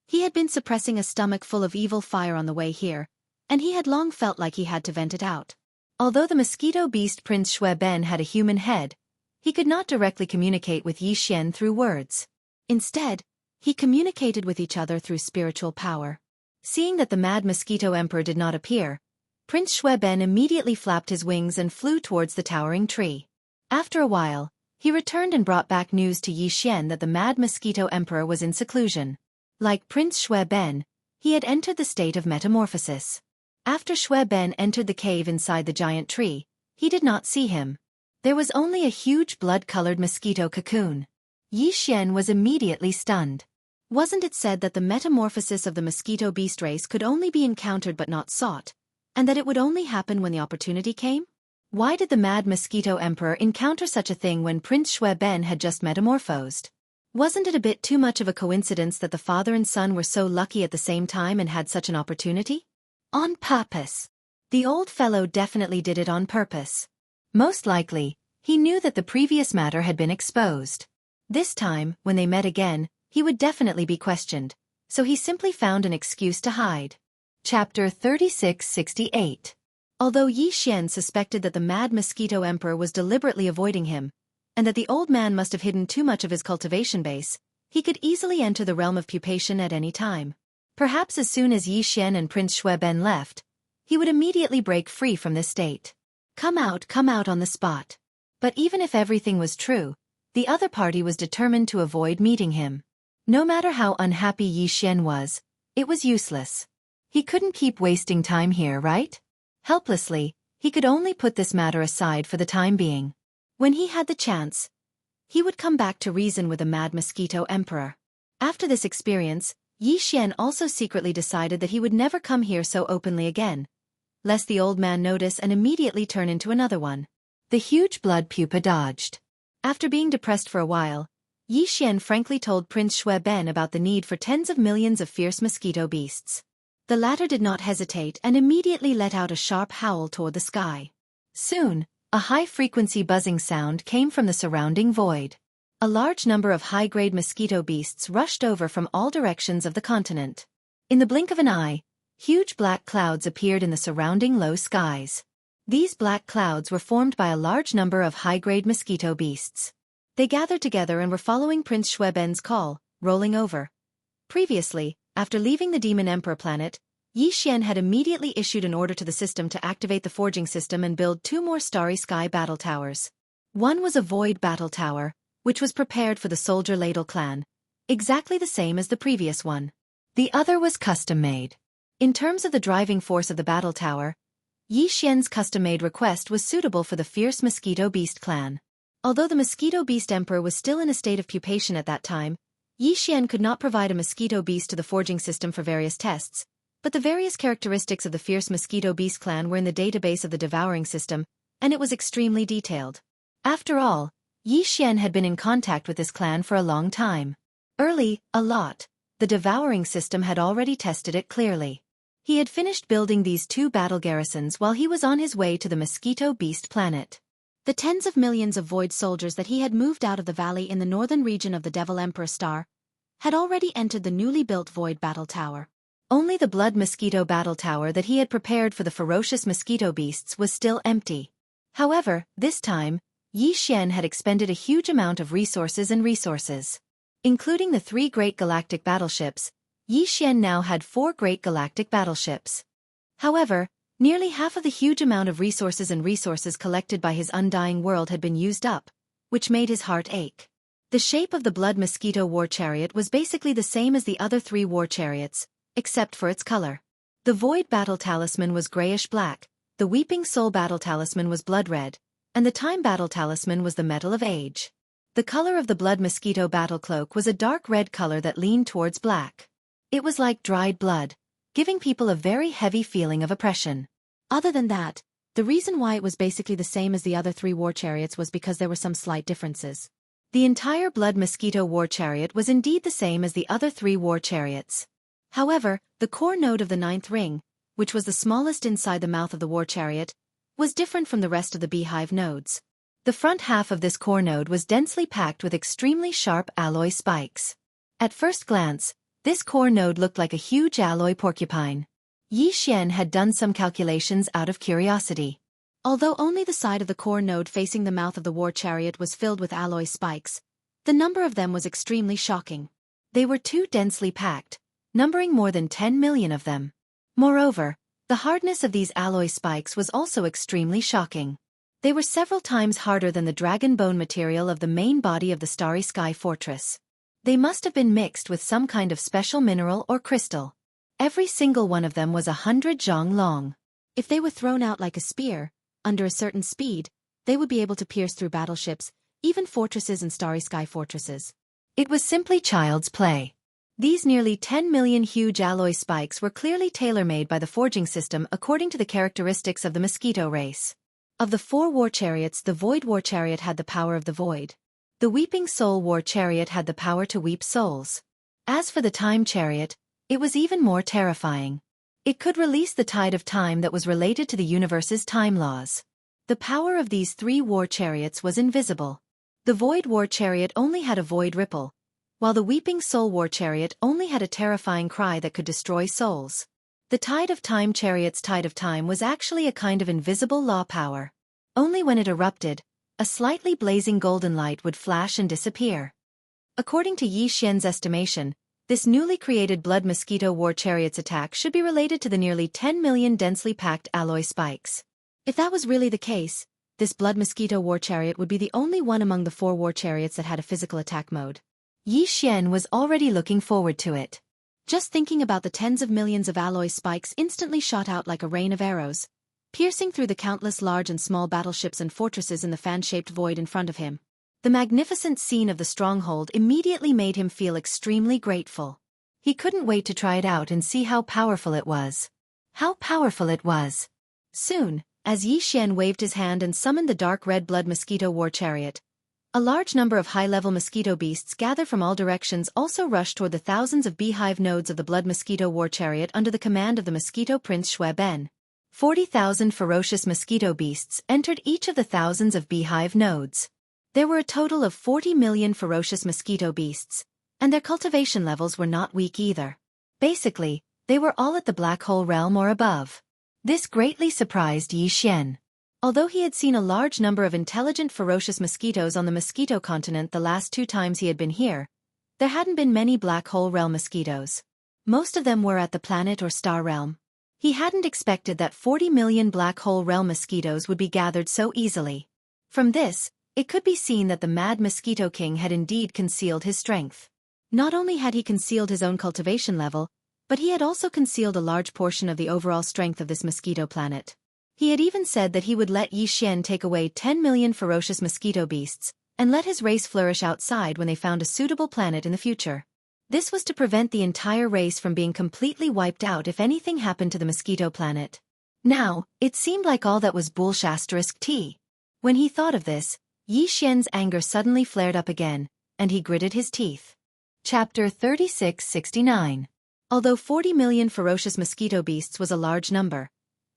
he had been suppressing a stomach full of evil fire on the way here, and he had long felt like he had to vent it out. Although the mosquito beast Prince Shui Ben had a human head, he could not directly communicate with Yi Xian through words. Instead, he communicated with each other through spiritual power. Seeing that the mad mosquito emperor did not appear, Prince Shui Ben immediately flapped his wings and flew towards the towering tree. After a while, he returned and brought back news to Yi Xian that the mad mosquito emperor was in seclusion. Like Prince Shui Ben, he had entered the state of metamorphosis. After Shui Ben entered the cave inside the giant tree, he did not see him. There was only a huge blood-colored mosquito cocoon. Yi Xian was immediately stunned. Wasn't it said that the metamorphosis of the mosquito beast race could only be encountered but not sought, and that it would only happen when the opportunity came? Why did the mad mosquito emperor encounter such a thing when Prince Shui Ben had just metamorphosed? Wasn't it a bit too much of a coincidence that the father and son were so lucky at the same time and had such an opportunity? On purpose. The old fellow definitely did it on purpose. Most likely, He knew that the previous matter had been exposed. This time, when they met again, he would definitely be questioned, so he simply found an excuse to hide. Chapter 3668. Although Yi Xian suspected that the Mad Mosquito Emperor was deliberately avoiding him, and that the old man must have hidden too much of his cultivation base, he could easily enter the realm of pupation at any time. Perhaps as soon as Yi Xian and Prince Shueben left, he would immediately break free from this state. Come out on the spot. But even if everything was true, the other party was determined to avoid meeting him. No matter how unhappy Yi Xian was, it was useless. He couldn't keep wasting time here, right? Helplessly, he could only put this matter aside for the time being. When he had the chance, he would come back to reason with the Mad Mosquito Emperor. After this experience, Yi Xian also secretly decided that he would never come here so openly again, lest the old man notice and immediately turn into another one. The huge blood pupa dodged. After being depressed for a while, Yi Xian frankly told Prince Shueben about the need for tens of millions of fierce mosquito beasts. The latter did not hesitate and immediately let out a sharp howl toward the sky. Soon, a high-frequency buzzing sound came from the surrounding void. A large number of high-grade mosquito beasts rushed over from all directions of the continent. In the blink of an eye, huge black clouds appeared in the surrounding low skies. These black clouds were formed by a large number of high-grade mosquito beasts. They gathered together and were following Prince Shueben's call, rolling over. Previously, after leaving the Demon Emperor planet, Yi Xian had immediately issued an order to the system to activate the forging system and build 2 more Starry Sky battle towers. One was a void battle tower, which was prepared for the Soldier Ladle clan, exactly the same as the previous one. The other was custom-made. In terms of the driving force of the battle tower, Yi Xian's custom-made request was suitable for the fierce Mosquito Beast clan. Although the Mosquito Beast Emperor was still in a state of pupation at that time, Yi Xian could not provide a Mosquito Beast to the forging system for various tests, but the various characteristics of the fierce Mosquito Beast clan were in the database of the devouring system, and it was extremely detailed. After all, Yi Xian had been in contact with this clan for a long time. The devouring system had already tested it clearly. He had finished building these 2 battle garrisons while he was on his way to the Mosquito Beast planet. The tens of millions of void soldiers that he had moved out of the valley in the northern region of the Devil Emperor Star had already entered the newly built void battle tower. Only the blood mosquito battle tower that he had prepared for the ferocious mosquito beasts was still empty. However, this time, Yi Xian had expended a huge amount of resources. Including the 3 great galactic battleships, Yi Xian now had 4 great galactic battleships. However, nearly half of the huge amount of resources collected by his undying world had been used up, which made his heart ache. The shape of the Blood Mosquito War Chariot was basically the same as the other 3 war chariots, except for its color. The Void Battle Talisman was grayish-black, the Weeping Soul Battle Talisman was blood-red, and the Time Battle Talisman was the Metal of Age. The color of the Blood Mosquito Battle Cloak was a dark red color that leaned towards black. It was like dried blood, giving people a very heavy feeling of oppression. Other than that, the reason why it was basically the same as the other 3 war chariots was because there were some slight differences. The entire Blood Mosquito War Chariot was indeed the same as the other 3 war chariots. However, the core node of the 9th ring, which was the smallest inside the mouth of the war chariot, was different from the rest of the beehive nodes. The front half of this core node was densely packed with extremely sharp alloy spikes. At first glance, this core node looked like a huge alloy porcupine. Yi Xian had done some calculations out of curiosity. Although only the side of the core node facing the mouth of the war chariot was filled with alloy spikes, the number of them was extremely shocking. They were too densely packed, numbering more than 10 million of them. Moreover, the hardness of these alloy spikes was also extremely shocking. They were several times harder than the dragon bone material of the main body of the Starry Sky Fortress. They must have been mixed with some kind of special mineral or crystal. Every single one of them was 100 zhang long. If they were thrown out like a spear, under a certain speed, they would be able to pierce through battleships, even fortresses and Starry Sky fortresses. It was simply child's play. These nearly 10 million huge alloy spikes were clearly tailor-made by the forging system according to the characteristics of the mosquito race. Of the 4 war chariots, the Void War Chariot had the power of the void. The Weeping Soul War Chariot had the power to weep souls. As for the Time Chariot, it was even more terrifying. It could release the tide of time that was related to the universe's time laws. The power of these 3 war chariots was invisible. The Void War Chariot only had a void ripple, while the Weeping Soul War Chariot only had a terrifying cry that could destroy souls. The Tide of Time Chariot's Tide of Time was actually a kind of invisible law power. Only when it erupted, a slightly blazing golden light would flash and disappear. According to Yi Xian's estimation, this newly created Blood Mosquito War Chariot's attack should be related to the nearly 10 million densely packed alloy spikes. If that was really the case, this Blood Mosquito War Chariot would be the only one among the 4 war chariots that had a physical attack mode. Yi Xian was already looking forward to it. Just thinking about the tens of millions of alloy spikes instantly shot out like a rain of arrows, piercing through the countless large and small battleships and fortresses in the fan-shaped void in front of him. The magnificent scene of the stronghold immediately made him feel extremely grateful. He couldn't wait to try it out and see how powerful it was. How powerful it was! Soon, as Yi Xian waved his hand and summoned the dark red Blood Mosquito War Chariot, a large number of high-level mosquito beasts gathered from all directions also rushed toward the thousands of beehive nodes of the Blood Mosquito War Chariot under the command of the Mosquito Prince Shui Ben. 40,000 ferocious mosquito beasts entered each of the thousands of beehive nodes. There were a total of 40 million ferocious mosquito beasts, and their cultivation levels were not weak either. Basically, they were all at the black hole realm or above. This greatly surprised Yi Xian. Although he had seen a large number of intelligent ferocious mosquitoes on the mosquito continent the last 2 times he had been here, there hadn't been many black hole realm mosquitoes. Most of them were at the planet or star realm. He hadn't expected that 40 million black hole realm mosquitoes would be gathered so easily. From this, it could be seen that the Mad Mosquito King had indeed concealed his strength. Not only had he concealed his own cultivation level, but he had also concealed a large portion of the overall strength of this mosquito planet. He had even said that he would let Yi Xian take away 10 million ferocious mosquito beasts, and let his race flourish outside when they found a suitable planet in the future. This was to prevent the entire race from being completely wiped out if anything happened to the mosquito planet. Now, it seemed like all that was bullshit. When he thought of this, Yi Xian's anger suddenly flared up again, and he gritted his teeth. Chapter 3669. Although 40 million ferocious mosquito beasts was a large number,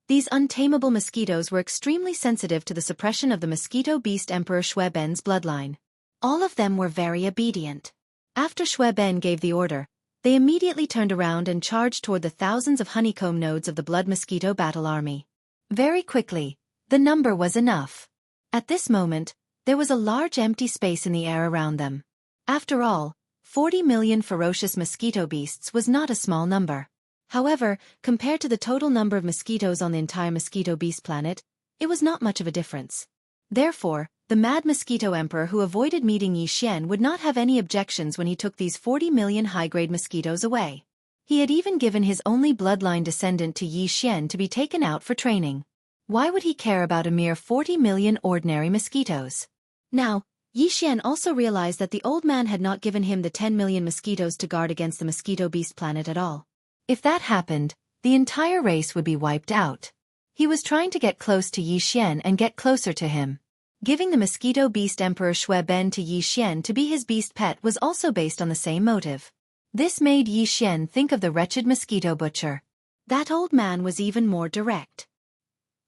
these untamable mosquitoes were extremely sensitive to the suppression of the Mosquito Beast Emperor Shui Ben's bloodline. All of them were very obedient. After Shui Ben gave the order, they immediately turned around and charged toward the thousands of honeycomb nodes of the Blood Mosquito Battle Army. Very quickly, the number was enough. At this moment, there was a large empty space in the air around them. After all, 40 million ferocious mosquito beasts was not a small number. However, compared to the total number of mosquitoes on the entire mosquito beast planet, it was not much of a difference. Therefore, the Mad Mosquito Emperor who avoided meeting Yi Xian would not have any objections when he took these 40 million high-grade mosquitoes away. He had even given his only bloodline descendant to Yi Xian to be taken out for training. Why would he care about a mere 40 million ordinary mosquitoes? Now, Yi Xian also realized that the old man had not given him the 10 million mosquitoes to guard against the mosquito beast planet at all. If that happened, the entire race would be wiped out. He was trying to get close to Yi Xian and get closer to him. Giving the Mosquito Beast Emperor Shui Ben to Yi Xian to be his beast pet was also based on the same motive. This made Yi Xian think of the wretched mosquito butcher. That old man was even more direct.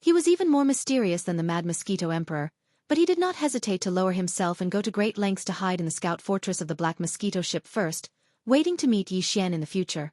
He was even more mysterious than the Mad Mosquito Emperor, but he did not hesitate to lower himself and go to great lengths to hide in the scout fortress of the Black Mosquito ship first, waiting to meet Yi Xian in the future.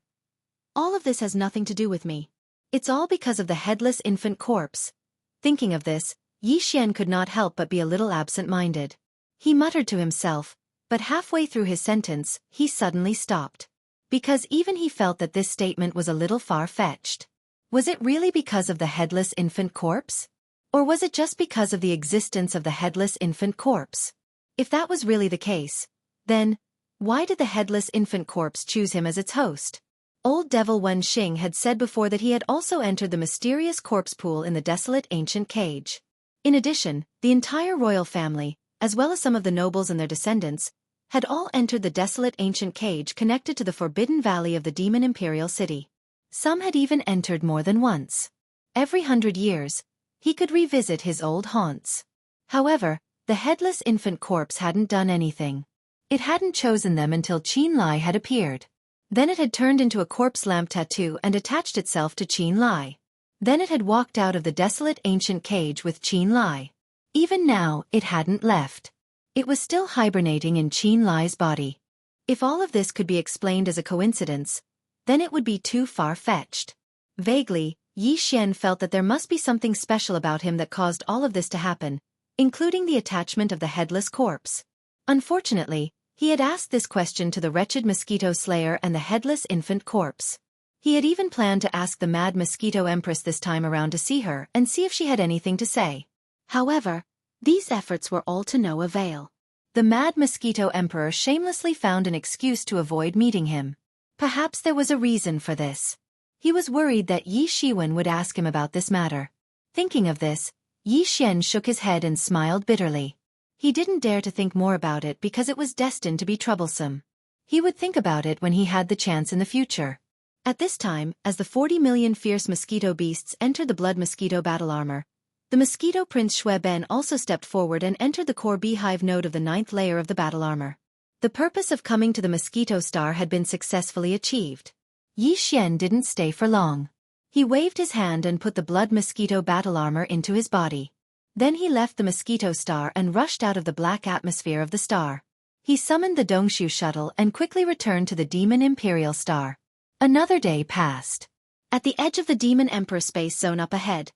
All of this has nothing to do with me. It's all because of the headless infant corpse. Thinking of this, Yi Xian could not help but be a little absent-minded. He muttered to himself, but halfway through his sentence, he suddenly stopped. Because even he felt that this statement was a little far-fetched. Was it really because of the headless infant corpse? Or was it just because of the existence of the headless infant corpse? If that was really the case, then, why did the headless infant corpse choose him as its host? Old Devil Wen Xing had said before that he had also entered the mysterious corpse pool in the desolate ancient cage. In addition, the entire royal family, as well as some of the nobles and their descendants, had all entered the desolate ancient cage connected to the Forbidden Valley of the Demon Imperial City. Some had even entered more than once. Every 100 years, he could revisit his old haunts. However, the headless infant corpse hadn't done anything. It hadn't chosen them until Qin Lai had appeared. Then it had turned into a corpse lamp tattoo and attached itself to Qin Lai. Then it had walked out of the desolate ancient cage with Qin Lai. Even now, it hadn't left. It was still hibernating in Qin Lai's body. If all of this could be explained as a coincidence, then it would be too far-fetched. Vaguely, Yi Xian felt that there must be something special about him that caused all of this to happen, including the attachment of the headless corpse. Unfortunately, he had asked this question to the wretched mosquito slayer and the headless infant corpse. He had even planned to ask the mad mosquito empress this time around to see her and see if she had anything to say. However, these efforts were all to no avail. The mad mosquito emperor shamelessly found an excuse to avoid meeting him. Perhaps there was a reason for this. He was worried that Yi Shiwen would ask him about this matter. Thinking of this, Yi Xian shook his head and smiled bitterly. He didn't dare to think more about it because it was destined to be troublesome. He would think about it when he had the chance in the future. At this time, as the 40 million fierce mosquito beasts entered the blood mosquito battle armor, the mosquito prince Xue Ben also stepped forward and entered the core beehive node of the 9th layer of the battle armor. The purpose of coming to the mosquito star had been successfully achieved. Yi Xian didn't stay for long. He waved his hand and put the blood mosquito battle armor into his body. Then he left the mosquito star and rushed out of the black atmosphere of the star. He summoned the Dongshu shuttle and quickly returned to the Demon Imperial Star. Another day passed. At the edge of the Demon Emperor space zone up ahead,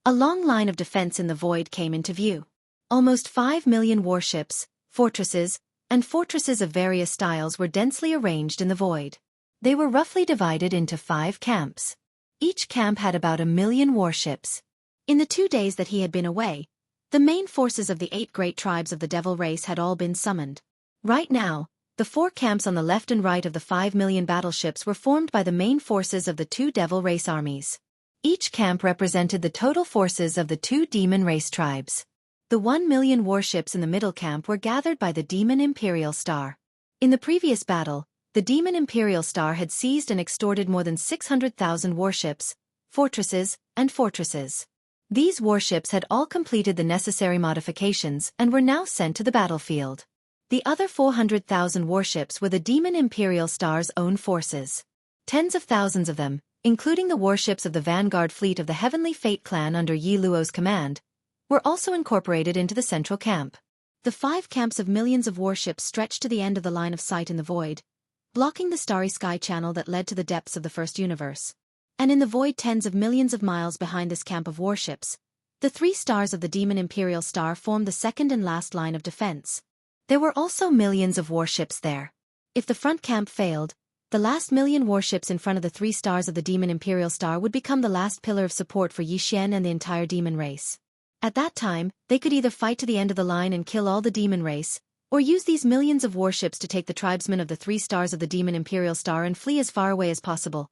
a long line of defense in the void came into view. Almost 5 million warships, fortresses, and fortresses of various styles were densely arranged in the void. They were roughly divided into 5 camps. Each camp had about 1 million warships. In the 2 days that he had been away, the main forces of the 8 great tribes of the devil race had all been summoned. Right now, the 4 camps on the left and right of the 5 million battleships were formed by the main forces of the 2 devil race armies. Each camp represented the total forces of the 2 demon race tribes. The 1 million warships in the middle camp were gathered by the Demon Imperial Star. In the previous battle, the Demon Imperial Star had seized and extorted more than 600,000 warships, fortresses, and fortresses. These warships had all completed the necessary modifications and were now sent to the battlefield. The other 400,000 warships were the Demon Imperial Star's own forces. Tens of thousands of them, including the warships of the vanguard fleet of the Heavenly Fate clan under Yi Luo's command, were also incorporated into the central camp. The 5 camps of millions of warships stretched to the end of the line of sight in the void, blocking the starry sky channel that led to the depths of the first universe. And in the void tens of millions of miles behind this camp of warships, the 3 stars of the Demon Imperial Star formed the second and last line of defense. There were also millions of warships there. If the front camp failed, the last million warships in front of the 3 stars of the Demon Imperial Star would become the last pillar of support for Yi Xian and the entire demon race. At that time, they could either fight to the end of the line and kill all the demon race, or use these millions of warships to take the tribesmen of the 3 stars of the Demon Imperial Star and flee as far away as possible.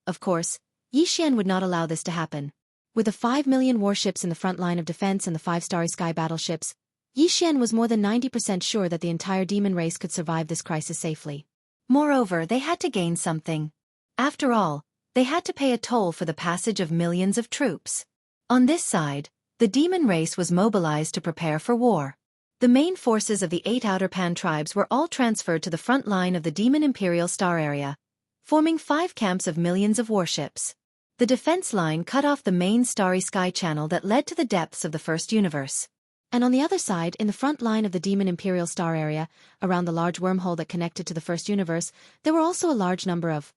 Of course, Yi Xian would not allow this to happen. With the 5 million warships in the front line of defense and the 5 starry sky battleships, Yi Xian was more than 90% sure that the entire demon race could survive this crisis safely. Moreover, they had to gain something. After all, they had to pay a toll for the passage of millions of troops. On this side, the demon race was mobilized to prepare for war. The main forces of the 8 Outer Pan tribes were all transferred to the front line of the Demon Imperial Star area, forming 5 camps of millions of warships. The defense line cut off the main starry sky channel that led to the depths of the first universe. And on the other side, in the front line of the Demon Imperial Star area, around the large wormhole that connected to the first universe, there were also a large number of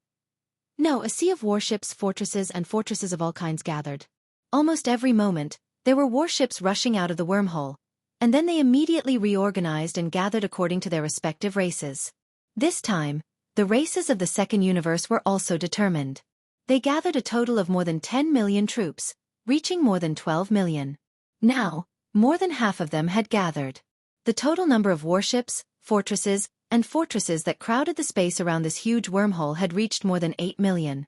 a sea of warships, fortresses, and fortresses of all kinds gathered. Almost every moment, there were warships rushing out of the wormhole, and then they immediately reorganized and gathered according to their respective races. This time, the races of the second universe were also determined. They gathered a total of more than 10 million troops, reaching more than 12 million. Now, more than half of them had gathered. The total number of warships, fortresses, and fortresses that crowded the space around this huge wormhole had reached more than 8 million.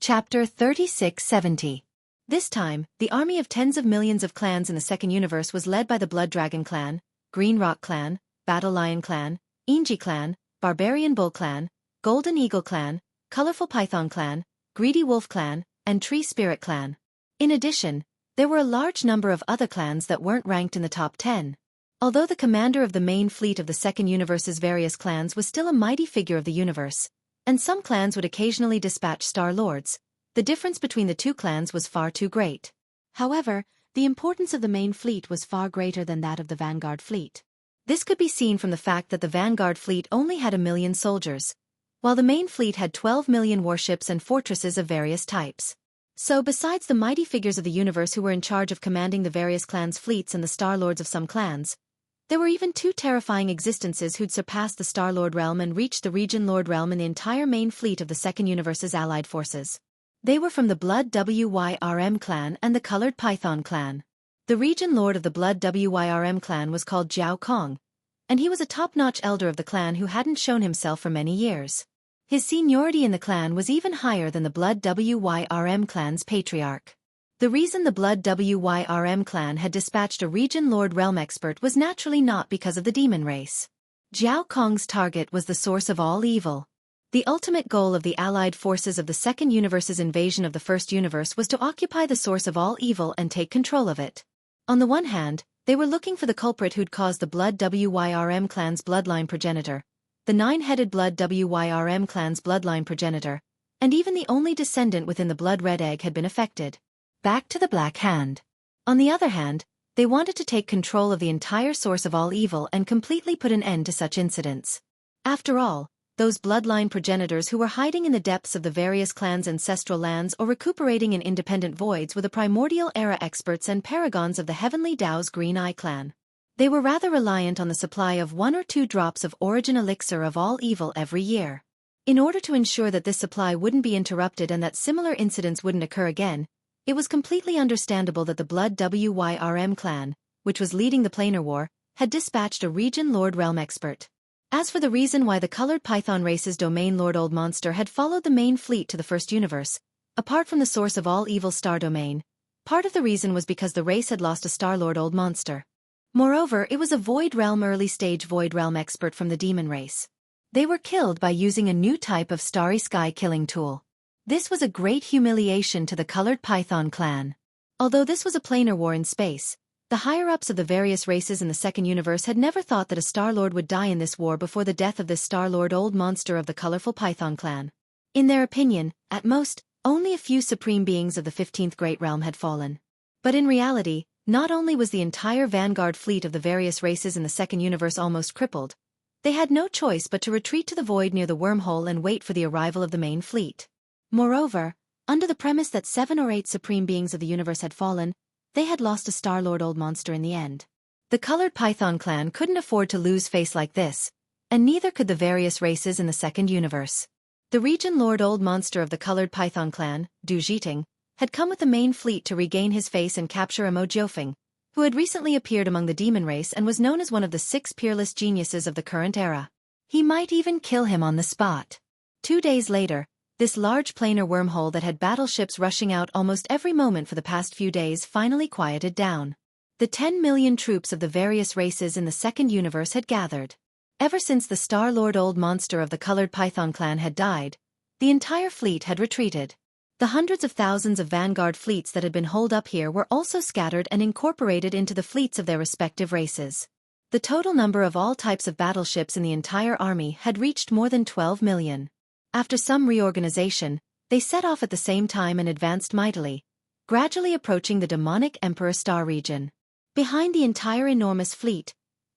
Chapter 3670. This time, the army of tens of millions of clans in the second universe was led by the Blood Dragon clan, Green Rock clan, Battle Lion clan, Inji clan, Barbarian Bull clan, Golden Eagle clan, Colorful Python clan, Greedy Wolf clan, and Tree Spirit clan. In addition, there were a large number of other clans that weren't ranked in the top 10. Although the commander of the main fleet of the second universe's various clans was still a mighty figure of the universe, and some clans would occasionally dispatch Star Lords, The difference between the two clans was far too great. However, the importance of the main fleet was far greater than that of the vanguard fleet. This could be seen from the fact that the vanguard fleet only had 1 million soldiers, while the main fleet had 12 million warships and fortresses of various types. So besides the mighty figures of the universe who were in charge of commanding the various clans' fleets and the Star Lords of some clans, there were even 2 terrifying existences who'd surpassed the Star Lord realm and reached the Region Lord realm in the entire main fleet of the Second Universe's allied forces. They were from the Blood WYRM clan and the Colored Python clan. The Region Lord of the Blood WYRM clan was called Jiao Kong, and he was a top-notch elder of the clan who hadn't shown himself for many years. His seniority in the clan was even higher than the Blood WYRM clan's patriarch. The reason the Blood WYRM clan had dispatched a Region Lord realm expert was naturally not because of the demon race. Jiao Kong's target was the source of all evil. The ultimate goal of the allied forces of the Second Universe's invasion of the First Universe was to occupy the source of all evil and take control of it. On the one hand, they were looking for the culprit who'd caused the Blood WYRM clan's bloodline progenitor, the 9-headed Blood WYRM clan's bloodline progenitor, and even the only descendant within the Blood Red Egg had been affected. Back to the Black Hand. On the other hand, they wanted to take control of the entire source of all evil and completely put an end to such incidents. After all, those bloodline progenitors who were hiding in the depths of the various clans' ancestral lands or recuperating in independent voids were the primordial era experts and paragons of the Heavenly Dao's Green Eye clan. They were rather reliant on the supply of 1 or 2 drops of origin elixir of all evil every year. In order to ensure that this supply wouldn't be interrupted and that similar incidents wouldn't occur again, it was completely understandable that the Blood WYRM clan, which was leading the Planar War, had dispatched a Region Lord realm expert. As for the reason why the Colored Python race's domain Lord Old Monster had followed the main fleet to the First Universe, apart from the source of all evil Star Domain, part of the reason was because the race had lost a Star Lord Old Monster. Moreover, it was a Void Realm early-stage Void Realm expert from the Demon race. They were killed by using a new type of Starry Sky killing tool. This was a great humiliation to the Colored Python clan. Although this was a planar war in space, the higher-ups of the various races in the Second Universe had never thought that a Star-Lord would die in this war before the death of this Star-Lord Old Monster of the colorful Python clan. In their opinion, at most, only a few supreme beings of the 15th Great Realm had fallen. But in reality, not only was the entire vanguard fleet of the various races in the Second Universe almost crippled, they had no choice but to retreat to the void near the wormhole and wait for the arrival of the main fleet. Moreover, under the premise that 7 or 8 supreme beings of the universe had fallen, they had lost a Star-Lord Old Monster in the end. The Colored Python clan couldn't afford to lose face like this, and neither could the various races in the Second Universe. The Region Lord Old Monster of the Colored Python clan, Du Jiting, had come with the main fleet to regain his face and capture Emo Jiofeng, who had recently appeared among the demon race and was known as one of the 6 peerless geniuses of the current era. He might even kill him on the spot. 2 days later, this large planar wormhole that had battleships rushing out almost every moment for the past few days finally quieted down. The 10 million troops of the various races in the Second Universe had gathered. Ever since the Star-Lord Old Monster of the Colored Python clan had died, the entire fleet had retreated. The hundreds of thousands of vanguard fleets that had been holed up here were also scattered and incorporated into the fleets of their respective races. The total number of all types of battleships in the entire army had reached more than 12 million. After some reorganization, they set off at the same time and advanced mightily, gradually approaching the demonic Emperor Star region. Behind the entire enormous fleet,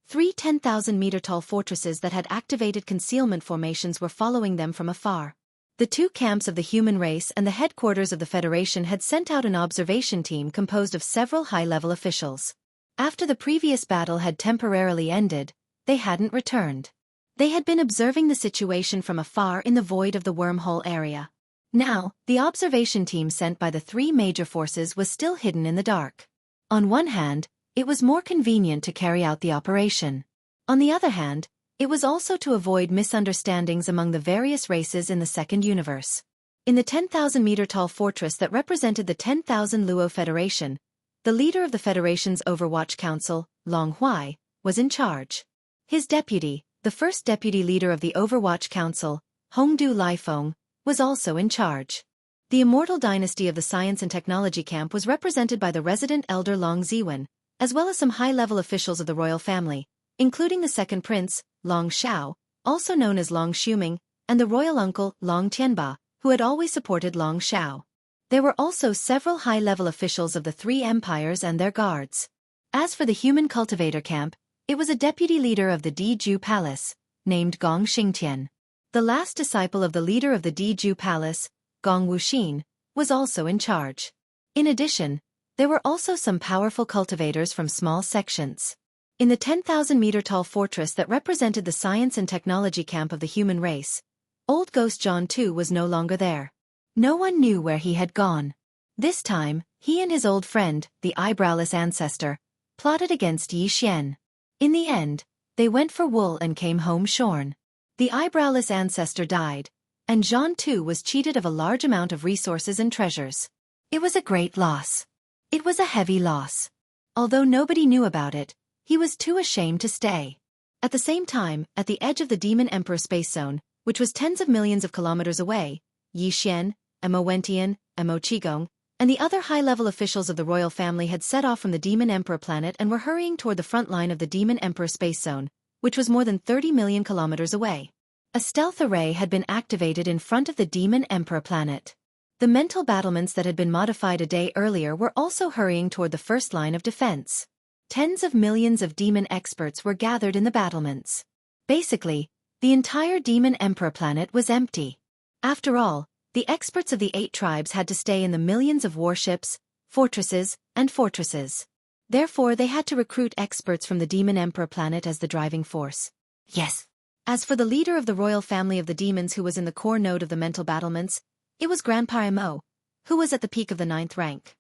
3 10,000-meter-tall fortresses that had activated concealment formations were following them from afar. The 2 camps of the human race and the headquarters of the Federation had sent out an observation team composed of several high-level officials. After the previous battle had temporarily ended, they hadn't returned. They had been observing the situation from afar in the void of the wormhole area. Now, the observation team sent by the 3 major forces was still hidden in the dark. On one hand, it was more convenient to carry out the operation. On the other hand, it was also to avoid misunderstandings among the various races in the Second Universe. In the 10,000-meter-tall fortress that represented the 10,000 Luo Federation, the leader of the Federation's Overwatch Council, Long Huai, was in charge. His deputy, the first deputy leader of the Overwatch Council, Hongdu Laifeng, was also in charge. The Immortal Dynasty of the Science and Technology Camp was represented by the resident elder Long Ziwen, as well as some high-level officials of the royal family, including the second prince, Long Xiao, also known as Long Shuming, and the royal uncle, Long Tianba, who had always supported Long Xiao. There were also several high-level officials of the three empires and their guards. As for the human cultivator camp, it was a deputy leader of the Diju Palace, named Gong Xingtian. The last disciple of the leader of the Diju Palace, Gong Wuxin, was also in charge. In addition, there were also some powerful cultivators from small sections. In the 10,000-meter-tall fortress that represented the science and technology camp of the human race, Old Ghost John too was no longer there. No one knew where he had gone. This time, he and his old friend, the eyebrowless ancestor, plotted against Yi Xian. In the end, they went for wool and came home shorn. The eyebrowless ancestor died, and Jean too was cheated of a large amount of resources and treasures. It was a great loss. It was a heavy loss. Although nobody knew about it, he was too ashamed to stay. At the same time, at the edge of the Demon Emperor space zone, which was tens of millions of kilometers away, Yi Xian, Mo Wentian, Mo Qigong, and the other high-level officials of the royal family had set off from the Demon Emperor planet and were hurrying toward the front line of the Demon Emperor space zone, which was more than 30 million kilometers away. A stealth array had been activated in front of the Demon Emperor planet. The mental battlements that had been modified a day earlier were also hurrying toward the first line of defense. Tens of millions of demon experts were gathered in the battlements. Basically, the entire Demon Emperor planet was empty. After all, the experts of the 8 tribes had to stay in the millions of warships, fortresses, and fortresses. Therefore, they had to recruit experts from the Demon Emperor planet as the driving force. Yes. As for the leader of the royal family of the demons who was in the core node of the mental battlements, it was Grandpa Mo, who was at the peak of the 9th rank.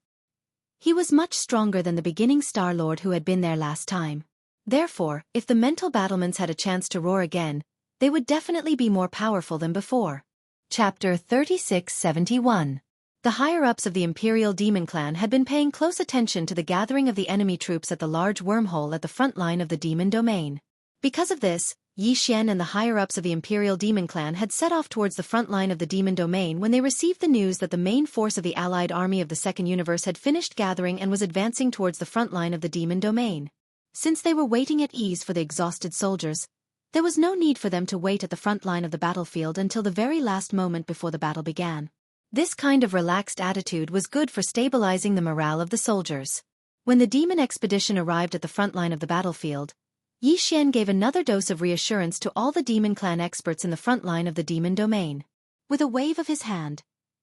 He was much stronger than the beginning Star Lord who had been there last time. Therefore, if the mental battlements had a chance to roar again, they would definitely be more powerful than before. Chapter 3671. The higher-ups of the Imperial Demon Clan had been paying close attention to the gathering of the enemy troops at the large wormhole at the front line of the demon domain. Because of this, Yi Xian and the higher-ups of the Imperial Demon Clan had set off towards the front line of the demon domain when they received the news that the main force of the allied army of the Second Universe had finished gathering and was advancing towards the front line of the demon domain. Since they were waiting at ease for the exhausted soldiers, there was no need for them to wait at the front line of the battlefield until the very last moment before the battle began. This kind of relaxed attitude was good for stabilizing the morale of the soldiers. When the demon expedition arrived at the front line of the battlefield, Yi Xian gave another dose of reassurance to all the Demon Clan experts in the front line of the demon domain. With a wave of his hand,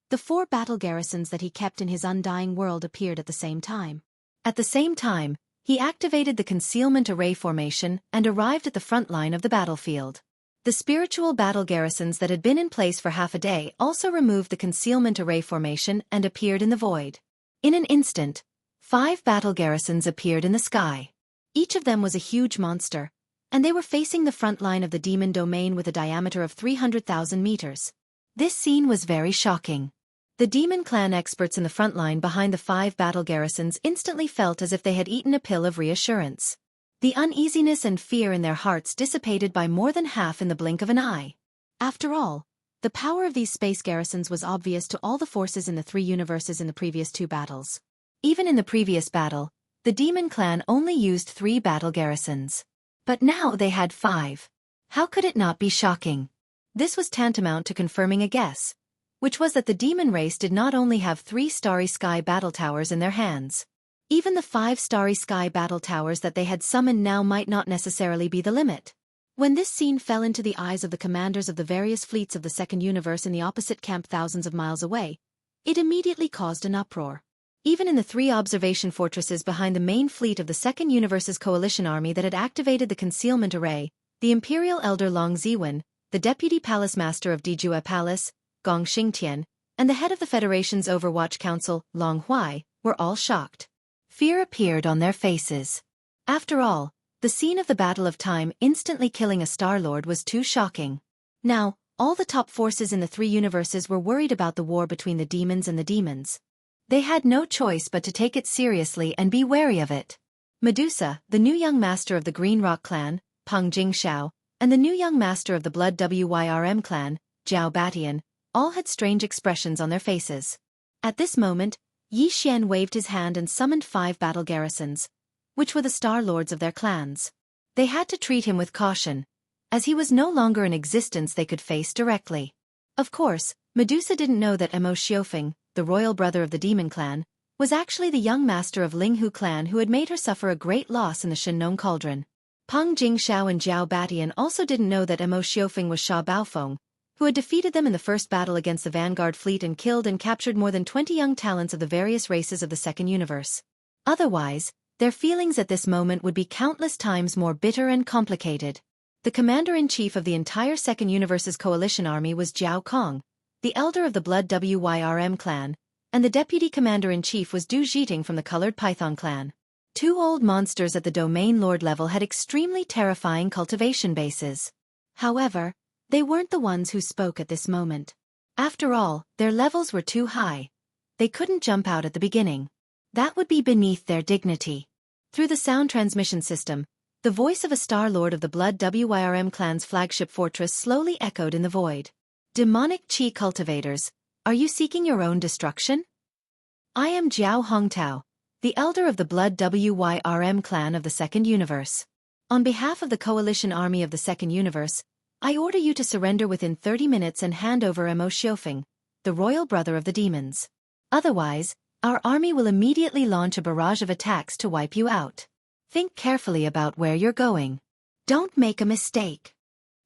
the 4 battle garrisons that he kept in his undying world appeared at the same time. At the same time, he activated the concealment array formation and arrived at the front line of the battlefield. The spiritual battle garrisons that had been in place for half a day also removed the concealment array formation and appeared in the void. In an instant, 5 battle garrisons appeared in the sky. Each of them was a huge monster, and they were facing the front line of the demon domain with a diameter of 300,000 meters. This scene was very shocking. The Demon Clan experts in the front line behind the 5 battle garrisons instantly felt as if they had eaten a pill of reassurance. The uneasiness and fear in their hearts dissipated by more than half in the blink of an eye. After all, the power of these space garrisons was obvious to all the forces in the 3 universes in the previous 2 battles. Even in the previous battle, the Demon Clan only used 3 battle garrisons. But now they had 5. How could it not be shocking? This was tantamount to confirming a guess, which was that the demon race did not only have 3 starry sky battle towers in their hands. Even the 5 starry sky battle towers that they had summoned now might not necessarily be the limit. When this scene fell into the eyes of the commanders of the various fleets of the Second Universe in the opposite camp thousands of miles away, it immediately caused an uproar. Even in the 3 observation fortresses behind the main fleet of the Second Universe's coalition army that had activated the concealment array, the Imperial Elder Long Ziwen, the Deputy Palace Master of Dijue Palace, Gong Xingtian, and the head of the Federation's Overwatch Council, Long Huai, were all shocked. Fear appeared on their faces. After all, the scene of the Battle of Time instantly killing a Star-Lord was too shocking. Now, all the top forces in the 3 universes were worried about the war between the demons and the demons. They had no choice but to take it seriously and be wary of it. Medusa, the new young master of the Green Rock clan, Peng Jingxiao, and the new young master of the Blood Wyrm clan, Zhao Batian, all had strange expressions on their faces. At this moment, Yi Xian waved his hand and summoned 5 battle garrisons, which were the Star Lords of their clans. They had to treat him with caution, as he was no longer an existence they could face directly. Of course, Medusa didn't know that Mo Xiufeng, the royal brother of the demon clan, was actually the young master of Linghu clan who had made her suffer a great loss in the Shinnon cauldron. Peng Jingxiao and Zhao Batian also didn't know that Mo Xiufeng was Sha Baofeng, who had defeated them in the first battle against the Vanguard fleet and killed and captured more than 20 young talents of the various races of the Second Universe. Otherwise, their feelings at this moment would be countless times more bitter and complicated. The commander-in-chief of the entire Second Universe's coalition army was Zhao Kong, the elder of the Blood Wyrm clan, and the deputy commander-in-chief was Du Jiting from the Colored Python clan. Two old monsters at the domain lord level had extremely terrifying cultivation bases. However, they weren't the ones who spoke at this moment. After all, their levels were too high. They couldn't jump out at the beginning. That would be beneath their dignity. Through the sound transmission system, the voice of a Star Lord of the Blood Wyrm clan's flagship fortress slowly echoed in the void. Demonic Qi cultivators, are you seeking your own destruction? I am Jiao Hongtao, the elder of the Blood Wyrm clan of the Second Universe. On behalf of the coalition army of the Second Universe, I order you to surrender within 30 minutes and hand over Mo Xiufeng, the royal brother of the demons. Otherwise, our army will immediately launch a barrage of attacks to wipe you out. Think carefully about where you're going. Don't make a mistake.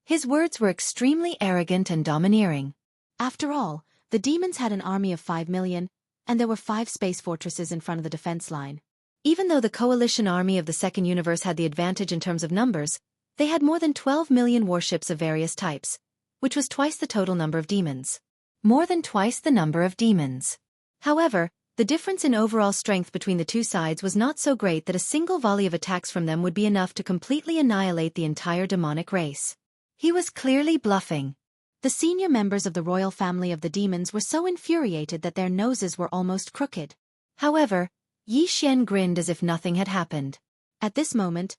His words were extremely arrogant and domineering. After all, the demons had an army of 5 million, and there were 5 space fortresses in front of the defense line. Even though the coalition army of the Second Universe had the advantage in terms of numbers, they had more than 12 million warships of various types, which was twice the total number of demons. More than twice the number of demons. However, the difference in overall strength between the two sides was not so great that a single volley of attacks from them would be enough to completely annihilate the entire demonic race. He was clearly bluffing. The senior members of the royal family of the demons were so infuriated that their noses were almost crooked. However, Yi Xian grinned as if nothing had happened. At this moment,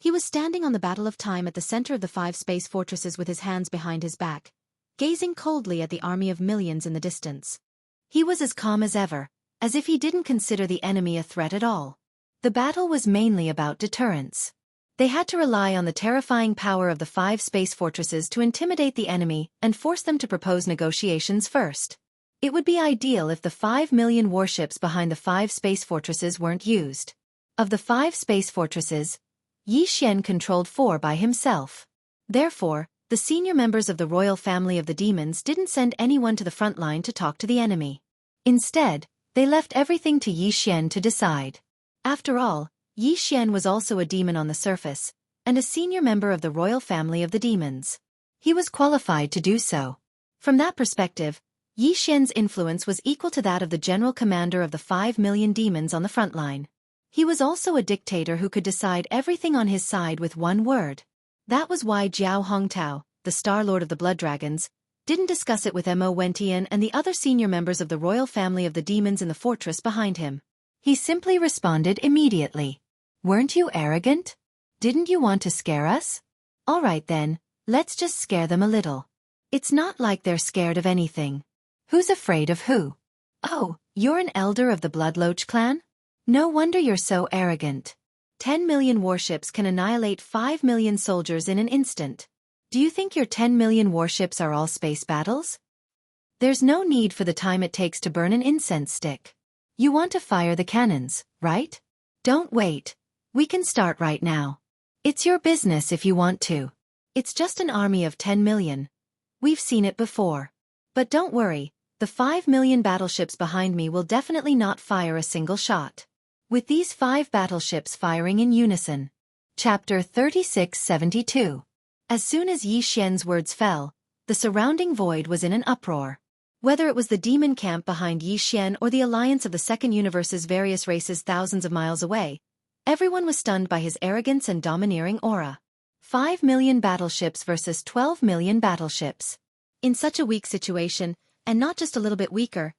he was standing on the Battle of Time at the center of the 5 space fortresses with his hands behind his back, gazing coldly at the army of millions in the distance. He was as calm as ever, as if he didn't consider the enemy a threat at all. The battle was mainly about deterrence. They had to rely on the terrifying power of the 5 space fortresses to intimidate the enemy and force them to propose negotiations first. It would be ideal if the 5 million warships behind the 5 space fortresses weren't used. Of the 5 space fortresses, Yi Xian controlled 4 by himself. Therefore, the senior members of the royal family of the demons didn't send anyone to the front line to talk to the enemy. Instead, they left everything to Yi Xian to decide. After all, Yi Xian was also a demon on the surface, and a senior member of the royal family of the demons. He was qualified to do so. From that perspective, Yi Xian's influence was equal to that of the general commander of the 5 million demons on the front line. He was also a dictator who could decide everything on his side with one word. That was why Jiao Hongtao, the Star Lord of the Blood Dragons, didn't discuss it with Mo Wentian and the other senior members of the royal family of the demons in the fortress behind him. He simply responded immediately. Weren't you arrogant? Didn't you want to scare us? All right then, let's just scare them a little. It's not like they're scared of anything. Who's afraid of who? Oh, you're an elder of the Bloodloach clan? No wonder you're so arrogant. 10 million warships can annihilate 5 million soldiers in an instant. Do you think your 10 million warships are all space battles? There's no need for the time it takes to burn an incense stick. You want to fire the cannons, right? Don't wait. We can start right now. It's your business if you want to. It's just an army of 10 million. We've seen it before. But don't worry, the 5 million battleships behind me will definitely not fire a single shot. With these 5 battleships firing in unison. Chapter 3672. As soon as Yi Xian's words fell, the surrounding void was in an uproar. Whether it was the demon camp behind Yi Xian or the alliance of the Second Universe's various races thousands of miles away, everyone was stunned by his arrogance and domineering aura. 5 million battleships versus 12 million battleships. In such a weak situation, and not just a little bit weaker,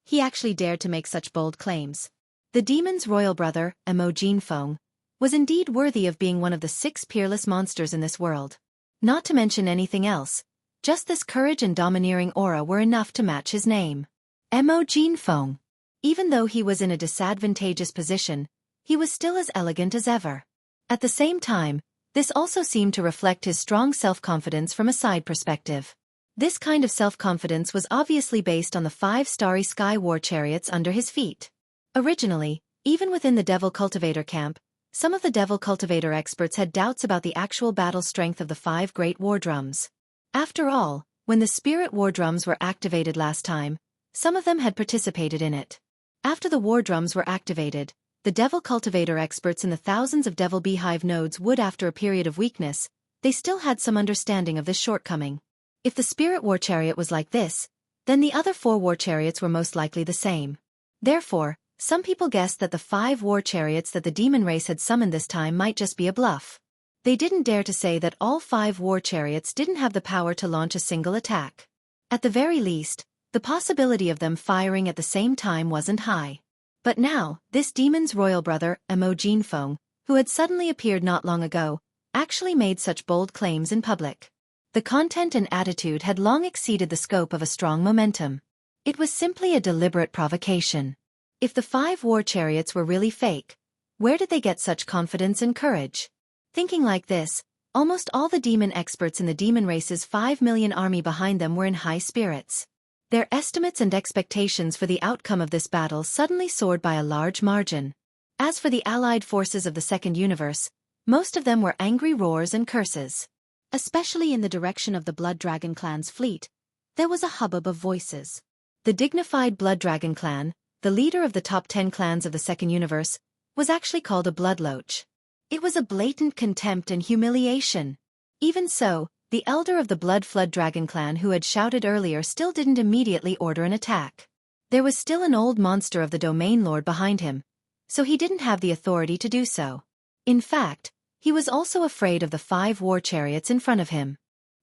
he actually dared to make such bold claims. The demon's royal brother, Mo Jinfeng, was indeed worthy of being one of the 6 peerless monsters in this world. Not to mention anything else, just this courage and domineering aura were enough to match his name. Mo Jinfeng. Even though he was in a disadvantageous position, he was still as elegant as ever. At the same time, this also seemed to reflect his strong self-confidence from a side perspective. This kind of self-confidence was obviously based on the 5 starry sky war chariots under his feet. Originally, even within the Devil Cultivator camp, some of the Devil Cultivator experts had doubts about the actual battle strength of the 5 great war drums. After all, when the spirit war drums were activated last time, some of them had participated in it. After the war drums were activated, the Devil Cultivator experts in the thousands of Devil Beehive nodes would, after a period of weakness, they still had some understanding of this shortcoming. If the spirit war chariot was like this, then the other 4 war chariots were most likely the same. Therefore, some people guessed that the 5 war chariots that the demon race had summoned this time might just be a bluff. They didn't dare to say that all 5 war chariots didn't have the power to launch a single attack. At the very least, the possibility of them firing at the same time wasn't high. But now, this demon's royal brother, Jinfeng, who had suddenly appeared not long ago, actually made such bold claims in public. The content and attitude had long exceeded the scope of a strong momentum. It was simply a deliberate provocation. If the 5 war chariots were really fake, where did they get such confidence and courage? Thinking like this, almost all the demon experts in the demon race's 5 million army behind them were in high spirits. Their estimates and expectations for the outcome of this battle suddenly soared by a large margin. As for the allied forces of the Second Universe, most of them were angry roars and curses. Especially in the direction of the Blood Dragon clan's fleet, there was a hubbub of voices. The dignified Blood Dragon clan, the leader of the top 10 clans of the Second Universe, was actually called a bloodloach. It was a blatant contempt and humiliation. Even so, the elder of the Blood Flood Dragon clan who had shouted earlier still didn't immediately order an attack. There was still an old monster of the Domain Lord behind him, so he didn't have the authority to do so. In fact, he was also afraid of the 5 war chariots in front of him.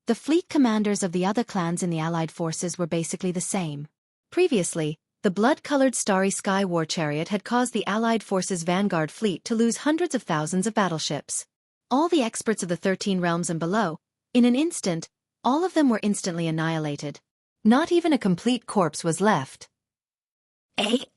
The fleet commanders of the other clans in the allied forces were basically the same. Previously, the blood-colored Starry Sky war chariot had caused the allied forces' vanguard fleet to lose hundreds of thousands of battleships. All the experts of the 13 realms and below, in an instant, all of them were instantly annihilated. Not even a complete corpse was left. If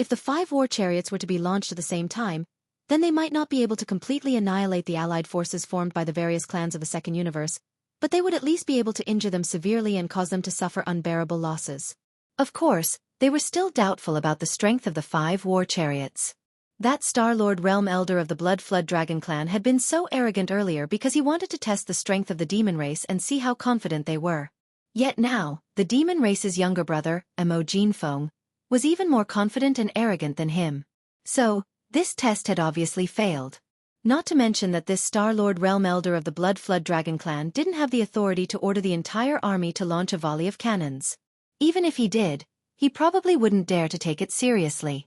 the 5 war chariots were to be launched at the same time, then they might not be able to completely annihilate the allied forces formed by the various clans of the Second Universe, but they would at least be able to injure them severely and cause them to suffer unbearable losses. Of course, they were still doubtful about the strength of the 5 war chariots. That Star-Lord Realm Elder of the Blood Flood Dragon clan had been so arrogant earlier because he wanted to test the strength of the demon race and see how confident they were. Yet now, the demon race's younger brother, Jinfeng, was even more confident and arrogant than him. So, this test had obviously failed. Not to mention that this Star-Lord Realm Elder of the Blood Flood Dragon clan didn't have the authority to order the entire army to launch a volley of cannons. Even if he did, he probably wouldn't dare to take it seriously.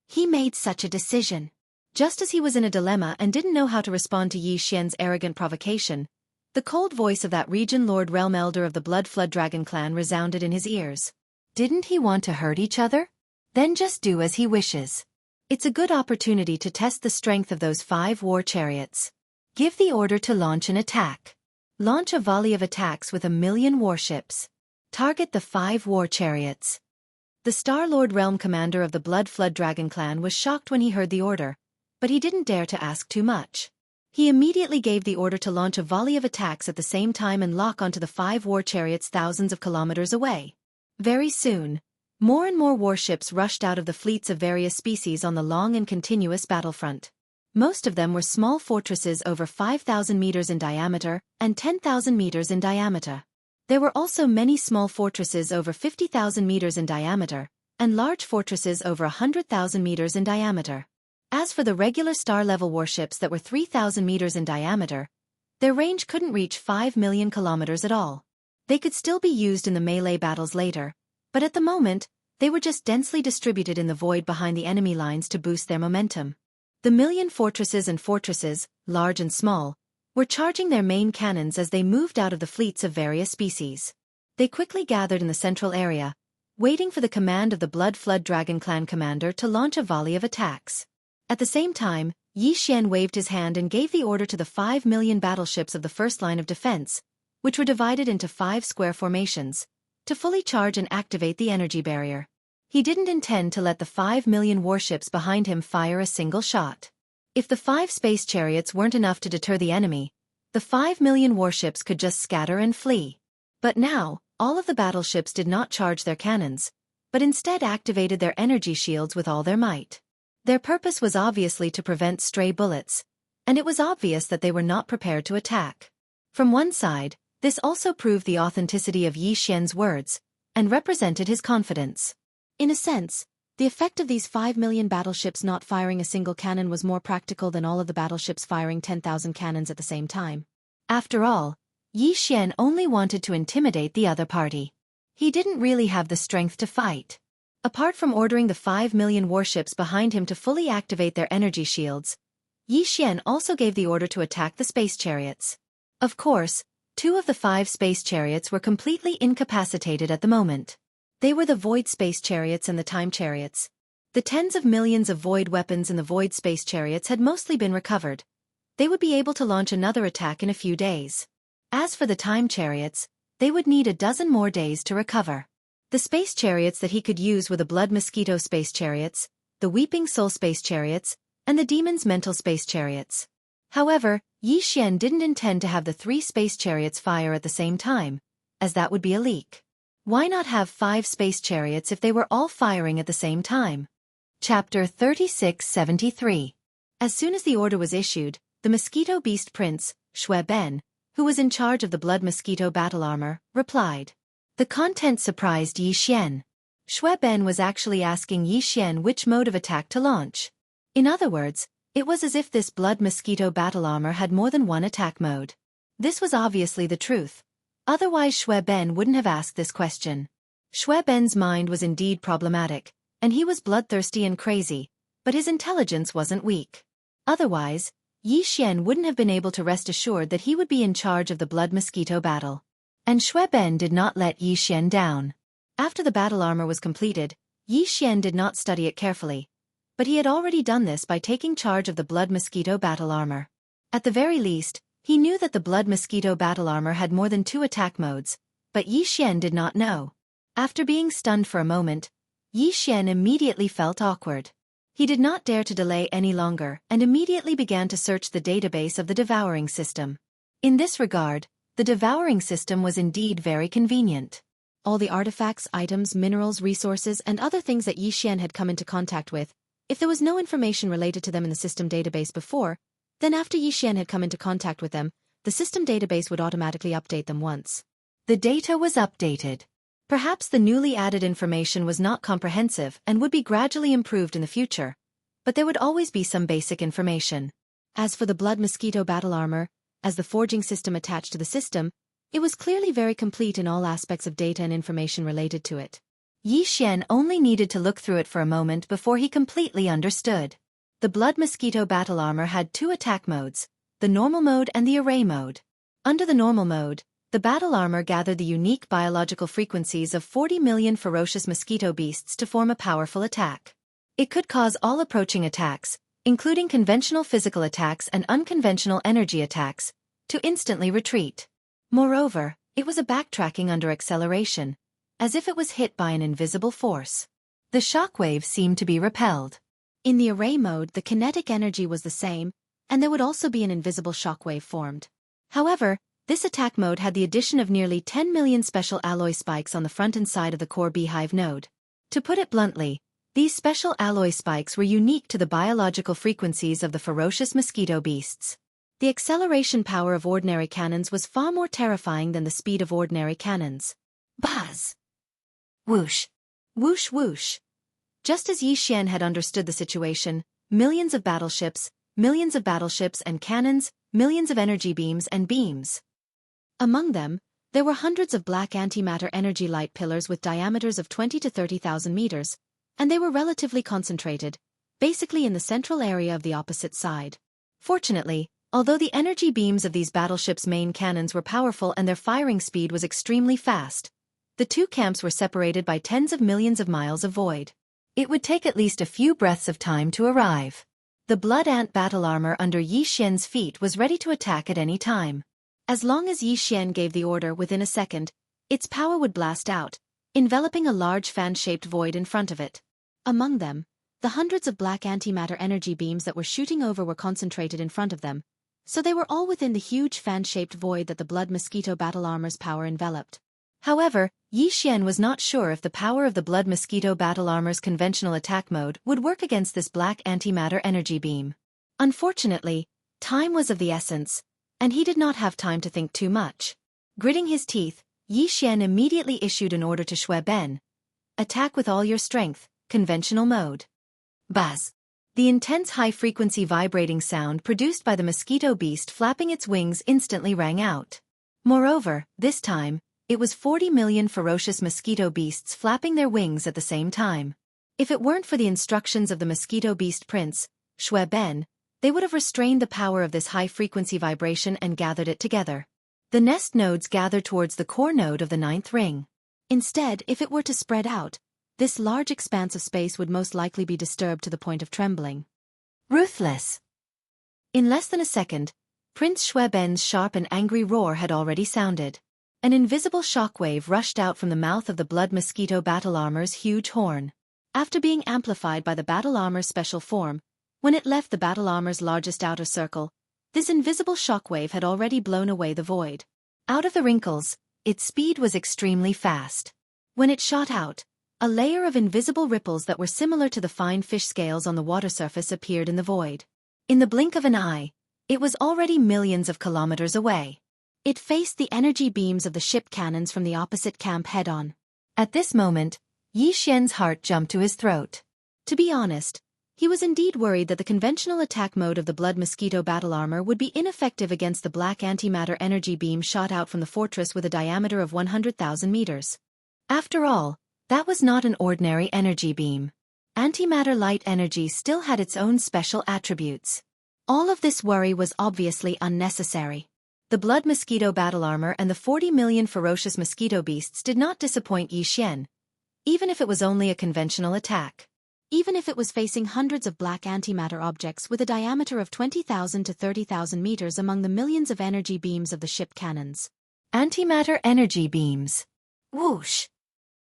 He made such a decision. Just as he was in a dilemma and didn't know how to respond to Yi Xian's arrogant provocation, the cold voice of that Region Lord Realm Elder of the Blood Flood Dragon clan resounded in his ears. Didn't he want to hurt each other? Then just do as he wishes. It's a good opportunity to test the strength of those 5 war chariots. Give the order to launch an attack. Launch a volley of attacks with 1,000,000 warships. Target the 5 war chariots. The Star-Lord Realm commander of the Blood Flood Dragon clan was shocked when he heard the order, but he didn't dare to ask too much. He immediately gave the order to launch a volley of attacks at the same time and lock onto the 5 war chariots thousands of kilometers away. Very soon, more and more warships rushed out of the fleets of various species on the long and continuous battlefront. Most of them were small fortresses over 5,000 meters in diameter and 10,000 meters in diameter. There were also many small fortresses over 50,000 meters in diameter, and large fortresses over 100,000 meters in diameter. As for the regular star-level warships that were 3,000 meters in diameter, their range couldn't reach 5 million kilometers at all. They could still be used in the melee battles later, but at the moment, they were just densely distributed in the void behind the enemy lines to boost their momentum. The million fortresses, large and small, were charging their main cannons as they moved out of the fleets of various species. They quickly gathered in the central area, waiting for the command of the Blood Flood Dragon clan commander to launch a volley of attacks. At the same time, Yi Xian waved his hand and gave the order to the 5 million battleships of the first line of defense, which were divided into 5 square formations, to fully charge and activate the energy barrier. He didn't intend to let the 5 million warships behind him fire a single shot. If the 5 space chariots weren't enough to deter the enemy, the 5 million warships could just scatter and flee. But now, all of the battleships did not charge their cannons, but instead activated their energy shields with all their might. Their purpose was obviously to prevent stray bullets, and it was obvious that they were not prepared to attack. From one side, this also proved the authenticity of Yi Xian's words, and represented his confidence. In a sense, the effect of these 5 million battleships not firing a single cannon was more practical than all of the battleships firing 10,000 cannons at the same time. After all, Yi Xian only wanted to intimidate the other party. He didn't really have the strength to fight. Apart from ordering the 5 million warships behind him to fully activate their energy shields, Yi Xian also gave the order to attack the space chariots. Of course, 2 of the 5 space chariots were completely incapacitated at the moment. They were the Void Space Chariots and the Time Chariots. The tens of millions of Void weapons in the Void Space Chariots had mostly been recovered. They would be able to launch another attack in a few days. As for the Time Chariots, they would need a dozen more days to recover. The Space Chariots that he could use were the Blood Mosquito Space Chariots, the Weeping Soul Space Chariots, and the Demon's Mental Space Chariots. However, Yi Xian didn't intend to have the 3 space chariots fire at the same time, as that would be a leak. Why not have 5 space chariots if they were all firing at the same time? Chapter 3673. As soon as the order was issued, the Mosquito Beast Prince, Shui Ben, who was in charge of the Blood Mosquito battle armor, replied. The content surprised Yi Xian. Shui Ben was actually asking Yi Xian which mode of attack to launch. In other words, it was as if this Blood Mosquito battle armor had more than one attack mode. This was obviously the truth. Otherwise Shui Ben wouldn't have asked this question. Shui Ben's mind was indeed problematic, and he was bloodthirsty and crazy, but his intelligence wasn't weak. Otherwise, Yi Xian wouldn't have been able to rest assured that he would be in charge of the Blood Mosquito battle. And Shui Ben did not let Yi Xian down. After the battle armor was completed, Yi Xian did not study it carefully, but he had already done this by taking charge of the Blood Mosquito battle armor. At the very least, he knew that the Blood Mosquito battle armor had more than 2 attack modes, but Yi Xian did not know. After being stunned for a moment, Yi Xian immediately felt awkward. He did not dare to delay any longer and immediately began to search the database of the devouring system. In this regard, the devouring system was indeed very convenient. All the artifacts, items, minerals, resources, and other things that Yi Xian had come into contact with, if there was no information related to them in the system database before, then after Yi Xian had come into contact with them, the system database would automatically update them once. The data was updated. Perhaps the newly added information was not comprehensive and would be gradually improved in the future, but there would always be some basic information. As for the Blood Mosquito battle armor, as the forging system attached to the system, it was clearly very complete in all aspects of data and information related to it. Yi Xian only needed to look through it for a moment before he completely understood. The Blood Mosquito battle armor had 2 attack modes, the normal mode and the array mode. Under the normal mode, the battle armor gathered the unique biological frequencies of 40 million ferocious mosquito beasts to form a powerful attack. It could cause all approaching attacks, including conventional physical attacks and unconventional energy attacks, to instantly retreat. Moreover, it was a backtracking under acceleration, as if it was hit by an invisible force. The shockwave seemed to be repelled. In the array mode, the kinetic energy was the same, and there would also be an invisible shockwave formed. However, this attack mode had the addition of nearly 10 million special alloy spikes on the front and side of the core beehive node. To put it bluntly, these special alloy spikes were unique to the biological frequencies of the ferocious mosquito beasts. The acceleration power of ordinary cannons was far more terrifying than the speed of ordinary cannons. Buzz! Whoosh! Whoosh whoosh! Just as Yi Xian had understood the situation, millions of battleships and cannons, millions of energy beams and beams. Among them, there were hundreds of black antimatter energy light pillars with diameters of 20 to 30,000 meters, and they were relatively concentrated, basically in the central area of the opposite side. Fortunately, although the energy beams of these battleships' main cannons were powerful and their firing speed was extremely fast, the 2 camps were separated by tens of millions of miles of void. It would take at least a few breaths of time to arrive. The Blood Ant battle armor under Yi Xian's feet was ready to attack at any time. As long as Yi Xian gave the order within a second, its power would blast out, enveloping a large fan-shaped void in front of it. Among them, the hundreds of black antimatter energy beams that were shooting over were concentrated in front of them, so they were all within the huge fan-shaped void that the blood mosquito battle armor's power enveloped. However, Yi Xian was not sure if the power of the blood mosquito battle armor's conventional attack mode would work against this black antimatter energy beam. Unfortunately, time was of the essence, and he did not have time to think too much. Gritting his teeth, Yi Xian immediately issued an order to Shui Ben. Attack with all your strength, conventional mode. Buzz. The intense high-frequency vibrating sound produced by the mosquito beast flapping its wings instantly rang out. Moreover, this time, it was 40 million ferocious mosquito beasts flapping their wings at the same time. If it weren't for the instructions of the mosquito beast prince, Shui Ben, they would have restrained the power of this high-frequency vibration and gathered it together. The nest nodes gathered towards the core node of the 9th ring. Instead, if it were to spread out, this large expanse of space would most likely be disturbed to the point of trembling. Ruthless. In less than a second, Prince Shui Ben's sharp and angry roar had already sounded. An invisible shockwave rushed out from the mouth of the blood mosquito battle armor's huge horn. After being amplified by the battle armor's special form, when it left the battle armor's largest outer circle, this invisible shockwave had already blown away the void. Out of the wrinkles, its speed was extremely fast. When it shot out, a layer of invisible ripples that were similar to the fine fish scales on the water surface appeared in the void. In the blink of an eye, it was already millions of kilometers away. It faced the energy beams of the ship cannons from the opposite camp head-on. At this moment, Yi Xian's heart jumped to his throat. To be honest, he was indeed worried that the conventional attack mode of the blood mosquito battle armor would be ineffective against the black antimatter energy beam shot out from the fortress with a diameter of 100,000 meters. After all, that was not an ordinary energy beam. Antimatter light energy still had its own special attributes. All of this worry was obviously unnecessary. The blood mosquito battle armor and the 40 million ferocious mosquito beasts did not disappoint Yi Xian, even if it was only a conventional attack. Even if it was facing hundreds of black antimatter objects with a diameter of 20,000 to 30,000 meters among the millions of energy beams of the ship cannons. Antimatter energy beams. Whoosh.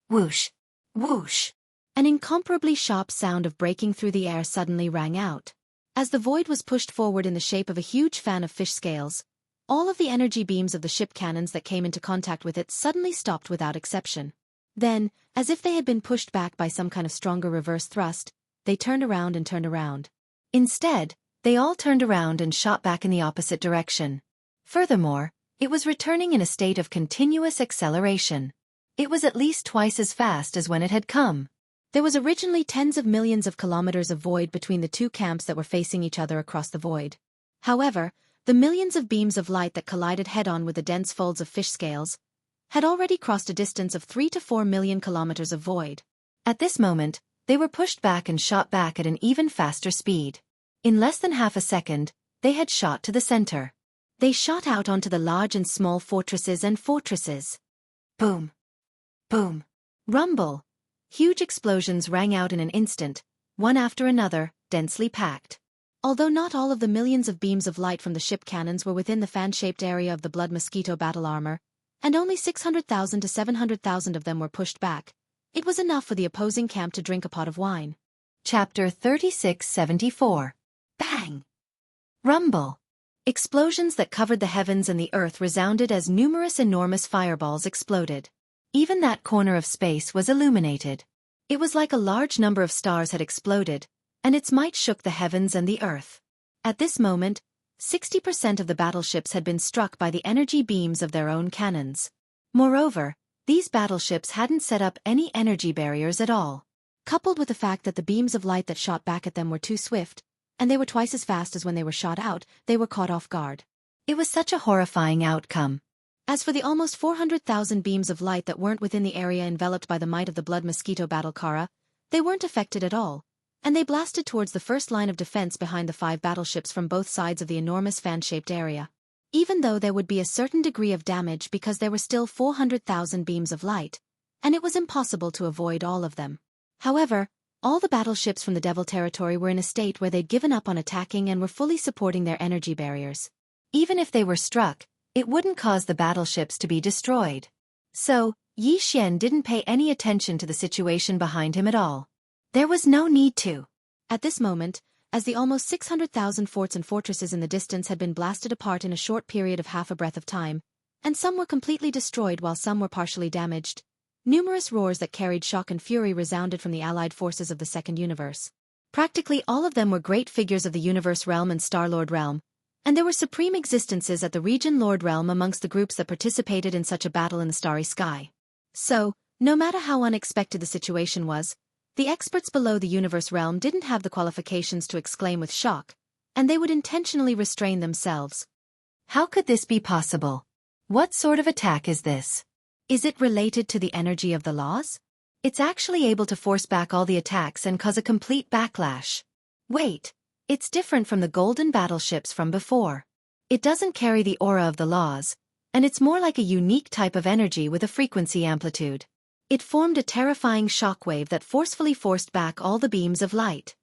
Whoosh. Whoosh. An incomparably sharp sound of breaking through the air suddenly rang out. As the void was pushed forward in the shape of a huge fan of fish scales, all of the energy beams of the ship cannons that came into contact with it suddenly stopped without exception. Then, as if they had been pushed back by some kind of stronger reverse thrust, they turned around and turned around. Instead, they all turned around and shot back in the opposite direction. Furthermore, it was returning in a state of continuous acceleration. It was at least twice as fast as when it had come. There was originally tens of millions of kilometers of void between the two camps that were facing each other across the void. However, the millions of beams of light that collided head-on with the dense folds of fish scales had already crossed a distance of 3 to 4 million kilometers of void. At this moment, they were pushed back and shot back at an even faster speed. In less than half a second, they had shot to the center. They shot out onto the large and small fortresses and fortresses. Boom. Boom. Rumble. Huge explosions rang out in an instant, one after another, densely packed. Although not all of the millions of beams of light from the ship cannons were within the fan-shaped area of the blood mosquito battle armor, and only 600,000 to 700,000 of them were pushed back, it was enough for the opposing camp to drink a pot of wine. Chapter 3674. Bang! Rumble. Explosions that covered the heavens and the earth resounded as numerous enormous fireballs exploded. Even that corner of space was illuminated. It was like a large number of stars had exploded, and its might shook the heavens and the earth. At this moment, 60% of the battleships had been struck by the energy beams of their own cannons. Moreover, these battleships hadn't set up any energy barriers at all. Coupled with the fact that the beams of light that shot back at them were too swift, and they were twice as fast as when they were shot out, they were caught off guard. It was such a horrifying outcome. As for the almost 400,000 beams of light that weren't within the area enveloped by the might of the blood mosquito battle Kara, they weren't affected at all, and they blasted towards the first line of defense behind the 5 battleships from both sides of the enormous fan-shaped area. Even though there would be a certain degree of damage because there were still 400,000 beams of light, and it was impossible to avoid all of them. However, all the battleships from the Devil Territory were in a state where they'd given up on attacking and were fully supporting their energy barriers. Even if they were struck, it wouldn't cause the battleships to be destroyed. So, Yi Xian didn't pay any attention to the situation behind him at all. There was no need to. At this moment, as the almost 600,000 forts and fortresses in the distance had been blasted apart in a short period of half a breath of time, and some were completely destroyed while some were partially damaged. Numerous roars that carried shock and fury resounded from the allied forces of the Second Universe. Practically all of them were great figures of the Universe Realm and Star-Lord Realm, and there were supreme existences at the Region Lord Realm amongst the groups that participated in such a battle in the starry sky. So, no matter how unexpected the situation was, the experts below the Universe Realm didn't have the qualifications to exclaim with shock, and they would intentionally restrain themselves. How could this be possible? What sort of attack is this? Is it related to the energy of the laws? It's actually able to force back all the attacks and cause a complete backlash. Wait, it's different from the golden battleships from before. It doesn't carry the aura of the laws, and it's more like a unique type of energy with a frequency amplitude. It formed a terrifying shockwave that forcefully forced back all the beams of light.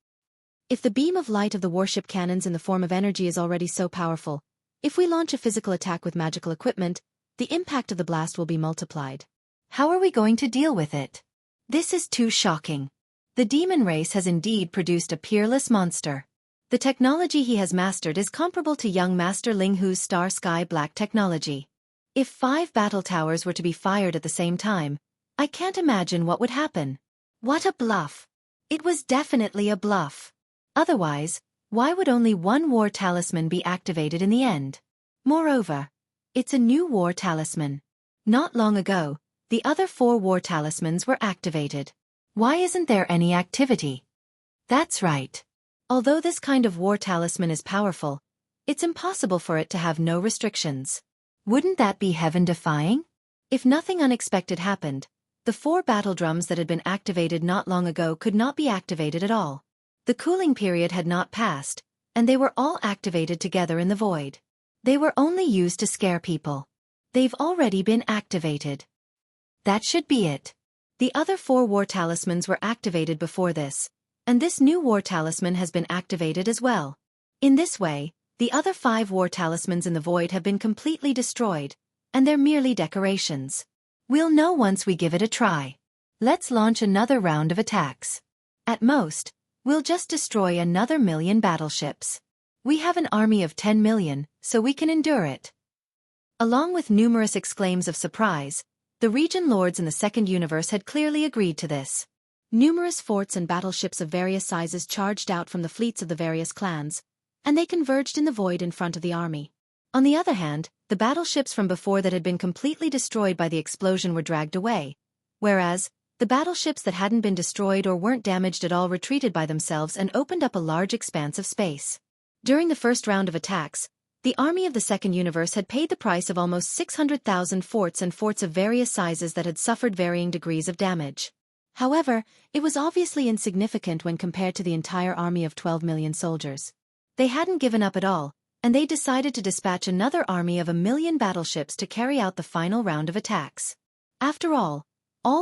If the beam of light of the warship cannons in the form of energy is already so powerful, if we launch a physical attack with magical equipment, the impact of the blast will be multiplied. How are we going to deal with it? This is too shocking. The demon race has indeed produced a peerless monster. The technology he has mastered is comparable to young Master Ling Hu's Star Sky Black technology. If 5 battle towers were to be fired at the same time, I can't imagine what would happen. What a bluff. It was definitely a bluff. Otherwise, why would only one war talisman be activated in the end? Moreover, it's a new war talisman. Not long ago, the other 4 war talismans were activated. Why isn't there any activity? That's right. Although this kind of war talisman is powerful, it's impossible for it to have no restrictions. Wouldn't that be heaven-defying? If nothing unexpected happened, the 4 battle drums that had been activated not long ago could not be activated at all. The cooling period had not passed, and they were all activated together in the void. They were only used to scare people. They've already been activated. That should be it. The other 4 war talismans were activated before this, and this new war talisman has been activated as well. In this way, the other 5 war talismans in the void have been completely destroyed, and they're merely decorations. We'll know once we give it a try. Let's launch another round of attacks. At most, we'll just destroy another 1,000,000 battleships. We have an army of 10 million, so we can endure it. Along with numerous exclaims of surprise, the region lords in the Second Universe had clearly agreed to this. Numerous forts and battleships of various sizes charged out from the fleets of the various clans, and they converged in the void in front of the army. On the other hand, the battleships from before that had been completely destroyed by the explosion were dragged away, whereas, the battleships that hadn't been destroyed or weren't damaged at all retreated by themselves and opened up a large expanse of space. During the first round of attacks, the army of the Second Universe had paid the price of almost 600,000 forts and forts of various sizes that had suffered varying degrees of damage. However, it was obviously insignificant when compared to the entire army of 12 million soldiers. They hadn't given up at all, and they decided to dispatch another army of 1,000,000 battleships to carry out the final round of attacks. After all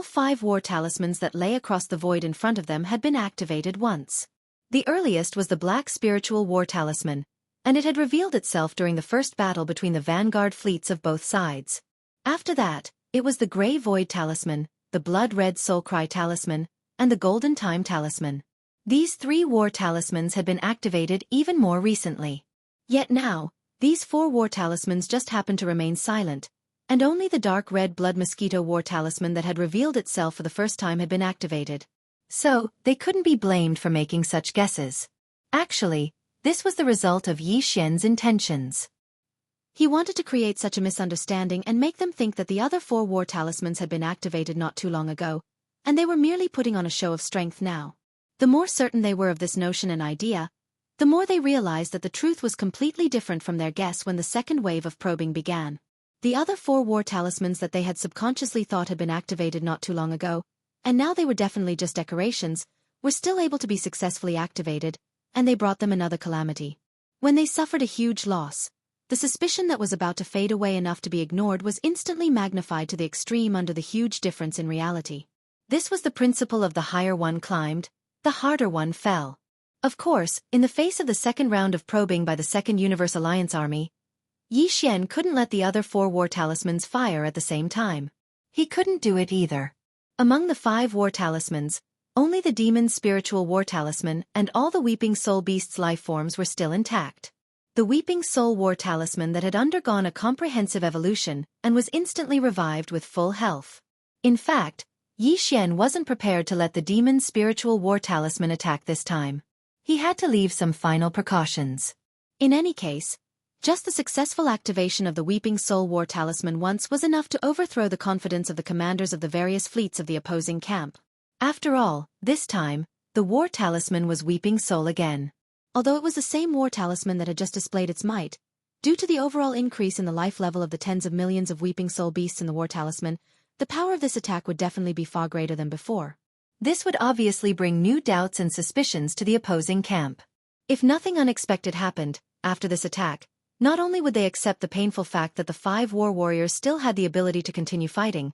5 war talismans that lay across the void in front of them had been activated once. The earliest was the Black Spiritual War Talisman, and it had revealed itself during the first battle between the vanguard fleets of both sides. After that, it was the Grey Void Talisman, the Blood Red Soulcry Talisman, and the Golden Time Talisman. These 3 war talismans had been activated even more recently. Yet now, these 4 war talismans just happened to remain silent, and only the Dark Red Blood Mosquito War Talisman that had revealed itself for the first time had been activated. So, they couldn't be blamed for making such guesses. Actually, this was the result of Yi Xian's intentions. He wanted to create such a misunderstanding and make them think that the other 4 war talismans had been activated not too long ago, and they were merely putting on a show of strength now. The more certain they were of this notion and idea, the more they realized that the truth was completely different from their guess when the second wave of probing began. The other 4 war talismans that they had subconsciously thought had been activated not too long ago, and now they were definitely just decorations, were still able to be successfully activated, and they brought them another calamity. When they suffered a huge loss, the suspicion that was about to fade away enough to be ignored was instantly magnified to the extreme under the huge difference in reality. This was the principle of the higher one climbed, the harder one fell. Of course, in the face of the second round of probing by the Second Universe Alliance Army, Yi Xian couldn't let the other 4 war talismans fire at the same time. He couldn't do it either. Among the 5 war talismans, Only the demon's spiritual war talisman and all the Weeping Soul Beast's life forms were still intact. The Weeping Soul War Talisman that had undergone a comprehensive evolution and was instantly revived with full health. In fact, Yi Xian wasn't prepared to let the demon's spiritual war talisman attack this time. He had to leave some final precautions. In any case, just the successful activation of the Weeping Soul War Talisman once was enough to overthrow the confidence of the commanders of the various fleets of the opposing camp. After all, this time, the war talisman was Weeping Soul again. Although it was the same war talisman that had just displayed its might, due to the overall increase in the life level of the tens of millions of Weeping Soul beasts in the war talisman, the power of this attack would definitely be far greater than before. This would obviously bring new doubts and suspicions to the opposing camp. If nothing unexpected happened, after this attack, not only would they accept the painful fact that the 5 war warriors still had the ability to continue fighting,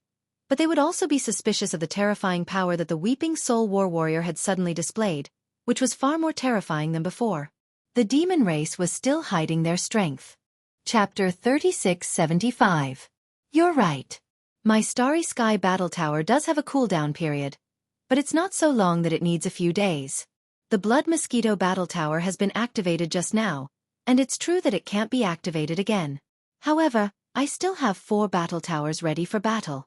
but they would also be suspicious of the terrifying power that the Weeping Soul War Warrior had suddenly displayed, which was far more terrifying than before. The demon race was still hiding their strength. Chapter 3675. You're right. My Starry Sky Battle Tower does have a cooldown period, but it's not so long that it needs a few days. The Blood Mosquito Battle Tower has been activated just now, and it's true that it can't be activated again. However, I still have 4 battle towers ready for battle.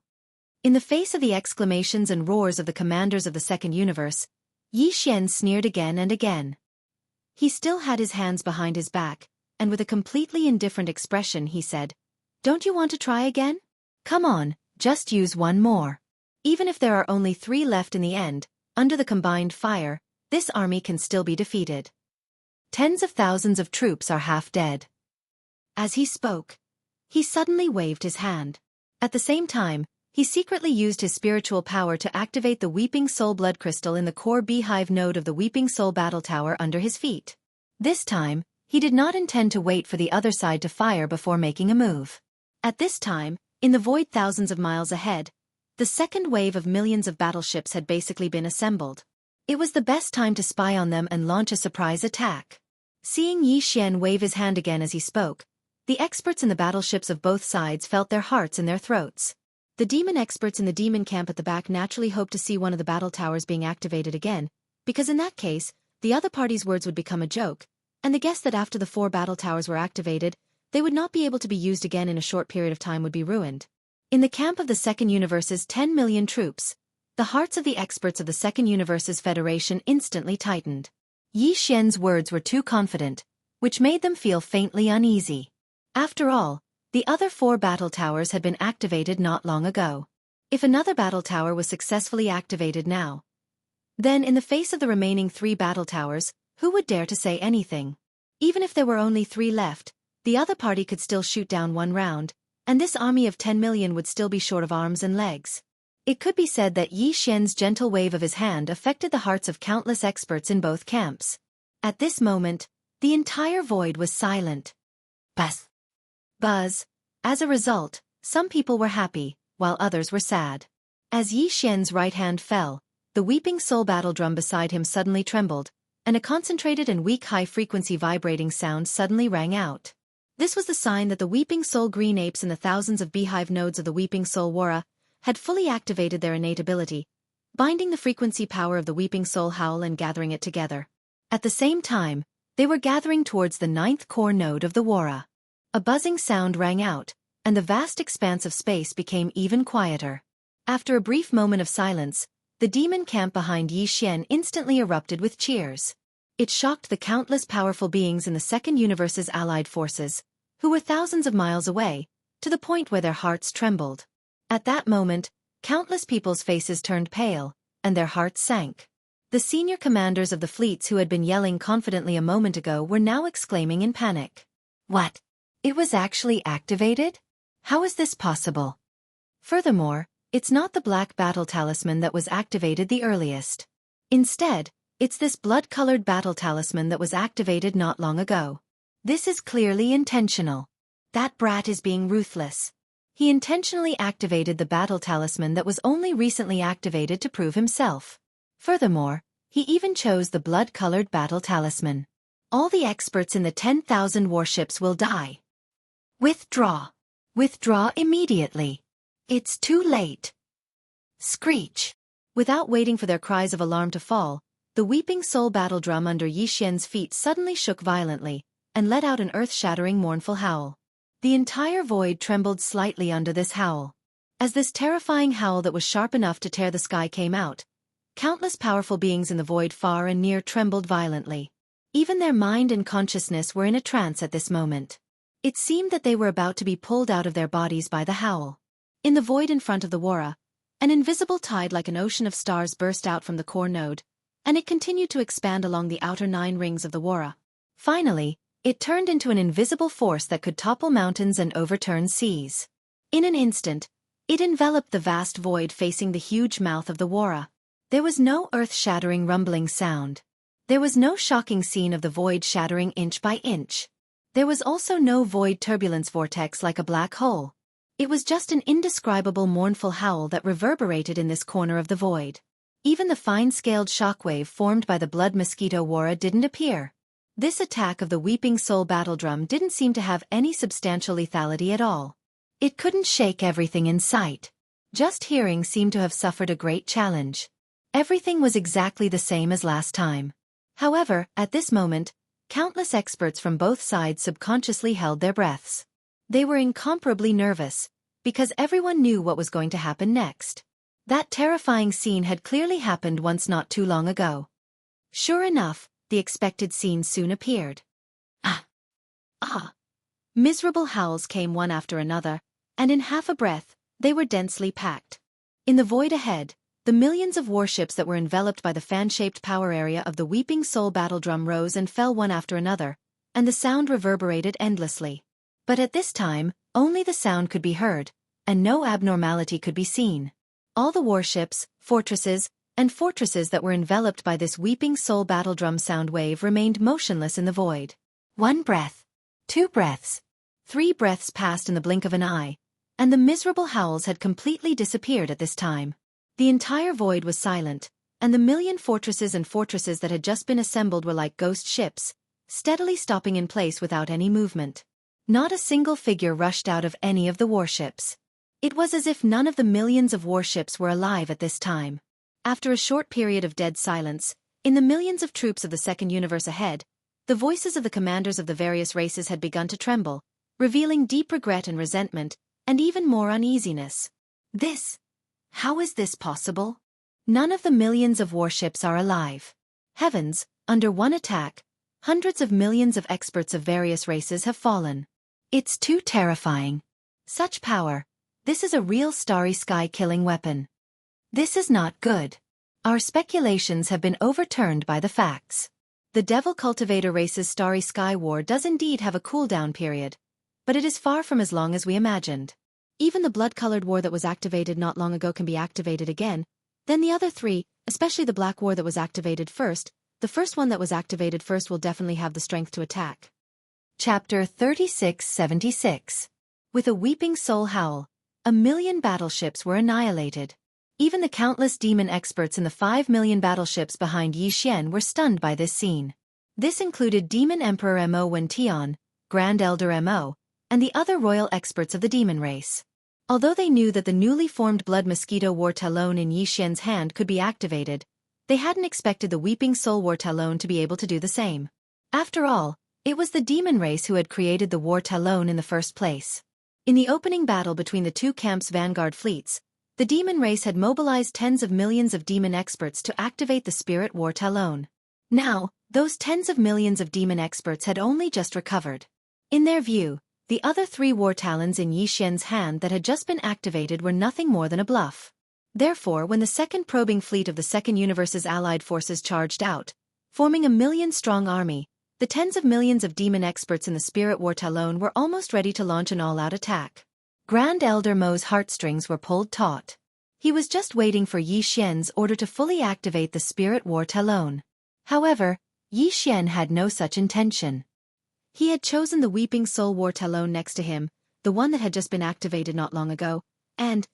In the face of the exclamations and roars of the commanders of the Second Universe, Yi Xian sneered again and again. He still had his hands behind his back, and with a completely indifferent expression he said, "Don't you want to try again? Come on, just use one more. Even if there are only 3 left in the end, under the combined fire, this army can still be defeated. Tens of thousands of troops are half dead." As he spoke, he suddenly waved his hand. At the same time, he secretly used his spiritual power to activate the Weeping Soul Blood Crystal in the core beehive node of the Weeping Soul Battle Tower under his feet. This time, he did not intend to wait for the other side to fire before making a move. At this time, in the void thousands of miles ahead, the second wave of millions of battleships had basically been assembled. It was the best time to spy on them and launch a surprise attack. Seeing Yi Xian wave his hand again as he spoke, the experts in the battleships of both sides felt their hearts in their throats. The demon experts in the demon camp at the back naturally hoped to see one of the battle towers being activated again, because in that case, the other party's words would become a joke, and they guessed that after the 4 battle towers were activated, they would not be able to be used again in a short period of time would be ruined. In the camp of the Second Universe's 10 million troops, the hearts of the experts of the Second Universe's Federation instantly tightened. Yi Xian's words were too confident, which made them feel faintly uneasy. After all, the other 4 battle towers had been activated not long ago. If another battle tower was successfully activated now, then in the face of the remaining 3 battle towers, who would dare to say anything? Even if there were only 3 left, the other party could still shoot down 1 round, and this army of 10 million would still be short of arms and legs. It could be said that Yi Xian's gentle wave of his hand affected the hearts of countless experts in both camps. At this moment, the entire void was silent. Buzz. Buzz. As a result, some people were happy, while others were sad. As Yi Xian's right hand fell, the Weeping Soul battle drum beside him suddenly trembled, and a concentrated and weak high-frequency vibrating sound suddenly rang out. This was the sign that the Weeping Soul green apes in the thousands of beehive nodes of the Weeping Soul Wara had fully activated their innate ability, binding the frequency power of the Weeping Soul howl and gathering it together. At the same time, they were gathering towards the 9th core node of the Wara. A buzzing sound rang out, and the vast expanse of space became even quieter. After a brief moment of silence, the demon camp behind Yi Xian instantly erupted with cheers. It shocked the countless powerful beings in the Second Universe's allied forces, who were thousands of miles away, to the point where their hearts trembled. At that moment, countless people's faces turned pale, and their hearts sank. The senior commanders of the fleets who had been yelling confidently a moment ago were now exclaiming in panic. What? It was actually activated? How is this possible? Furthermore, it's not the black battle talisman that was activated the earliest. Instead, it's this blood-colored battle talisman that was activated not long ago. This is clearly intentional. That brat is being ruthless. He intentionally activated the battle talisman that was only recently activated to prove himself. Furthermore, he even chose the blood-colored battle talisman. All the experts in the 10,000 warships will die. Withdraw. Withdraw immediately. It's too late. Screech. Without waiting for their cries of alarm to fall, the weeping soul battle drum under Yi Xian's feet suddenly shook violently, and let out an earth-shattering mournful howl. The entire void trembled slightly under this howl. As this terrifying howl that was sharp enough to tear the sky came out, countless powerful beings in the void far and near trembled violently. Even their mind and consciousness were in a trance at this moment. It seemed that they were about to be pulled out of their bodies by the howl. In the void in front of the Wara, an invisible tide like an ocean of stars burst out from the core node, and it continued to expand along the outer 9 rings of the Wara. Finally, it turned into an invisible force that could topple mountains and overturn seas. In an instant, it enveloped the vast void facing the huge mouth of the Wara. There was no earth-shattering rumbling sound. There was no shocking scene of the void shattering inch by inch. There was also no void turbulence vortex like a black hole. It was just an indescribable mournful howl that reverberated in this corner of the void. Even the fine-scaled shockwave formed by the blood mosquito Wara didn't appear. This attack of the weeping soul battle drum didn't seem to have any substantial lethality at all. It couldn't shake everything in sight. Just hearing seemed to have suffered a great challenge. Everything was exactly the same as last time. However, at this moment, countless experts from both sides subconsciously held their breaths. They were incomparably nervous, because everyone knew what was going to happen next. That terrifying scene had clearly happened once not too long ago. Sure enough, the expected scene soon appeared. Ah! Ah! Miserable howls came one after another, and in half a breath, they were densely packed. In the void ahead, the millions of warships that were enveloped by the fan-shaped power area of the weeping soul battle drum rose and fell one after another, and the sound reverberated endlessly. But at this time, only the sound could be heard, and no abnormality could be seen. All the warships, fortresses, and fortresses that were enveloped by this weeping soul battle drum sound wave remained motionless in the void. 1 breath. 2 breaths. 3 breaths passed in the blink of an eye, and the miserable howls had completely disappeared at this time. The entire void was silent, and the million fortresses that had just been assembled were like ghost ships, steadily stopping in place without any movement. Not a single figure rushed out of any of the warships. It was as if none of the millions of warships were alive at this time. After a short period of dead silence, in the millions of troops of the second universe ahead, the voices of the commanders of the various races had begun to tremble, revealing deep regret and resentment, and even more uneasiness. How is this possible? None of the millions of warships are alive. Heavens, under one attack, hundreds of millions of experts of various races have fallen. It's too terrifying. Such power. This is a real starry sky-killing weapon. This is not good. Our speculations have been overturned by the facts. The Devil Cultivator race's starry sky war does indeed have a cooldown period, but it is far from as long as we imagined. Even the blood-colored war that was activated not long ago can be activated again, then the other 3, especially the black war that was activated first, the first one that was activated first will definitely have the strength to attack. Chapter 3676. With a weeping soul howl, 1,000,000 battleships were annihilated. Even the countless demon experts in the 5 million battleships behind Yi Xian were stunned by this scene. This included Demon Emperor Mo Wention, Grand Elder Mo, and the other royal experts of the demon race. Although they knew that the newly formed blood mosquito war talon in Yi Xian's hand could be activated, they hadn't expected the weeping soul war talon to be able to do the same. After all, it was the demon race who had created the war talon in the first place. In the opening battle between the 2 camps' vanguard fleets, the demon race had mobilized tens of millions of demon experts to activate the spirit war talon. Now, those tens of millions of demon experts had only just recovered. In their view, the other 3 war talons in Yi Xian's hand that had just been activated were nothing more than a bluff. Therefore, when the second probing fleet of the second universe's allied forces charged out, forming a 1,000,000-strong army, the tens of millions of demon experts in the Spirit War Talon were almost ready to launch an all-out attack. Grand Elder Mo's heartstrings were pulled taut. He was just waiting for Yi Xian's order to fully activate the Spirit War Talon. However, Yi Xian had no such intention. He had chosen the Weeping Soul War Talon next to him, the one that had just been activated not long ago, and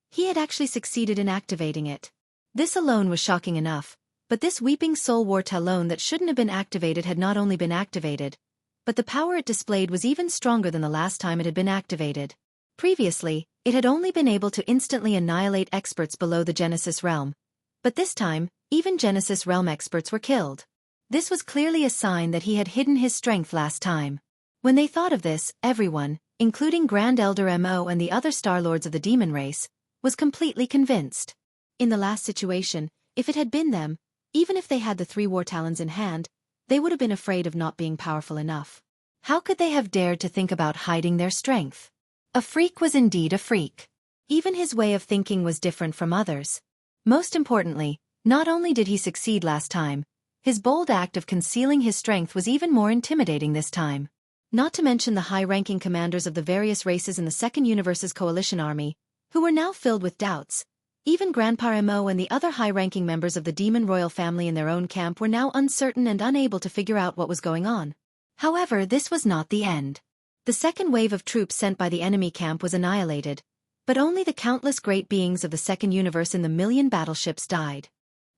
he had actually succeeded in activating it. This alone was shocking enough, but this Weeping Soul War Talon that shouldn't have been activated had not only been activated, but the power it displayed was even stronger than the last time it had been activated. Previously, It had only been able to instantly annihilate experts below the Genesis realm. But this time, even Genesis realm experts were killed. This was clearly a sign that he had hidden his strength last time. When they thought of this, everyone, including Grand Elder Mo and the other Star Lords of the demon race, was completely convinced. In the last situation, if it had been them, even if they had the 3 war talons in hand, they would have been afraid of not being powerful enough. How could they have dared to think about hiding their strength? A freak was indeed a freak. Even his way of thinking was different from others. Most importantly, not only did he succeed last time, his bold act of concealing his strength was even more intimidating this time. Not to mention the high-ranking commanders of the various races in the Second Universe's coalition army, who were now filled with doubts. Even Grandpa Mo and the other high-ranking members of the demon royal family in their own camp were now uncertain and unable to figure out what was going on. However, this was not the end. The second wave of troops sent by the enemy camp was annihilated, but only the countless great beings of the Second Universe in the million battleships died.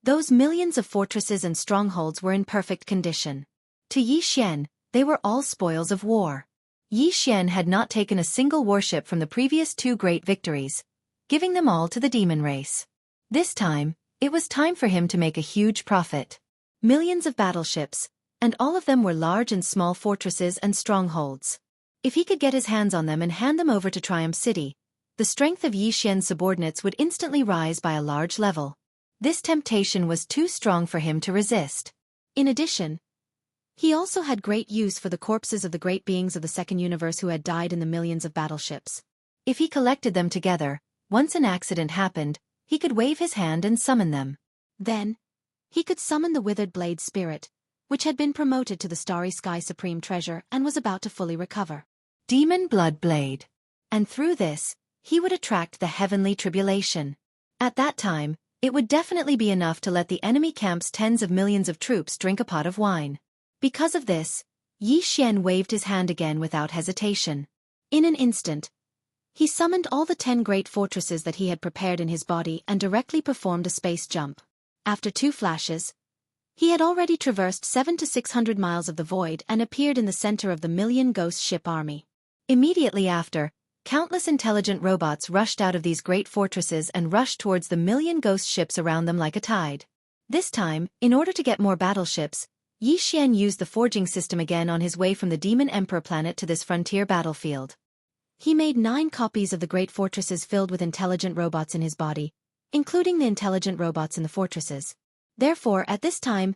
Those millions of fortresses and strongholds were in perfect condition. To Yi Xian, they were all spoils of war. Yi Xian had not taken a single warship from the previous 2 great victories, giving them all to the demon race. This time, it was time for him to make a huge profit. Millions of battleships, and all of them were large and small fortresses and strongholds. If he could get his hands on them and hand them over to Triumph City, the strength of Yi Xian's subordinates would instantly rise by a large level. This temptation was too strong for him to resist. In addition, he also had great use for the corpses of the great beings of the Second Universe who had died in the millions of battleships. If he collected them together, once an accident happened, he could wave his hand and summon them. Then, he could summon the Withered Blade Spirit, which had been promoted to the Starry Sky Supreme Treasure and was about to fully recover. Demon Blood Blade. And through this, he would attract the heavenly tribulation. At that time, it would definitely be enough to let the enemy camp's tens of millions of troops drink a pot of wine. Because of this, Yi Xian waved his hand again without hesitation. In an instant, he summoned all the 10 great fortresses that he had prepared in his body and directly performed a space jump. After 2 flashes, he had already traversed 700 to 600 miles of the void and appeared in the center of the million ghost ship army. Immediately after, countless intelligent robots rushed out of these great fortresses and rushed towards the million ghost ships around them like a tide. This time, in order to get more battleships, Yi Xian used the forging system again on his way from the Demon Emperor planet to this frontier battlefield. He made 9 copies of the great fortresses filled with intelligent robots in his body, including the intelligent robots in the fortresses. Therefore, at this time,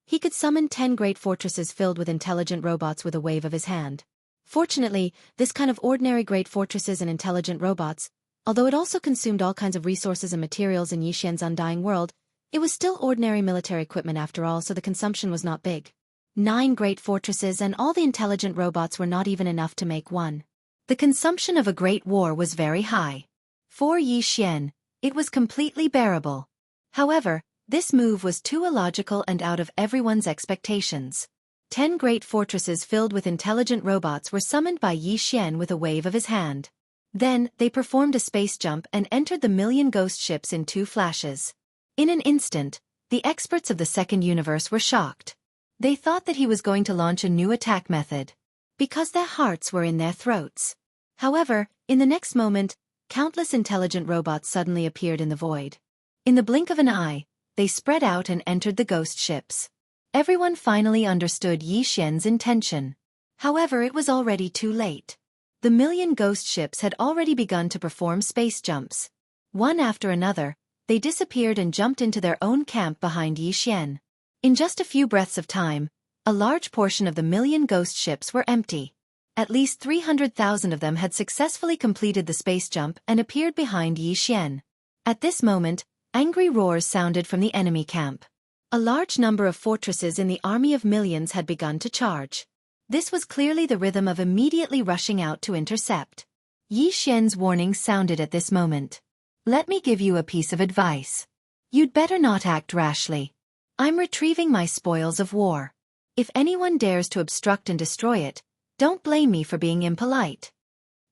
he could summon 10 great fortresses filled with intelligent robots with a wave of his hand. Fortunately, this kind of ordinary great fortresses and intelligent robots, although it also consumed all kinds of resources and materials in Yi Xian's undying world, it was still ordinary military equipment after all, so the consumption was not big. 9 great fortresses and all the intelligent robots were not even enough to make one. The consumption of a great war was very high. For Yi Xian, it was completely bearable. However, this move was too illogical and out of everyone's expectations. 10 great fortresses filled with intelligent robots were summoned by Yi Xian with a wave of his hand. Then, they performed a space jump and entered the million ghost ships in 2 flashes. In an instant, the experts of the Second Universe were shocked. They thought that he was going to launch a new attack method, because their hearts were in their throats. However, in the next moment, countless intelligent robots suddenly appeared in the void. In the blink of an eye, they spread out and entered the ghost ships. Everyone finally understood Yi Xian's intention. However, it was already too late. The million ghost ships had already begun to perform space jumps. One after another, they disappeared and jumped into their own camp behind Yi Xian. In just a few breaths of time, a large portion of the million ghost ships were empty. At least 300,000 of them had successfully completed the space jump and appeared behind Yi Xian. At this moment, angry roars sounded from the enemy camp. A large number of fortresses in the army of millions had begun to charge. This was clearly the rhythm of immediately rushing out to intercept. Yi Xian's warning sounded at this moment. Let me give you a piece of advice. You'd better not act rashly. I'm retrieving my spoils of war. If anyone dares to obstruct and destroy it, don't blame me for being impolite.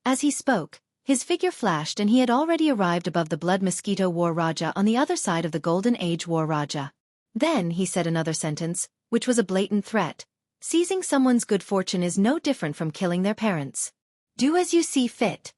As he spoke, his figure flashed and he had already arrived above the Blood Mosquito War Raja on the other side of the Golden Age War Raja. Then he said another sentence, which was a blatant threat. Seizing someone's good fortune is no different from killing their parents. Do as you see fit.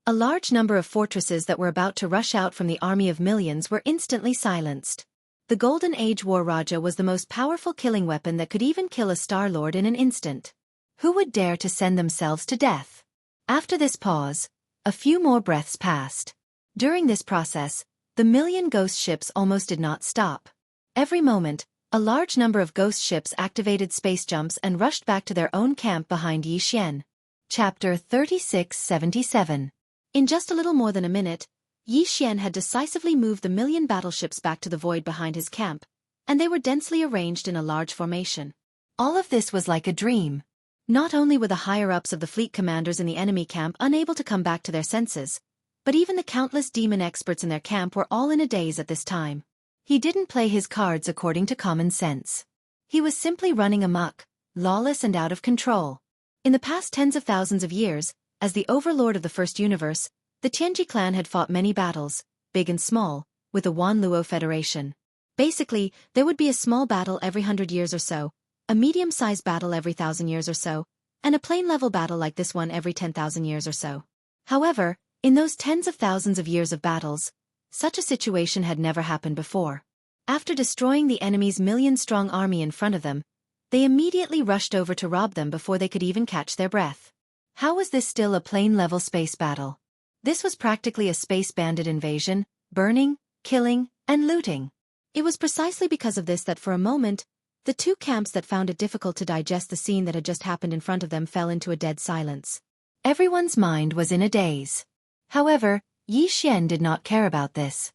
A large number of fortresses that were about to rush out from the army of millions were instantly silenced. The Golden Age War Raja was the most powerful killing weapon that could even kill a Star-Lord in an instant. Who would dare to send themselves to death? After this pause, a few more breaths passed. During this process, the million ghost ships almost did not stop. Every moment, a large number of ghost ships activated space jumps and rushed back to their own camp behind Yi Xian. Chapter 3677. In just a little more than a minute, Yi Xian had decisively moved the million battleships back to the void behind his camp, and they were densely arranged in a large formation. All of this was like a dream. Not only were the higher-ups of the fleet commanders in the enemy camp unable to come back to their senses, but even the countless demon experts in their camp were all in a daze at this time. He didn't play his cards according to common sense. He was simply running amok, lawless and out of control. In the past tens of thousands of years, as the overlord of the first universe, the Tianji clan had fought many battles, big and small, with the Wanluo Federation. Basically, there would be a small battle every 100 years or so, a medium-sized battle every 1,000 years or so, and a plain-level battle like this one every 10,000 years or so. However, in those tens of thousands of years of battles, such a situation had never happened before. After destroying the enemy's million-strong army in front of them, they immediately rushed over to rob them before they could even catch their breath. How was this still a plain-level space battle? This was practically a space bandit invasion, burning, killing, and looting. It was precisely because of this that for a moment, the two camps that found it difficult to digest the scene that had just happened in front of them fell into a dead silence. Everyone's mind was in a daze. However, Yi Xian did not care about this.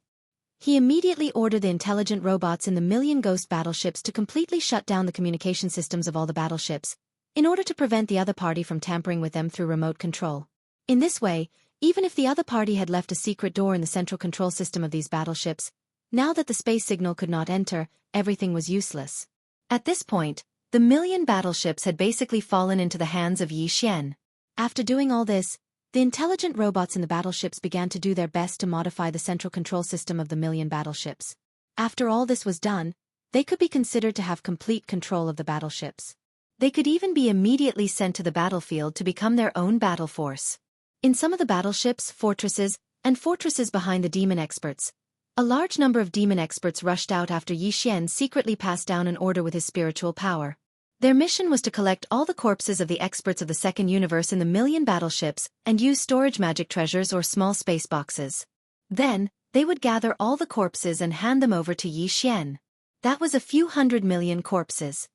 He immediately ordered the intelligent robots in the million ghost battleships to completely shut down the communication systems of all the battleships, in order to prevent the other party from tampering with them through remote control. In this way, even if the other party had left a secret door in the central control system of these battleships, now that the space signal could not enter, everything was useless. At this point, the million battleships had basically fallen into the hands of Yi Xian. After doing all this, the intelligent robots in the battleships began to do their best to modify the central control system of the million battleships. After all this was done, they could be considered to have complete control of the battleships. They could even be immediately sent to the battlefield to become their own battle force. In some of the battleships, fortresses behind the demon experts, a large number of demon experts rushed out after Yi Xian secretly passed down an order with his spiritual power. Their mission was to collect all the corpses of the experts of the second universe in the million battleships and use storage magic treasures or small space boxes. Then, they would gather all the corpses and hand them over to Yi Xian. That was a few 100 million corpses.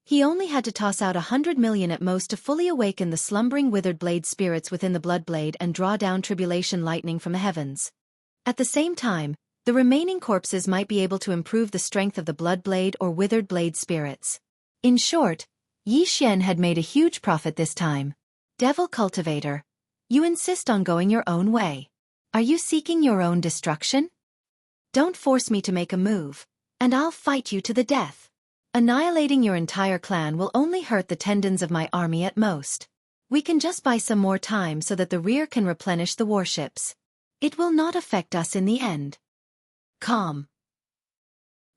He only had to toss out 100 million at most to fully awaken the slumbering withered blade spirits within the blood blade and draw down tribulation lightning from the heavens. At the same time, the remaining corpses might be able to improve the strength of the blood blade or withered blade spirits. In short, Yi Xian had made a huge profit this time. Devil cultivator, you insist on going your own way. Are you seeking your own destruction? Don't force me to make a move, and I'll fight you to the death. Annihilating your entire clan will only hurt the tendons of my army at most. We can just buy some more time so that the rear can replenish the warships. It will not affect us in the end. Calm.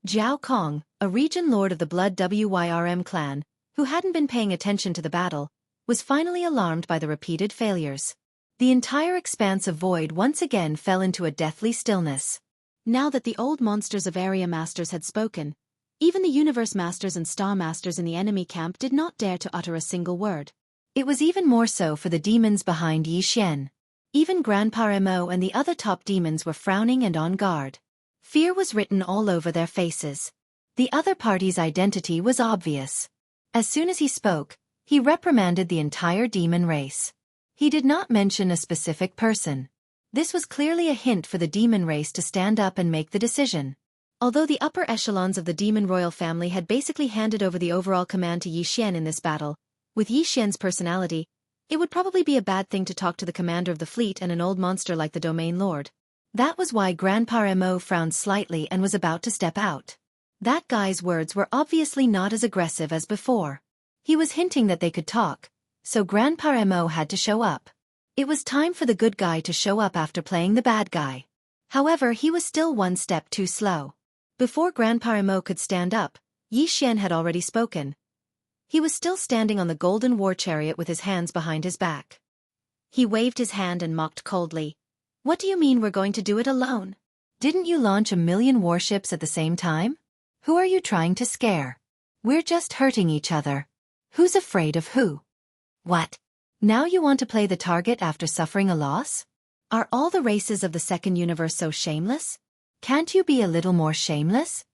Jiao Kong, a region lord of the Blood Wyrm clan, who hadn't been paying attention to the battle, was finally alarmed by the repeated failures. The entire expanse of void once again fell into a deathly stillness. Now that the old monsters of Area Masters had spoken, even the Universe Masters and Star Masters in the enemy camp did not dare to utter a single word. It was even more so for the demons behind Yi Xian. Even Grandpa Mo and the other top demons were frowning and on guard. Fear was written all over their faces. The other party's identity was obvious. As soon as he spoke, he reprimanded the entire demon race. He did not mention a specific person. This was clearly a hint for the demon race to stand up and make the decision. Although the upper echelons of the demon royal family had basically handed over the overall command to Yi Xian in this battle, with Yi Xian's personality, it would probably be a bad thing to talk to the commander of the fleet and an old monster like the Domain Lord. That was why Grandpa Mo frowned slightly and was about to step out. That guy's words were obviously not as aggressive as before. He was hinting that they could talk, so Grandpa Mo had to show up. It was time for the good guy to show up after playing the bad guy. However, he was still one step too slow. Before Grandpa Mo could stand up, Yi Xian had already spoken. He was still standing on the golden war chariot with his hands behind his back. He waved his hand and mocked coldly. What do you mean we're going to do it alone? Didn't you launch 1,000,000 warships at the same time? Who are you trying to scare? We're just hurting each other. Who's afraid of who? What? Now you want to play the target after suffering a loss? Are all the races of the second universe so shameless? Can't you be a little more shameless?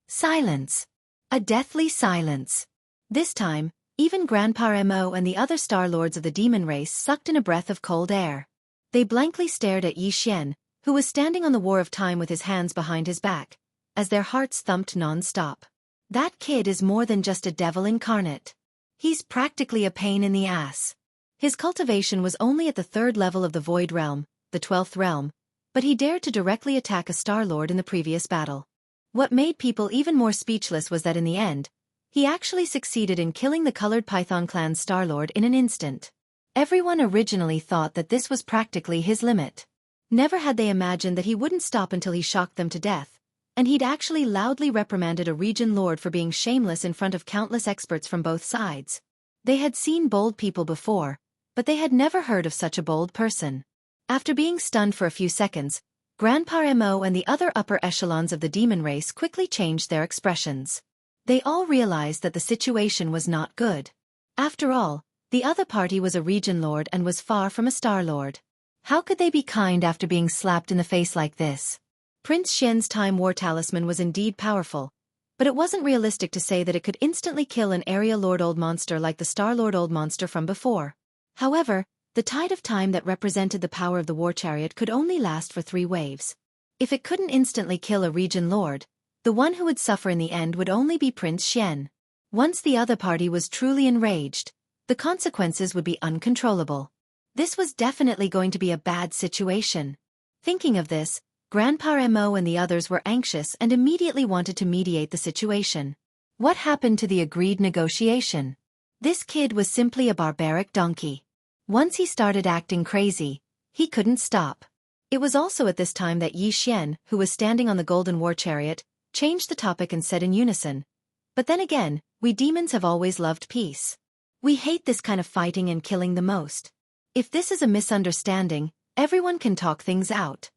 Silence. A deathly silence. This time, even Grandpa Mo and the other Star Lords of the demon race sucked in a breath of cold air. They blankly stared at Yi Xian, who was standing on the War of Time with his hands behind his back, as their hearts thumped non-stop. That kid is more than just a devil incarnate. He's practically a pain in the ass. His cultivation was only at the 3rd level of the Void Realm, the 12th realm, but he dared to directly attack a Star-Lord in the previous battle. What made people even more speechless was that in the end, he actually succeeded in killing the Colored Python Clan's Star-Lord in an instant. Everyone originally thought that this was practically his limit. Never had they imagined that he wouldn't stop until he shocked them to death, and he'd actually loudly reprimanded a region lord for being shameless in front of countless experts from both sides. They had seen bold people before, but they had never heard of such a bold person. After being stunned for a few seconds, Grandpa Mo and the other upper echelons of the demon race quickly changed their expressions. They all realized that the situation was not good. After all, the other party was a region lord and was far from a star lord. How could they be kind after being slapped in the face like this? Prince Xian's Time War Talisman was indeed powerful, but it wasn't realistic to say that it could instantly kill an Area Lord Old Monster like the Star Lord Old Monster from before. However, the tide of time that represented the power of the War Chariot could only last for 3 waves. If it couldn't instantly kill a region lord, the one who would suffer in the end would only be Prince Xian. Once the other party was truly enraged, the consequences would be uncontrollable. This was definitely going to be a bad situation. Thinking of this, Grandpa Mo and the others were anxious and immediately wanted to mediate the situation. What happened to the agreed negotiation? This kid was simply a barbaric donkey. Once he started acting crazy, he couldn't stop. It was also at this time that Yi Xian, who was standing on the Golden War Chariot, changed the topic and said in unison, "But then again, we demons have always loved peace. We hate this kind of fighting and killing the most. If this is a misunderstanding, everyone can talk things out."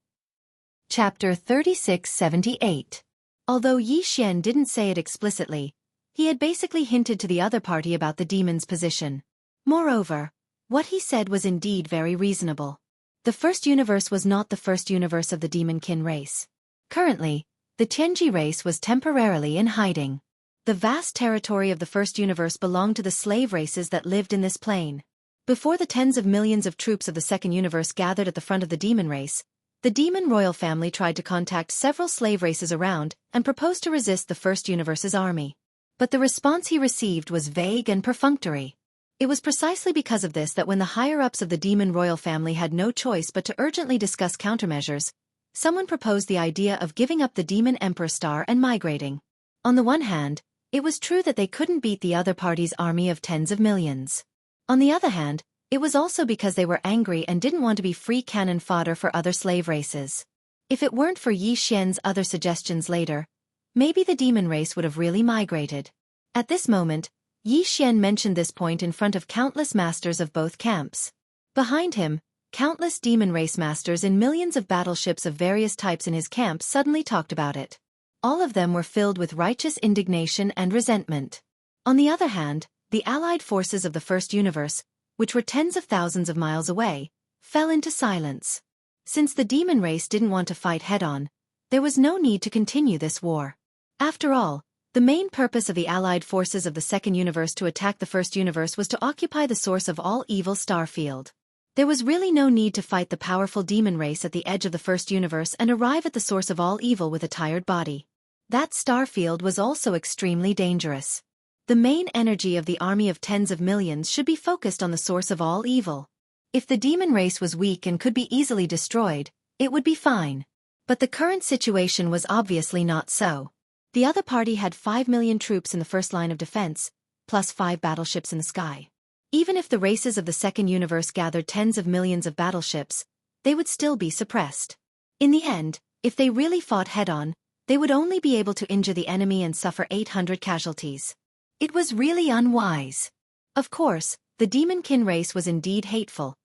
Chapter 3678. Although Yi Xian didn't say it explicitly, he had basically hinted to the other party about the demon's position. Moreover, what he said was indeed very reasonable. The first universe was not the first universe of the demonkin race. Currently, the Tianji race was temporarily in hiding. The vast territory of the first universe belonged to the slave races that lived in this plane. Before the tens of millions of troops of the second universe gathered at the front of the demon race, the demon royal family tried to contact several slave races around and proposed to resist the first universe's army. But the response he received was vague and perfunctory. It was precisely because of this that when the higher-ups of the demon royal family had no choice but to urgently discuss countermeasures, someone proposed the idea of giving up the demon emperor star and migrating. On the one hand, it was true that they couldn't beat the other party's army of tens of millions. On the other hand, it was also because they were angry and didn't want to be free cannon fodder for other slave races. If it weren't for Yi Xian's other suggestions later, maybe the demon race would have really migrated. At this moment, Yi Xian mentioned this point in front of countless masters of both camps. Behind him, countless demon race masters in millions of battleships of various types in his camp suddenly talked about it. All of them were filled with righteous indignation and resentment. On the other hand, the allied forces of the first universe, which were tens of thousands of miles away, fell into silence. Since the demon race didn't want to fight head-on, there was no need to continue this war. After all, the main purpose of the allied forces of the second universe to attack the first universe was to occupy the source of all evil Starfield. There was really no need to fight the powerful demon race at the edge of the first universe and arrive at the source of all evil with a tired body. That Starfield was also extremely dangerous. The main energy of the army of tens of millions should be focused on the source of all evil. If the demon race was weak and could be easily destroyed, it would be fine. But the current situation was obviously not so. The other party had 5 million troops in the first line of defense, plus 5 battleships in the sky. Even if the races of the second universe gathered tens of millions of battleships, they would still be suppressed. In the end, if they really fought head-on, they would only be able to injure the enemy and suffer 800 casualties. It was really unwise. Of course, the demonkin race was indeed hateful,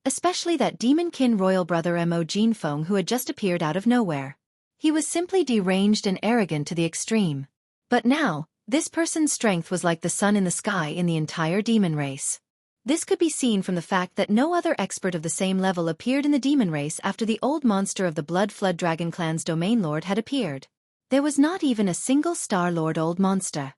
especially that demon-kin royal brother Mo Jinfeng who had just appeared out of nowhere. He was simply deranged and arrogant to the extreme. But now, this person's strength was like the sun in the sky in the entire demon race. This could be seen from the fact that no other expert of the same level appeared in the demon race after the old monster of the Blood Flood Dragon clan's domain lord had appeared. There was not even a single Star Lord old monster.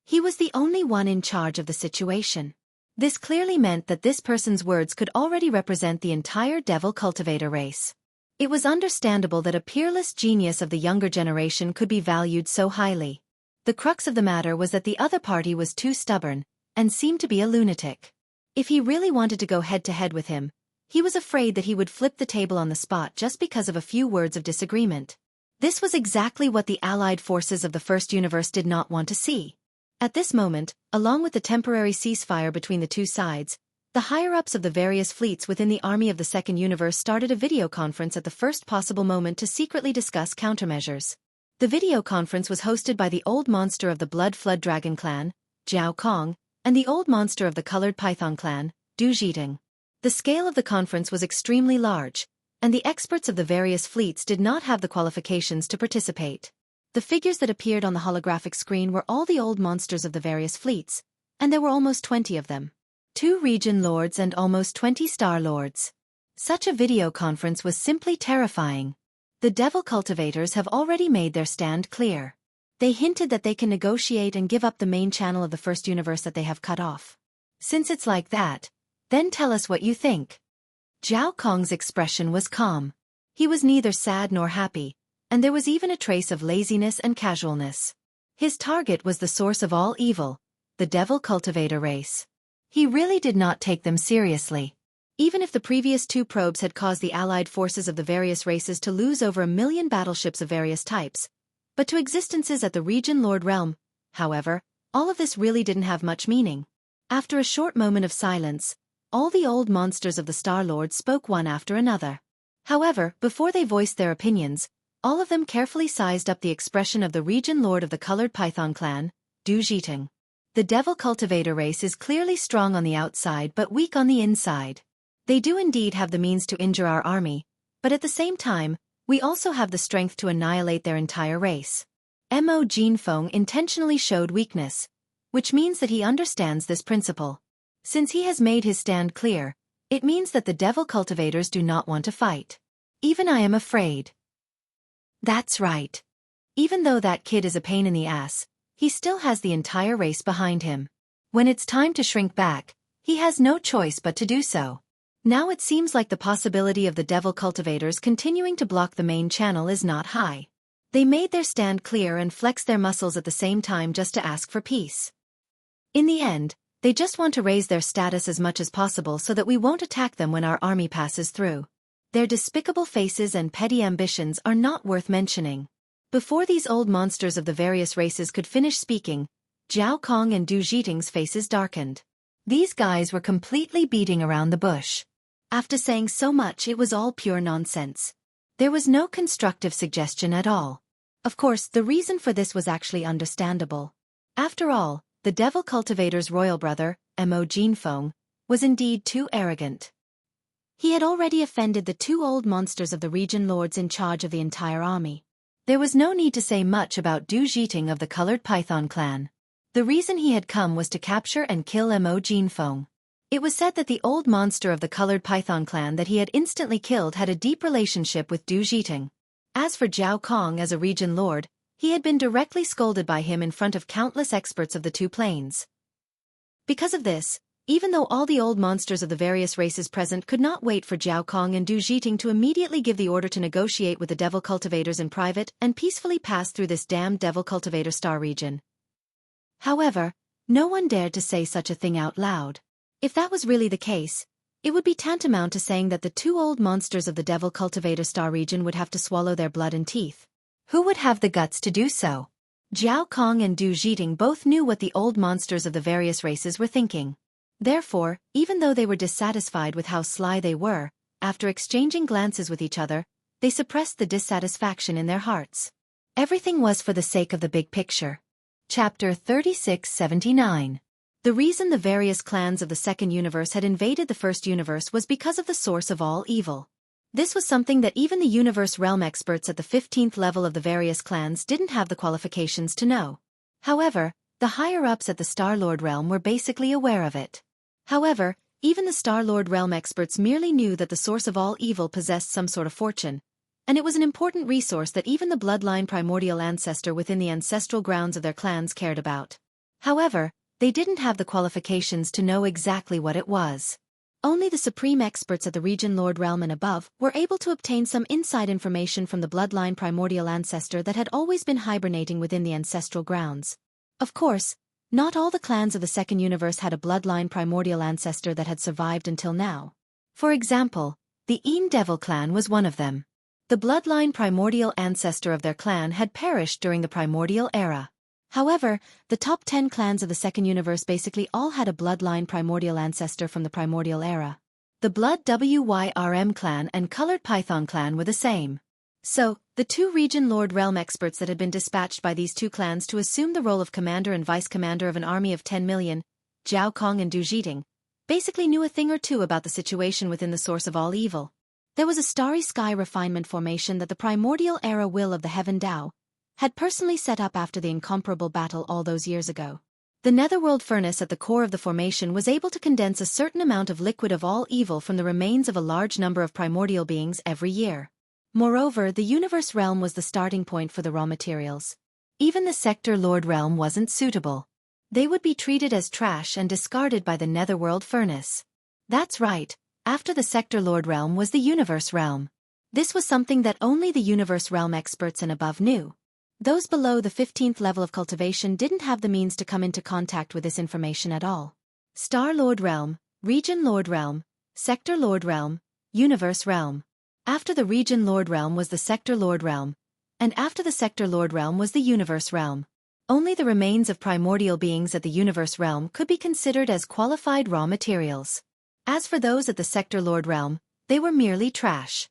He was the only one in charge of the situation. This clearly meant that this person's words could already represent the entire Devil Cultivator race. It was understandable that a peerless genius of the younger generation could be valued so highly. The crux of the matter was that the other party was too stubborn, and seemed to be a lunatic. If he really wanted to go head-to-head with him, he was afraid that he would flip the table on the spot just because of a few words of disagreement. This was exactly what the allied forces of the First Universe did not want to see. At this moment, along with the temporary ceasefire between the two sides, the higher-ups of the various fleets within the army of the Second Universe started a video conference at the first possible moment to secretly discuss countermeasures. The video conference was hosted by the old monster of the Blood Flood Dragon clan, Zhao Kong, and the old monster of the Colored Python clan, Du Zhiting. The scale of the conference was extremely large, and the experts of the various fleets did not have the qualifications to participate. The figures that appeared on the holographic screen were all the old monsters of the various fleets, and there were almost 20 of them. 2 region lords and almost 20 star lords. Such a video conference was simply terrifying. The Devil Cultivators have already made their stand clear. They hinted that they can negotiate and give up the main channel of the First Universe that they have cut off. Since it's like that, then tell us what you think. Zhao Kong's expression was calm. He was neither sad nor happy, and there was even a trace of laziness and casualness. His target was the source of all evil, the Devil Cultivator race. He really did not take them seriously. Even if the previous 2 probes had caused the allied forces of the various races to lose over 1 million battleships of various types, but to existences at the Region Lord realm, however, all of this really didn't have much meaning. After a short moment of silence, all the old monsters of the Star Lord spoke one after another. However, before they voiced their opinions, all of them carefully sized up the expression of the Region Lord of the Colored Python clan, Du Zhiting. The Devil Cultivator race is clearly strong on the outside but weak on the inside. They do indeed have the means to injure our army, but at the same time, we also have the strength to annihilate their entire race. Mo Jinfeng intentionally showed weakness, which means that he understands this principle. Since he has made his stand clear, it means that the Devil Cultivators do not want to fight. Even I am afraid. That's right. Even though that kid is a pain in the ass, he still has the entire race behind him. When it's time to shrink back, he has no choice but to do so. Now it seems like the possibility of the Devil Cultivators continuing to block the main channel is not high. They made their stand clear and flexed their muscles at the same time just to ask for peace. In the end, they just want to raise their status as much as possible so that we won't attack them when our army passes through. Their despicable faces and petty ambitions are not worth mentioning. Before these old monsters of the various races could finish speaking, Zhao Kong and Du Zhiting's faces darkened. These guys were completely beating around the bush. After saying so much, it was all pure nonsense. There was no constructive suggestion at all. Of course, the reason for this was actually understandable. After all, the Devil Cultivator's royal brother, Mo Jinfeng, was indeed too arrogant. He had already offended the 2 old monsters of the region lords in charge of the entire army. There was no need to say much about Du Zhiting of the Colored Python clan. The reason he had come was to capture and kill Mo Jinfeng. It was said that the old monster of the Colored Python clan that he had instantly killed had a deep relationship with Du Zhiting. As for Zhao Kong as a region lord, he had been directly scolded by him in front of countless experts of the 2 planes. Because of this, even though all the old monsters of the various races present could not wait for Zhao Kong and Du Zhiting to immediately give the order to negotiate with the Devil Cultivators in private and peacefully pass through this damned Devil Cultivator star region. However, no one dared to say such a thing out loud. If that was really the case, it would be tantamount to saying that the 2 old monsters of the Devil Cultivator star region would have to swallow their blood and teeth. Who would have the guts to do so? Zhao Kong and Du Zhiting both knew what the old monsters of the various races were thinking. Therefore, even though they were dissatisfied with how sly they were, after exchanging glances with each other, they suppressed the dissatisfaction in their hearts. Everything was for the sake of the big picture. Chapter 3679. The reason the various clans of the second universe had invaded the first universe was because of the source of all evil. This was something that even the universe realm experts at the 15th level of the various clans didn't have the qualifications to know. However, the higher-ups at the Star-Lord realm were basically aware of it. However, even the Star-Lord realm experts merely knew that the source of all evil possessed some sort of fortune, and it was an important resource that even the bloodline primordial ancestor within the ancestral grounds of their clans cared about. However, they didn't have the qualifications to know exactly what it was. Only the supreme experts at the Region Lord realm and above were able to obtain some inside information from the bloodline primordial ancestor that had always been hibernating within the ancestral grounds. Of course, not all the clans of the second universe had a bloodline primordial ancestor that had survived until now. For example, the Devil clan was one of them. The bloodline primordial ancestor of their clan had perished during the primordial era. However, the top 10 clans of the second universe basically all had a bloodline primordial ancestor from the primordial era. The Blood Wyrm clan and Colored Python clan were the same. So, the two Region Lord realm experts that had been dispatched by these two clans to assume the role of commander and vice-commander of an army of 10 million, Zhao Kong and Du Jiting, basically knew a thing or two about the situation within the source of all evil. There was a starry sky refinement formation that the primordial era will of the Heaven Tao had personally set up after the incomparable battle all those years ago. The netherworld furnace at the core of the formation was able to condense a certain amount of liquid of all evil from the remains of a large number of primordial beings every year. Moreover, the universe realm was the starting point for the raw materials. Even the Sector Lord realm wasn't suitable. They would be treated as trash and discarded by the netherworld furnace. That's right, after the Sector Lord realm was the universe realm. This was something that only the universe realm experts and above knew. Those below the 15th level of cultivation didn't have the means to come into contact with this information at all. Star Lord realm, Region Lord realm, Sector Lord realm, Universe realm. After the Region Lord realm was the Sector Lord realm, and after the Sector Lord realm was the Universe realm. Only the remains of primordial beings at the Universe realm could be considered as qualified raw materials. As for those at the Sector Lord realm, they were merely trash.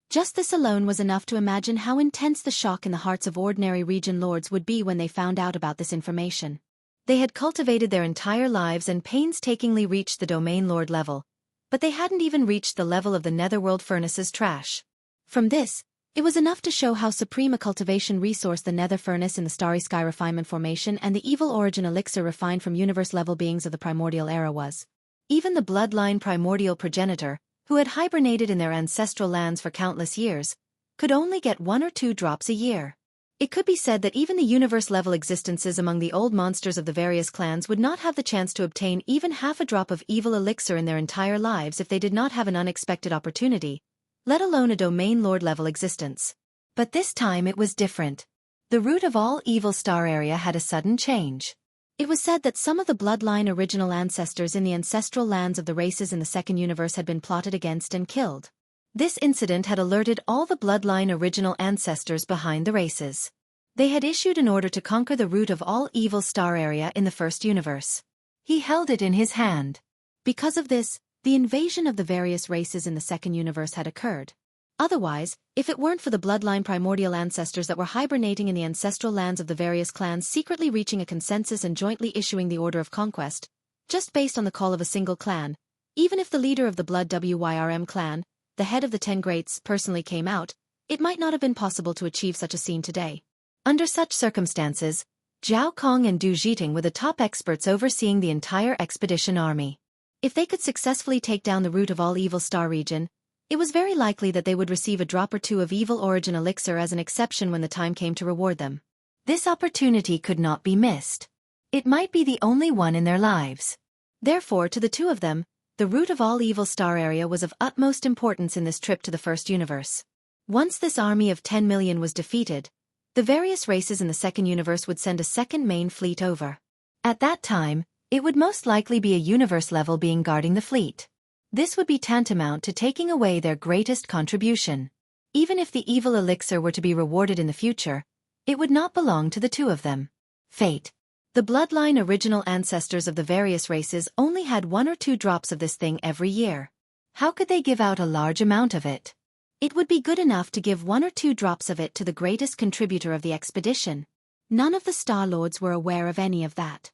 Just this alone was enough to imagine how intense the shock in the hearts of ordinary Region Lords would be when they found out about this information. They had cultivated their entire lives and painstakingly reached the Domain Lord level, but they hadn't even reached the level of the netherworld furnace's trash. From this, it was enough to show how supreme a cultivation resource the nether furnace in the starry sky refinement formation and the evil origin elixir refined from universe-level beings of the primordial era was. Even the bloodline primordial progenitor, who had hibernated in their ancestral lands for countless years, could only get 1 or 2 drops a year. It could be said that even the universe-level existences among the old monsters of the various clans would not have the chance to obtain even half a drop of evil elixir in their entire lives if they did not have an unexpected opportunity, let alone a Domain Lord-level existence. But this time it was different. The root of all evil star area had a sudden change. It was said that some of the bloodline original ancestors in the ancestral lands of the races in the second universe had been plotted against and killed. This incident had alerted all the bloodline original ancestors behind the races. They had issued an order to conquer the root of all evil star area in the first universe. He held it in his hand. Because of this, the invasion of the various races in the second universe had occurred. Otherwise, if it weren't for the bloodline primordial ancestors that were hibernating in the ancestral lands of the various clans secretly reaching a consensus and jointly issuing the order of conquest, just based on the call of a single clan, even if the leader of the Blood Wyrm clan, the head of the 10 Greats, personally came out, it might not have been possible to achieve such a scene today. Under such circumstances, Zhao Kong and Du Jiting were the top experts overseeing the entire expedition army. If they could successfully take down the root of all evil star region, it was very likely that they would receive a drop or two of evil origin elixir as an exception when the time came to reward them. This opportunity could not be missed. It might be the only one in their lives. Therefore, to the two of them, the root of all evil star area was of utmost importance in this trip to the first universe. Once this army of 10 million was defeated, the various races in the second universe would send a second main fleet over. At that time, it would most likely be a universe-level being guarding the fleet. This would be tantamount to taking away their greatest contribution. Even if the evil elixir were to be rewarded in the future, it would not belong to the two of them. Fate. The bloodline original ancestors of the various races only had 1 or 2 drops of this thing every year. How could they give out a large amount of it? It would be good enough to give 1 or 2 drops of it to the greatest contributor of the expedition. None of the Star Lords were aware of any of that.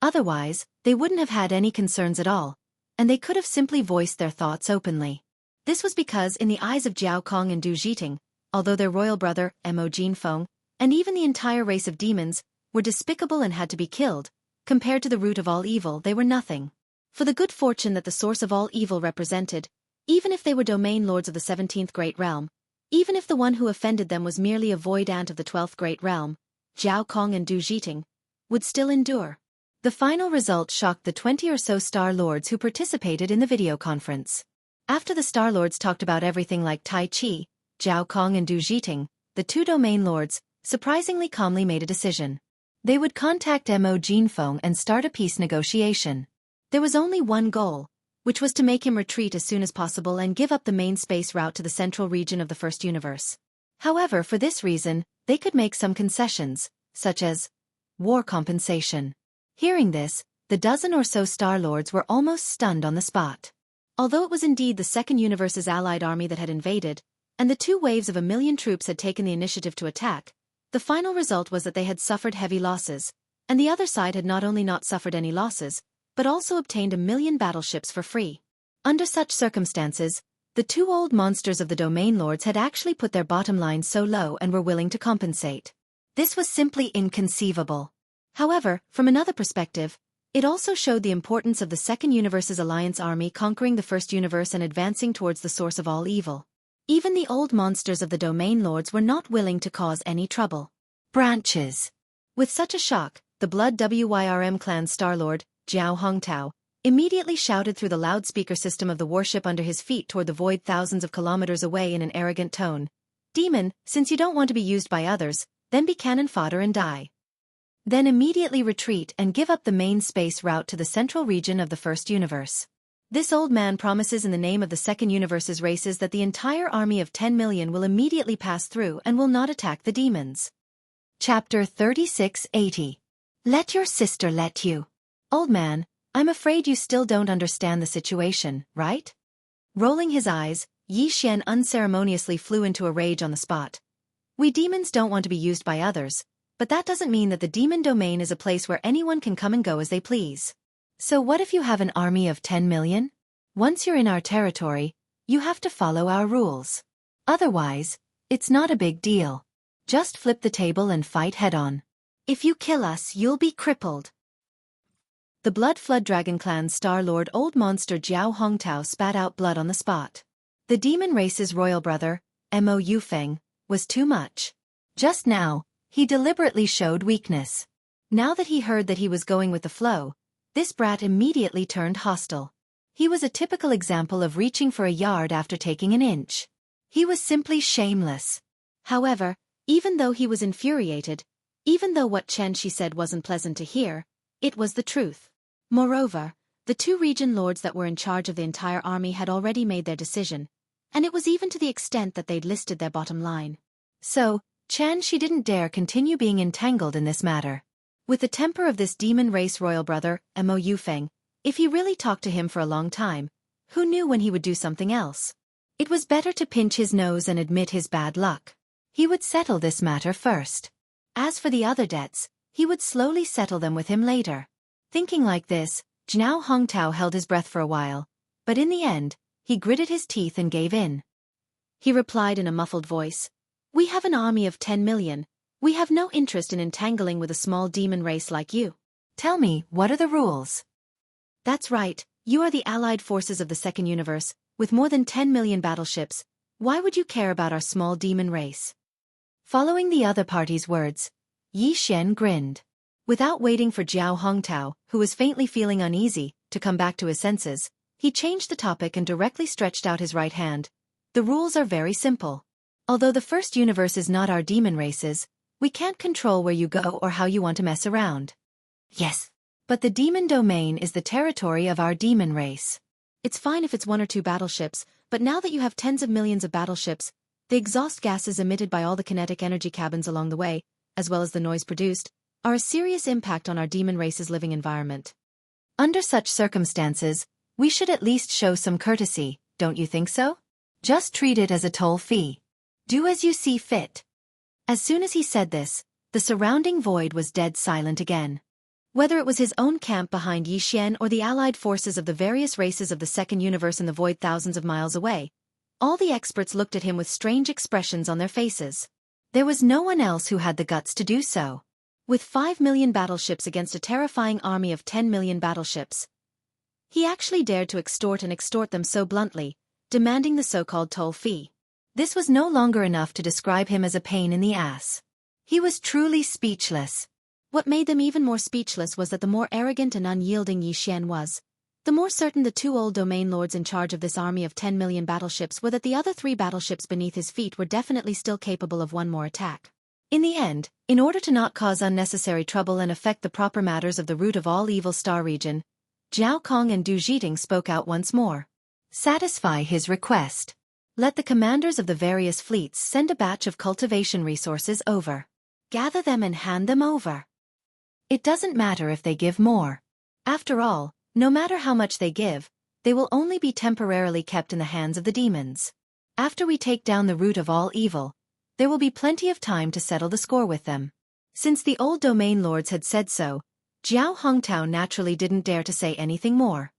Otherwise, they wouldn't have had any concerns at all, and they could have simply voiced their thoughts openly. This was because in the eyes of Jiao Kong and Du Jiting, although their royal brother, Mo Jinfeng, and even the entire race of demons, were despicable and had to be killed, compared to the root of all evil they were nothing. For the good fortune that the source of all evil represented, even if they were domain lords of the 17th Great Realm, even if the one who offended them was merely a void ant of the 12th Great Realm, Jiao Kong and Du Jiting would still endure. The final result shocked the 20 or so Star Lords who participated in the video conference. After the Star Lords talked about everything like Tai Chi, Jiao Kong and Du Jiting, the two domain lords, surprisingly calmly made a decision. They would contact Mo Jinfeng and start a peace negotiation. There was only one goal, which was to make him retreat as soon as possible and give up the main space route to the central region of the first universe. However, for this reason, they could make some concessions, such as war compensation. Hearing this, the dozen or so Star Lords were almost stunned on the spot. Although it was indeed the second universe's allied army that had invaded, and the two waves of 1,000,000 troops had taken the initiative to attack, the final result was that they had suffered heavy losses, and the other side had not only not suffered any losses, but also obtained 1,000,000 battleships for free. Under such circumstances, the two old monsters of the domain lords had actually put their bottom line so low and were willing to compensate. This was simply inconceivable. However, from another perspective, it also showed the importance of the second universe's alliance army conquering the first universe and advancing towards the source of all evil. Even the old monsters of the domain lords were not willing to cause any trouble. Branches. With such a shock, the Blood Wyrm clan Starlord, Jiao Hongtao, immediately shouted through the loudspeaker system of the warship under his feet toward the void thousands of kilometers away in an arrogant tone. Demon, since you don't want to be used by others, then be cannon fodder and die. Then immediately retreat and give up the main space route to the central region of the first universe. This old man promises in the name of the second universe's races that the entire army of 10 million will immediately pass through and will not attack the demons. Chapter 3680. Let your sister let you. Old man, I'm afraid you still don't understand the situation, right? Rolling his eyes, Yi Xian unceremoniously flew into a rage on the spot. We demons don't want to be used by others, but that doesn't mean that the demon domain is a place where anyone can come and go as they please. So what if you have an army of 10 million? Once you're in our territory, you have to follow our rules. Otherwise, it's not a big deal. Just flip the table and fight head-on. If you kill us, you'll be crippled. The Blood Flood Dragon Clan's Star Lord Old Monster Jiao Hongtao spat out blood on the spot. The demon race's royal brother, Mo Yufeng, was too much. Just now, he deliberately showed weakness. Now that he heard that he was going with the flow, this brat immediately turned hostile. He was a typical example of reaching for a yard after taking an inch. He was simply shameless. However, even though he was infuriated, even though what Chen Shi said wasn't pleasant to hear, it was the truth. Moreover, the two region lords that were in charge of the entire army had already made their decision, and it was even to the extent that they'd listed their bottom line. So, Chen Shi didn't dare continue being entangled in this matter. With the temper of this demon race royal brother, Mo Yufeng, if he really talked to him for a long time, who knew when he would do something else? It was better to pinch his nose and admit his bad luck. He would settle this matter first. As for the other debts, he would slowly settle them with him later. Thinking like this, Jiao Hongtao held his breath for a while, but in the end, he gritted his teeth and gave in. He replied in a muffled voice, "We have an army of 10 million. We have no interest in entangling with a small demon race like you. Tell me, what are the rules?" That's right, you are the allied forces of the second universe, with more than 10 million battleships. Why would you care about our small demon race? Following the other party's words, Yi Xian grinned. Without waiting for Jiao Hongtao, who was faintly feeling uneasy, to come back to his senses, he changed the topic and directly stretched out his right hand. The rules are very simple. Although the first universe is not our demon races, we can't control where you go or how you want to mess around. Yes. But the demon domain is the territory of our demon race. It's fine if it's 1 or 2 battleships, but now that you have tens of millions of battleships, the exhaust gases emitted by all the kinetic energy cabins along the way, as well as the noise produced, are a serious impact on our demon race's living environment. Under such circumstances, we should at least show some courtesy, don't you think so? Just treat it as a toll fee. Do as you see fit. As soon as he said this, the surrounding void was dead silent again. Whether it was his own camp behind Yi Xian or the allied forces of the various races of the second universe in the void thousands of miles away, all the experts looked at him with strange expressions on their faces. There was no one else who had the guts to do so. With 5 million battleships against a terrifying army of 10 million battleships, he actually dared to extort them so bluntly, demanding the so-called toll fee. This was no longer enough to describe him as a pain in the ass. He was truly speechless. What made them even more speechless was that the more arrogant and unyielding Yi Xian was, the more certain the two old domain lords in charge of this army of 10 million battleships were that the other 3 battleships beneath his feet were definitely still capable of one more attack. In the end, in order to not cause unnecessary trouble and affect the proper matters of the root of all evil star region, Zhao Kong and Du Jiting spoke out once more. Satisfy his request. Let the commanders of the various fleets send a batch of cultivation resources over. Gather them and hand them over. It doesn't matter if they give more. After all, no matter how much they give, they will only be temporarily kept in the hands of the demons. After we take down the root of all evil, there will be plenty of time to settle the score with them. Since the old domain lords had said so, Jiao Hongtao naturally didn't dare to say anything more.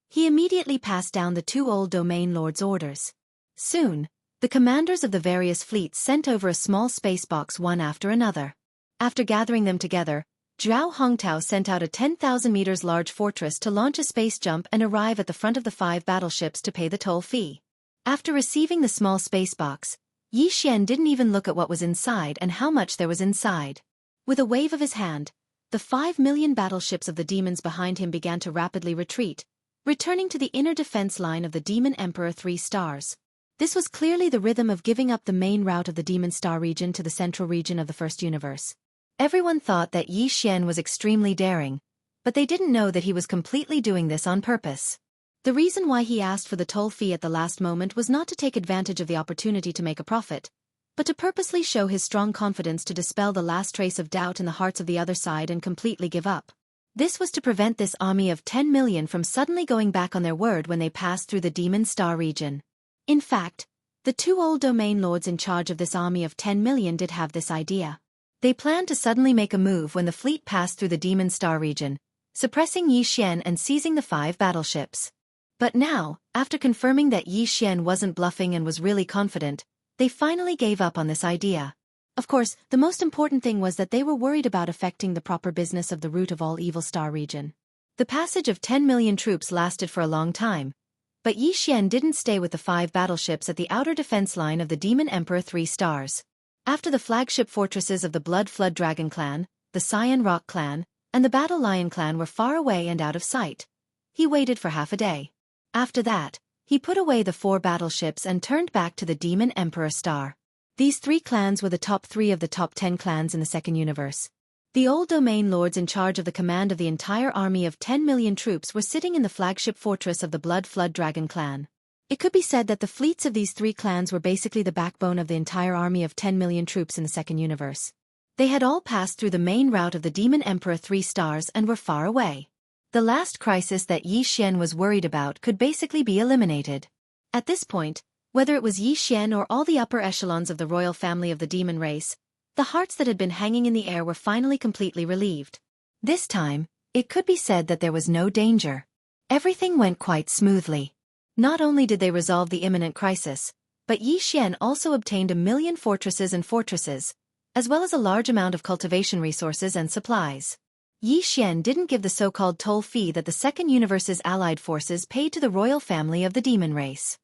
He immediately passed down the 2 old domain lords' orders. Soon, the commanders of the various fleets sent over a small space box one after another. After gathering them together, Jiao Hongtao sent out a 10,000 meters large fortress to launch a space jump and arrive at the front of the 5 battleships to pay the toll fee. After receiving the small space box, Yi Xian didn't even look at what was inside and how much there was inside. With a wave of his hand, the 5 million battleships of the demons behind him began to rapidly retreat, returning to the inner defense line of the Demon Emperor 3 stars. This was clearly the rhythm of giving up the main route of the Demon Star region to the central region of the first universe. Everyone thought that Yi Xian was extremely daring, but they didn't know that he was completely doing this on purpose. The reason why he asked for the toll fee at the last moment was not to take advantage of the opportunity to make a profit, but to purposely show his strong confidence to dispel the last trace of doubt in the hearts of the other side and completely give up. This was to prevent this army of 10 million from suddenly going back on their word when they passed through the Demon Star region. In fact, the 2 old domain lords in charge of this army of 10 million did have this idea. They planned to suddenly make a move when the fleet passed through the Demon Star region, suppressing Yi Xian and seizing the 5 battleships. But now, after confirming that Yi Xian wasn't bluffing and was really confident, they finally gave up on this idea. Of course, the most important thing was that they were worried about affecting the proper business of the root of all evil star region. The passage of 10 million troops lasted for a long time, but Yi Xian didn't stay with the 5 battleships at the outer defense line of the Demon Emperor 3 stars. After the flagship fortresses of the Blood Flood Dragon clan, the Cyan Rock clan, and the Battle Lion clan were far away and out of sight, he waited for half a day. After that, he put away the 4 battleships and turned back to the Demon Emperor star. These 3 clans were the top 3 of the top 10 clans in the second universe. The old domain lords in charge of the command of the entire army of 10 million troops were sitting in the flagship fortress of the Blood Flood Dragon clan. It could be said that the fleets of these 3 clans were basically the backbone of the entire army of 10 million troops in the second universe. They had all passed through the main route of the Demon Emperor 3 stars and were far away. The last crisis that Yi Xian was worried about could basically be eliminated. At this point, whether it was Yi Xian or all the upper echelons of the royal family of the demon race, the hearts that had been hanging in the air were finally completely relieved. This time, it could be said that there was no danger. Everything went quite smoothly. Not only did they resolve the imminent crisis, but Yi Xian also obtained 1 million fortresses, as well as a large amount of cultivation resources and supplies. Yi Xian didn't give the so-called toll fee that the second universe's allied forces paid to the royal family of the demon race.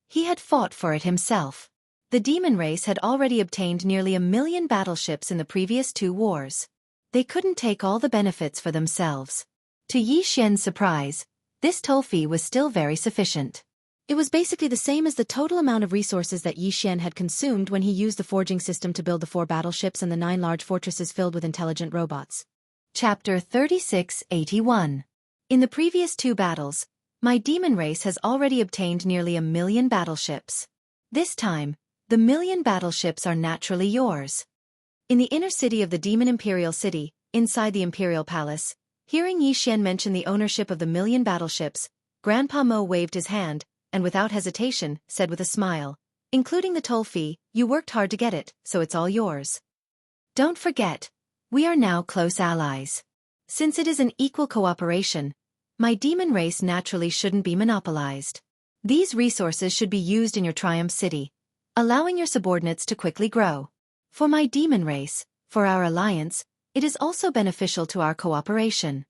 He had fought for it himself. The demon race had already obtained nearly 1 million battleships in the previous 2 wars. They couldn't take all the benefits for themselves. To Yi Xian's surprise, this toll fee was still very sufficient. It was basically the same as the total amount of resources that Yi Xian had consumed when he used the forging system to build the 4 battleships and the 9 large fortresses filled with intelligent robots. Chapter 3681. In the previous 2 battles, my demon race has already obtained nearly 1 million battleships. This time, the 1 million battleships are naturally yours. In the inner city of the Demon Imperial City, inside the Imperial Palace, hearing Yi Xian mention the ownership of the 1 million battleships, Grandpa Mo waved his hand, and without hesitation, said with a smile, "Including the toll fee, you worked hard to get it, so it's all yours. Don't forget, we are now close allies. Since it is an equal cooperation, my demon race naturally shouldn't be monopolized. These resources should be used in your Triumph City, allowing your subordinates to quickly grow. For my demon race, for our alliance, it is also beneficial to our cooperation.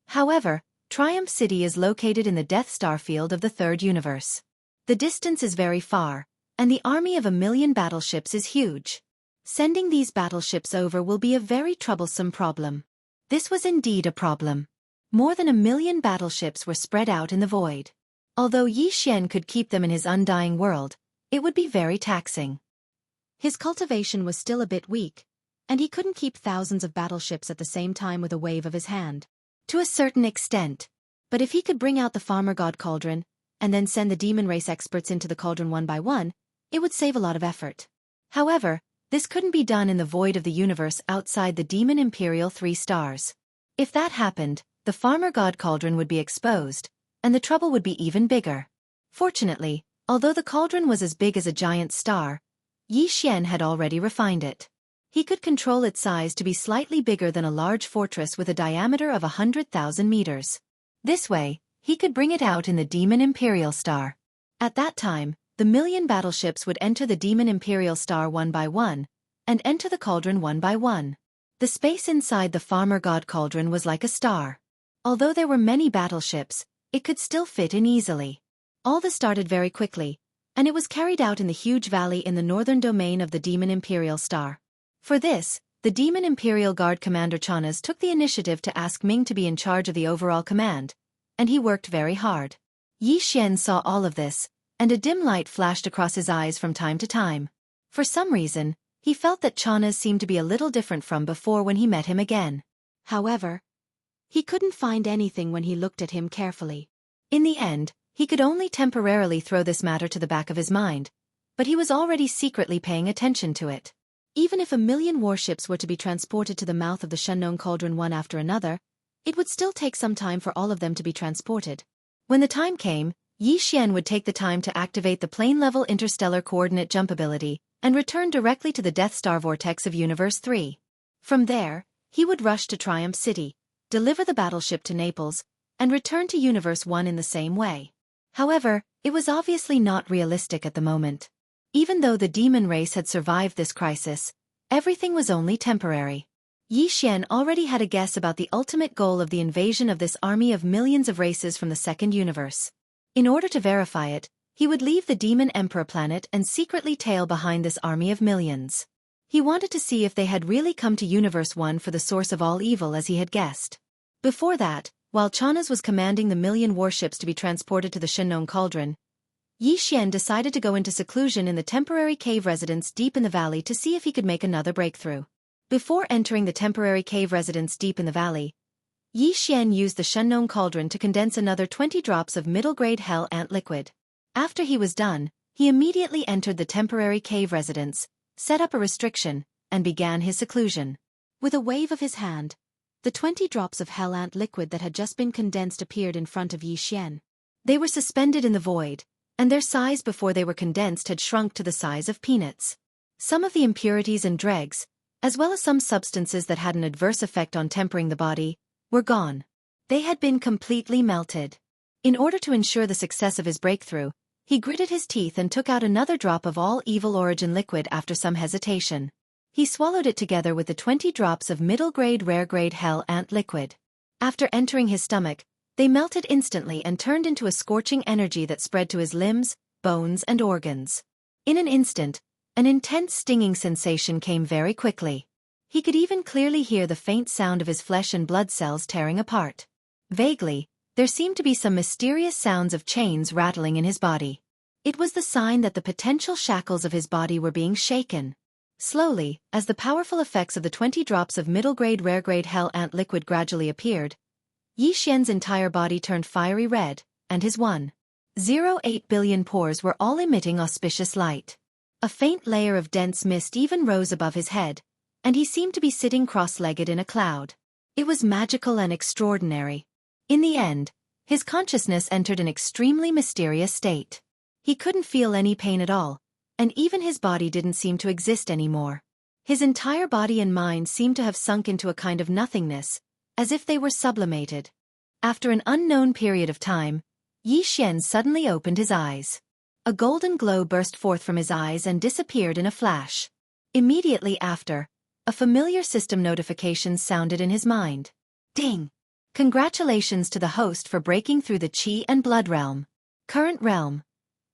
However, Triumph City is located in the Death Star field of the third universe. The distance is very far, and the army of 1,000,000 battleships is huge. Sending these battleships over will be a very troublesome problem. This was indeed a problem. More than 1,000,000 battleships were spread out in the void. Although Yi Xian could keep them in his undying world, it would be very taxing. His cultivation was still a bit weak, and he couldn't keep thousands of battleships at the same time with a wave of his hand. To a certain extent. But if he could bring out the Farmer God Cauldron, and then send the demon race experts into the cauldron one by one, it would save a lot of effort. However, this couldn't be done in the void of the universe outside the Demon Imperial 3 stars. If that happened, the Farmer God Cauldron would be exposed, and the trouble would be even bigger. Fortunately, although the cauldron was as big as a giant star, Yi Xian had already refined it. He could control its size to be slightly bigger than a large fortress with a diameter of 100,000 meters. This way, he could bring it out in the Demon Imperial Star. At that time, the 1,000,000 battleships would enter the Demon Imperial Star one by one, and enter the cauldron one by one. The space inside the Farmer God Cauldron was like a star. Although there were many battleships, it could still fit in easily. All this started very quickly, and it was carried out in the huge valley in the northern domain of the Demon Imperial Star. For this, the Demon Imperial Guard Commander Chanas took the initiative to ask Ming to be in charge of the overall command, and he worked very hard. Yi Xian saw all of this, and a dim light flashed across his eyes from time to time. For some reason, he felt that Chanas seemed to be a little different from before when he met him again. However, he couldn't find anything when he looked at him carefully. In the end, he could only temporarily throw this matter to the back of his mind, but he was already secretly paying attention to it. Even if 1,000,000 warships were to be transported to the mouth of the Shennon Cauldron one after another, it would still take some time for all of them to be transported. When the time came, Yi Xian would take the time to activate the plane-level interstellar coordinate jump ability and return directly to the Death Star vortex of Universe 3. From there, he would rush to Triumph City, deliver the battleship to Naples, and return to Universe 1 in the same way. However, it was obviously not realistic at the moment. Even though the demon race had survived this crisis, everything was only temporary. Yi Xian already had a guess about the ultimate goal of the invasion of this army of millions of races from the second universe. In order to verify it, he would leave the Demon Emperor planet and secretly tail behind this army of millions. He wanted to see if they had really come to Universe 1 for the source of all evil as he had guessed. Before that, while Chanas was commanding the 1,000,000 warships to be transported to the Shennon Cauldron, Yi Xian decided to go into seclusion in the temporary cave residence deep in the valley to see if he could make another breakthrough. Before entering the temporary cave residence deep in the valley, Yi Xian used the Shennon Cauldron to condense another 20 drops of middle-grade hell ant liquid. After he was done, he immediately entered the temporary cave residence, set up a restriction, and began his seclusion. With a wave of his hand, the 20 drops of hell ant liquid that had just been condensed appeared in front of Yi Xian. They were suspended in the void, and their size before they were condensed had shrunk to the size of peanuts. Some of the impurities and dregs, as well as some substances that had an adverse effect on tempering the body, were gone. They had been completely melted. In order to ensure the success of his breakthrough, he gritted his teeth and took out another drop of all evil origin liquid after some hesitation. He swallowed it together with the 20 drops of middle-grade rare-grade hell ant liquid. After entering his stomach, they melted instantly and turned into a scorching energy that spread to his limbs, bones and organs. In an instant, an intense stinging sensation came very quickly. He could even clearly hear the faint sound of his flesh and blood cells tearing apart. Vaguely, there seemed to be some mysterious sounds of chains rattling in his body. It was the sign that the potential shackles of his body were being shaken. Slowly, as the powerful effects of the 20 drops of middle-grade rare-grade hell ant liquid gradually appeared, Yi Xian's entire body turned fiery red, and his 1.08 billion pores were all emitting auspicious light. A faint layer of dense mist even rose above his head, and he seemed to be sitting cross-legged in a cloud. It was magical and extraordinary. In the end, his consciousness entered an extremely mysterious state. He couldn't feel any pain at all, and even his body didn't seem to exist anymore. His entire body and mind seemed to have sunk into a kind of nothingness, as if they were sublimated. After an unknown period of time, Yi Xian suddenly opened his eyes. A golden glow burst forth from his eyes and disappeared in a flash. Immediately after, a familiar system notification sounded in his mind. Ding! Congratulations to the host for breaking through the Qi and Blood realm. Current realm: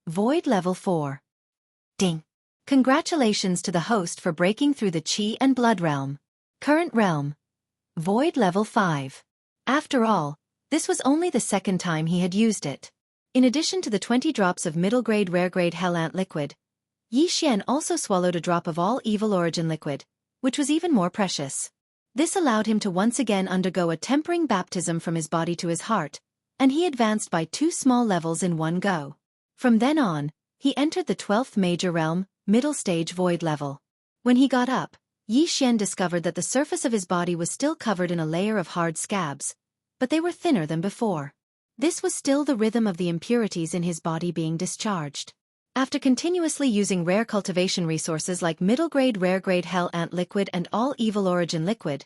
Void level 4. Ding! Congratulations to the host for breaking through the Qi and Blood realm. Current realm: Void level 5. After all, this was only the second time he had used it. In addition to the 20 drops of middle-grade rare-grade Hell Ant liquid, Yi Xian also swallowed a drop of all evil origin liquid, which was even more precious. This allowed him to once again undergo a tempering baptism from his body to his heart, and he advanced by 2 small levels in one go. From then on, he entered the 12th major realm, middle stage void level. When he got up, Yi Xian discovered that the surface of his body was still covered in a layer of hard scabs, but they were thinner than before. This was still the rhythm of the impurities in his body being discharged. After continuously using rare cultivation resources like middle-grade rare-grade Hell Ant liquid and all evil origin liquid,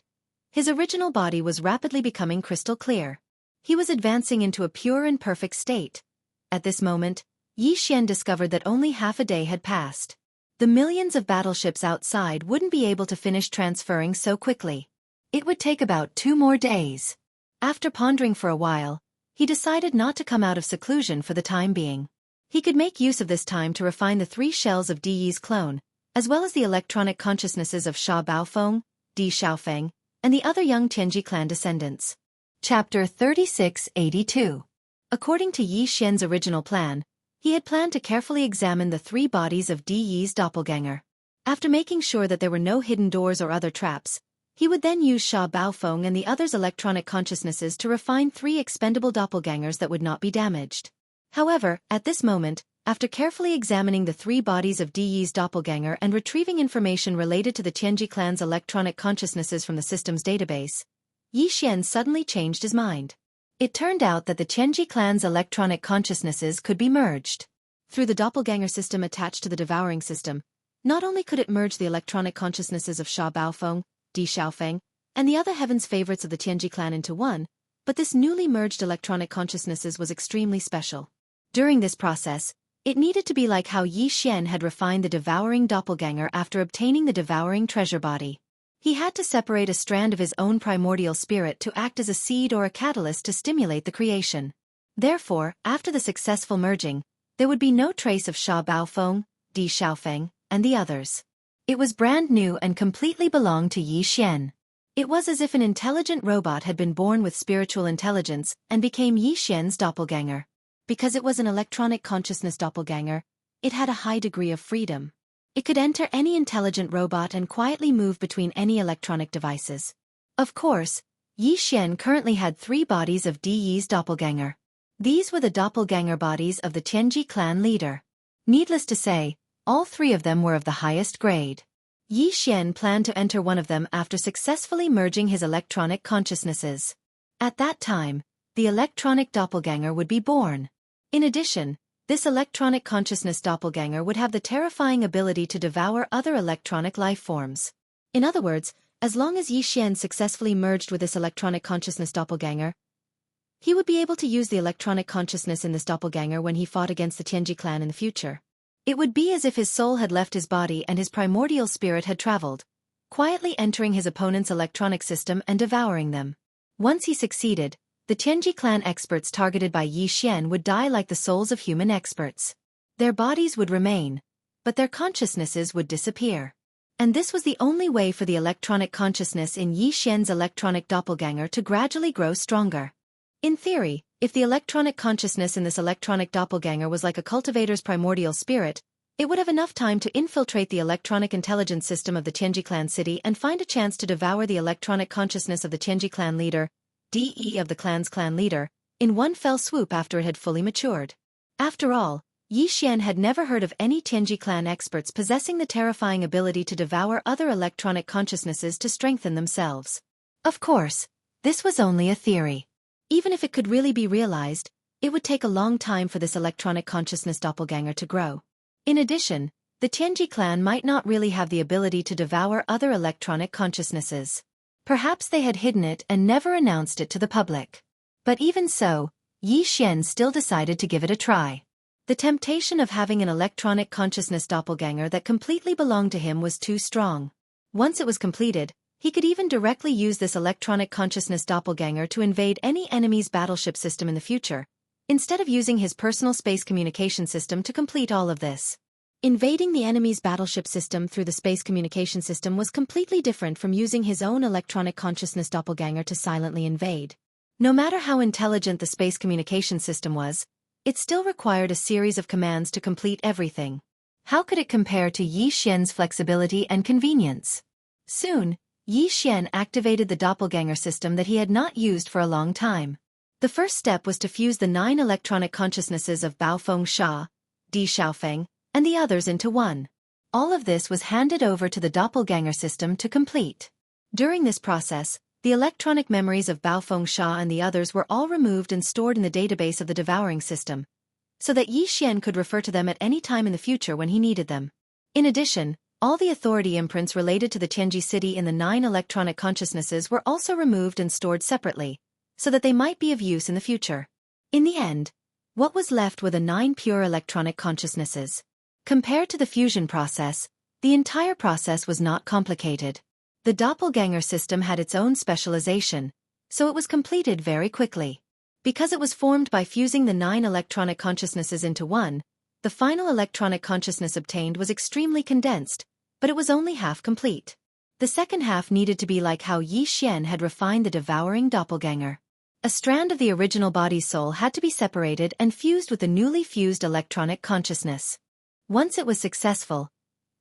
his original body was rapidly becoming crystal clear. He was advancing into a pure and perfect state. At this moment, Yi Xian discovered that only half a day had passed. The millions of battleships outside wouldn't be able to finish transferring so quickly. It would take about 2 more days. After pondering for a while, he decided not to come out of seclusion for the time being. He could make use of this time to refine the 3 shells of Di Yi's clone, as well as the electronic consciousnesses of Sha Baofeng, Di Xiaofeng, and the other young Tianji clan descendants. Chapter 3682. According to Yi Xian's original plan, he had planned to carefully examine the 3 bodies of Di Yi's doppelganger. After making sure that there were no hidden doors or other traps, he would then use Sha Baofeng and the others' electronic consciousnesses to refine 3 expendable doppelgangers that would not be damaged. However, at this moment, after carefully examining the 3 bodies of Di Yi's doppelganger and retrieving information related to the Tianji clan's electronic consciousnesses from the system's database, Yi Xian suddenly changed his mind. It turned out that the Tianji clan's electronic consciousnesses could be merged. Through the doppelganger system attached to the devouring system, not only could it merge the electronic consciousnesses of Sha Baofeng, Di Xiaofeng, and the other heaven's favorites of the Tianji clan into one, but this newly merged electronic consciousnesses was extremely special. During this process, it needed to be like how Yi Xian had refined the devouring doppelganger after obtaining the devouring treasure body. He had to separate a strand of his own primordial spirit to act as a seed or a catalyst to stimulate the creation. Therefore, after the successful merging, there would be no trace of Sha Baofeng, Di Xiaofeng, and the others. It was brand new and completely belonged to Yi Xian. It was as if an intelligent robot had been born with spiritual intelligence and became Yi Xian's doppelganger. Because it was an electronic consciousness doppelganger, it had a high degree of freedom. It could enter any intelligent robot and quietly move between any electronic devices. Of course, Yi Xian currently had 3 bodies of Di Yi's doppelganger. These were the doppelganger bodies of the Tianji clan leader. Needless to say, all 3 of them were of the highest grade. Yi Xian planned to enter one of them after successfully merging his electronic consciousnesses. At that time, the electronic doppelganger would be born. In addition, this electronic consciousness doppelganger would have the terrifying ability to devour other electronic life forms. In other words, as long as Yi Xian successfully merged with this electronic consciousness doppelganger, he would be able to use the electronic consciousness in this doppelganger when he fought against the Tianji clan in the future. It would be as if his soul had left his body and his primordial spirit had traveled, quietly entering his opponent's electronic system and devouring them. Once he succeeded, the Tianji clan experts targeted by Yi Xian would die like the souls of human experts. Their bodies would remain, but their consciousnesses would disappear. And this was the only way for the electronic consciousness in Yi Xian's electronic doppelganger to gradually grow stronger. In theory, if the electronic consciousness in this electronic doppelganger was like a cultivator's primordial spirit, it would have enough time to infiltrate the electronic intelligence system of the Tianji clan city and find a chance to devour the electronic consciousness of the Tianji clan leader, DE of the clan's clan leader, in one fell swoop after it had fully matured. After all, Yi Xian had never heard of any Tianji clan experts possessing the terrifying ability to devour other electronic consciousnesses to strengthen themselves. Of course, this was only a theory. Even if it could really be realized, it would take a long time for this electronic consciousness doppelganger to grow. In addition, the Tianji clan might not really have the ability to devour other electronic consciousnesses. Perhaps they had hidden it and never announced it to the public. But even so, Yi Xian still decided to give it a try. The temptation of having an electronic consciousness doppelganger that completely belonged to him was too strong. Once it was completed, he could even directly use this electronic consciousness doppelganger to invade any enemy's battleship system in the future, instead of using his personal space communication system to complete all of this. Invading the enemy's battleship system through the space communication system was completely different from using his own electronic consciousness doppelganger to silently invade. No matter how intelligent the space communication system was, it still required a series of commands to complete everything. How could it compare to Yi Xian's flexibility and convenience? Soon, Yi Xian activated the doppelganger system that he had not used for a long time. The first step was to fuse the 9 electronic consciousnesses of Baofeng Sha, Di Xiaofeng, and the others into one. All of this was handed over to the doppelganger system to complete. During this process, the electronic memories of Baofeng Sha and the others were all removed and stored in the database of the devouring system, so that Yi Xian could refer to them at any time in the future when he needed them. In addition, all the authority imprints related to the Tianji city in the 9 electronic consciousnesses were also removed and stored separately, so that they might be of use in the future. In the end, what was left were the 9 pure electronic consciousnesses. Compared to the fusion process, the entire process was not complicated. The doppelganger system had its own specialization, so it was completed very quickly. Because it was formed by fusing the 9 electronic consciousnesses into one, the final electronic consciousness obtained was extremely condensed, but it was only half complete. The second half needed to be like how Yi Xian had refined the devouring doppelganger. A strand of the original body's soul had to be separated and fused with the newly fused electronic consciousness. Once it was successful,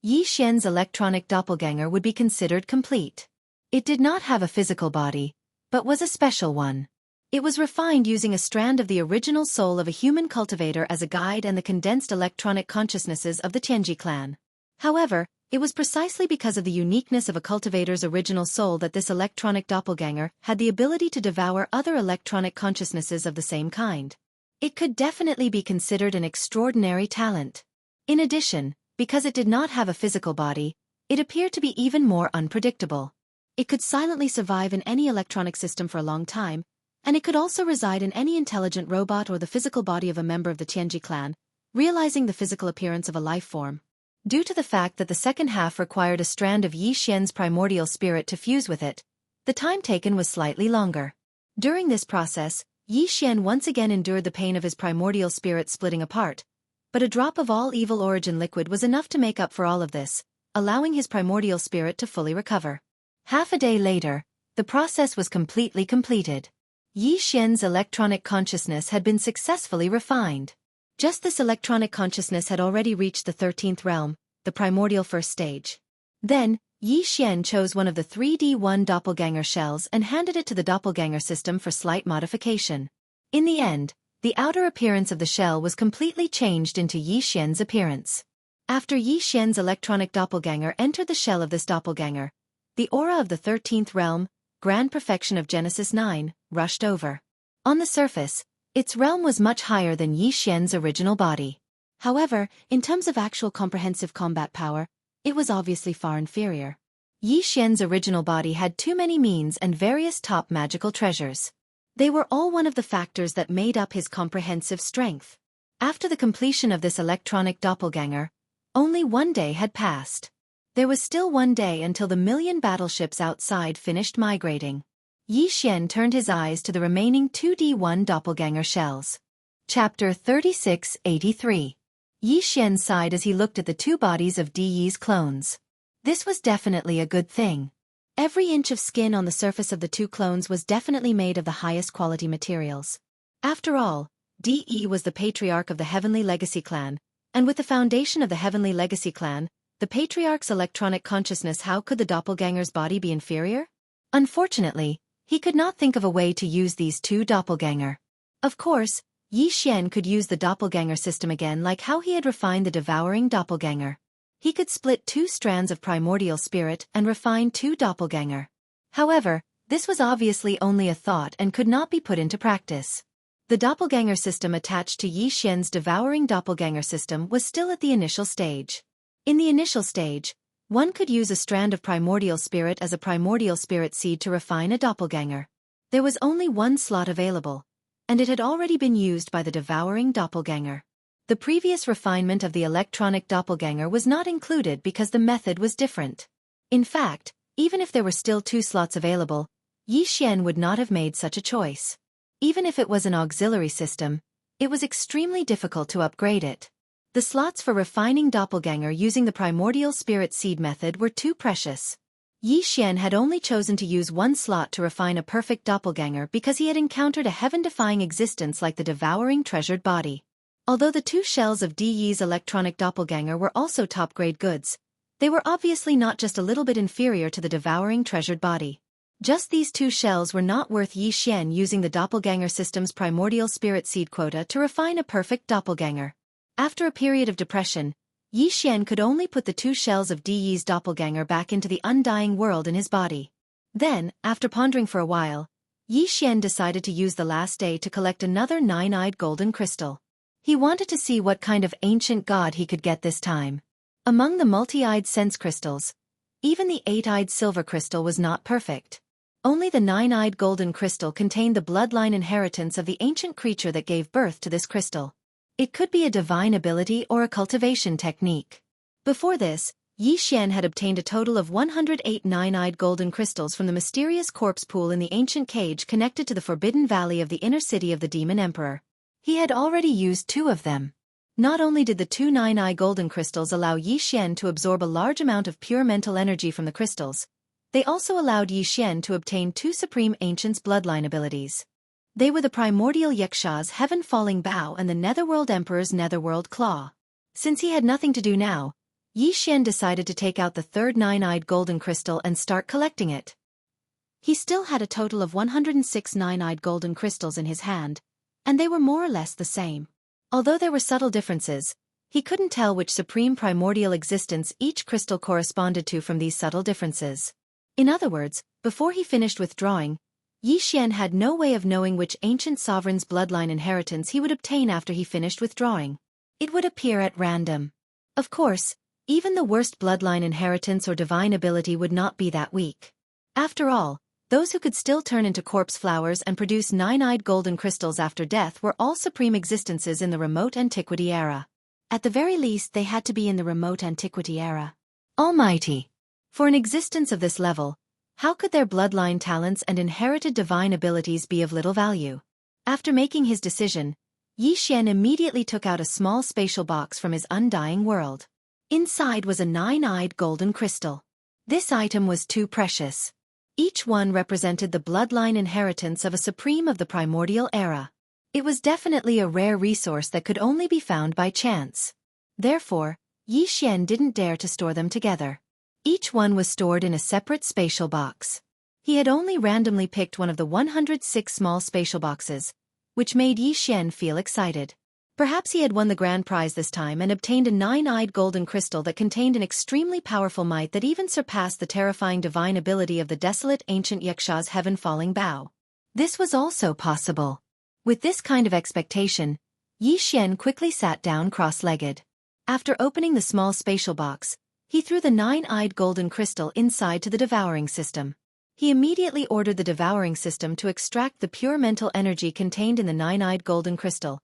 Yi Xian's electronic doppelganger would be considered complete. It did not have a physical body, but was a special one. It was refined using a strand of the original soul of a human cultivator as a guide and the condensed electronic consciousnesses of the Tianji clan. However, it was precisely because of the uniqueness of a cultivator's original soul that this electronic doppelganger had the ability to devour other electronic consciousnesses of the same kind. It could definitely be considered an extraordinary talent. In addition, because it did not have a physical body, it appeared to be even more unpredictable. It could silently survive in any electronic system for a long time, and it could also reside in any intelligent robot or the physical body of a member of the Tianji clan, realizing the physical appearance of a life form. Due to the fact that the second half required a strand of Yi Xian's primordial spirit to fuse with it, the time taken was slightly longer. During this process, Yi Xian once again endured the pain of his primordial spirit splitting apart, but a drop of all evil origin liquid was enough to make up for all of this, allowing his primordial spirit to fully recover. Half a day later, the process was completely completed. Yi Xian's electronic consciousness had been successfully refined. Just this electronic consciousness had already reached the 13th realm, the primordial first stage. Then, Yi Xian chose one of the 3D1 doppelganger shells and handed it to the doppelganger system for slight modification. In the end, the outer appearance of the shell was completely changed into Yi Xian's appearance. After Yi Xian's electronic doppelganger entered the shell of this doppelganger, the aura of the 13th realm, grand perfection of Genesis 9, rushed over. On the surface, its realm was much higher than Yi Xian's original body. However, in terms of actual comprehensive combat power, it was obviously far inferior. Yi Xian's original body had too many means and various top magical treasures. They were all one of the factors that made up his comprehensive strength. After the completion of this electronic doppelganger, only one day had passed. There was still one day until the 1,000,000 battleships outside finished migrating. Yi Xian turned his eyes to the remaining 2D1 doppelganger shells. Chapter 3683. Yi Xian sighed as he looked at the 2 bodies of Di Yi's clones. This was definitely a good thing. Every inch of skin on the surface of the 2 clones was definitely made of the highest quality materials. After all, Di Yi was the patriarch of the Heavenly Legacy clan, and with the foundation of the Heavenly Legacy clan, the patriarch's electronic consciousness, how could the doppelganger's body be inferior? Unfortunately, he could not think of a way to use these 2 doppelganger. Of course, Yi Xian could use the doppelganger system again like how he had refined the devouring doppelganger. He could split 2 strands of primordial spirit and refine 2 doppelganger. However, this was obviously only a thought and could not be put into practice. The doppelganger system attached to Yi Xian's devouring doppelganger system was still at the initial stage. In the initial stage, One could use a strand of primordial spirit as a primordial spirit seed to refine a doppelganger. There was only one slot available, and it had already been used by the devouring doppelganger. The previous refinement of the electronic doppelganger was not included because the method was different. In fact, even if there were still 2 slots available, Yi Xian would not have made such a choice. Even if it was an auxiliary system, it was extremely difficult to upgrade it. The slots for refining doppelganger using the primordial spirit seed method were too precious. Yi Xian had only chosen to use 1 slot to refine a perfect doppelganger because he had encountered a heaven-defying existence like the devouring treasured body. Although the 2 shells of Di Yi's electronic doppelganger were also top-grade goods, they were obviously not just a little bit inferior to the devouring treasured body. Just these 2 shells were not worth Yi Xian using the doppelganger system's primordial spirit seed quota to refine a perfect doppelganger. After a period of depression, Yi Xian could only put the 2 shells of Di Yi's doppelganger back into the undying world in his body. Then, after pondering for a while, Yi Xian decided to use the last day to collect another 9-eyed golden crystal. He wanted to see what kind of ancient god he could get this time. Among the multi-eyed sense crystals, even the 8-eyed silver crystal was not perfect. Only the 9-eyed golden crystal contained the bloodline inheritance of the ancient creature that gave birth to this crystal. It could be a divine ability or a cultivation technique. Before this, Yi Xian had obtained a total of 108 9-eyed golden crystals from the mysterious corpse pool in the ancient cage connected to the Forbidden Valley of the inner city of the Demon Emperor. He had already used 2 of them. Not only did the 2 9-eye golden crystals allow Yi Xian to absorb a large amount of pure mental energy from the crystals, they also allowed Yi Xian to obtain 2 Supreme Ancients' bloodline abilities. They were the primordial Yaksha's heaven-falling bow and the Netherworld Emperor's netherworld claw. Since he had nothing to do now, Yi Xian decided to take out the 3rd 9-eyed golden crystal and start collecting it. He still had a total of 106 9-eyed golden crystals in his hand, and they were more or less the same. Although there were subtle differences, he couldn't tell which supreme primordial existence each crystal corresponded to from these subtle differences. In other words, before he finished withdrawing, Yi Xian had no way of knowing which ancient sovereign's bloodline inheritance he would obtain after he finished withdrawing. It would appear at random. Of course, even the worst bloodline inheritance or divine ability would not be that weak. After all, those who could still turn into corpse flowers and produce 9-eyed golden crystals after death were all supreme existences in the remote antiquity era. At the very least, they had to be in the remote antiquity era. Almighty. For an existence of this level, how could their bloodline talents and inherited divine abilities be of little value? After making his decision, Yi Xian immediately took out a small spatial box from his undying world. Inside was a 9-eyed golden crystal. This item was too precious. Each one represented the bloodline inheritance of a supreme of the primordial era. It was definitely a rare resource that could only be found by chance. Therefore, Yi Xian didn't dare to store them together. Each one was stored in a separate spatial box. He had only randomly picked one of the 106 small spatial boxes, which made Yi Xian feel excited. Perhaps he had won the grand prize this time and obtained a 9-eyed golden crystal that contained an extremely powerful might that even surpassed the terrifying divine ability of the desolate ancient Yaksha's heaven-falling bow. This was also possible. With this kind of expectation, Yi Xian quickly sat down cross-legged. After opening the small spatial box, he threw the 9-eyed golden crystal inside to the devouring system. He immediately ordered the devouring system to extract the pure mental energy contained in the 9-eyed golden crystal,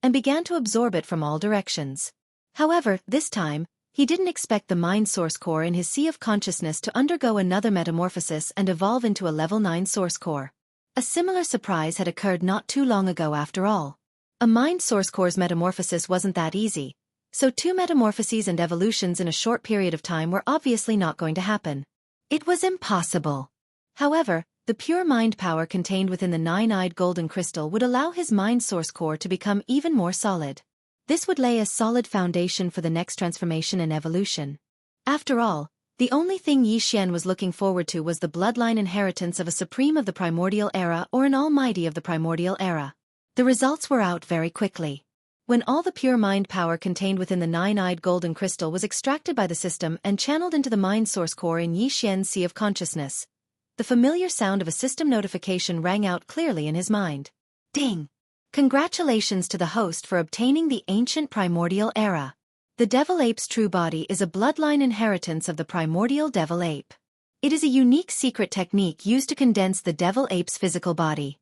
and began to absorb it from all directions. However, this time, he didn't expect the mind source core in his sea of consciousness to undergo another metamorphosis and evolve into a level 9 source core. A similar surprise had occurred not too long ago after all. A mind source core's metamorphosis wasn't that easy, so 2 metamorphoses and evolutions in a short period of time were obviously not going to happen. It was impossible. However, the pure mind power contained within the 9-eyed golden crystal would allow his mind source core to become even more solid. This would lay a solid foundation for the next transformation and evolution. After all, the only thing Yi Xian was looking forward to was the bloodline inheritance of a supreme of the primordial era or an almighty of the primordial era. The results were out very quickly. When all the pure mind power contained within the 9-eyed golden crystal was extracted by the system and channeled into the mind source core in Yi Xian's sea of consciousness, the familiar sound of a system notification rang out clearly in his mind. Ding! Congratulations to the host for obtaining the ancient primordial era. The devil ape's true body is a bloodline inheritance of the primordial devil ape. It is a unique secret technique used to condense the devil ape's physical body.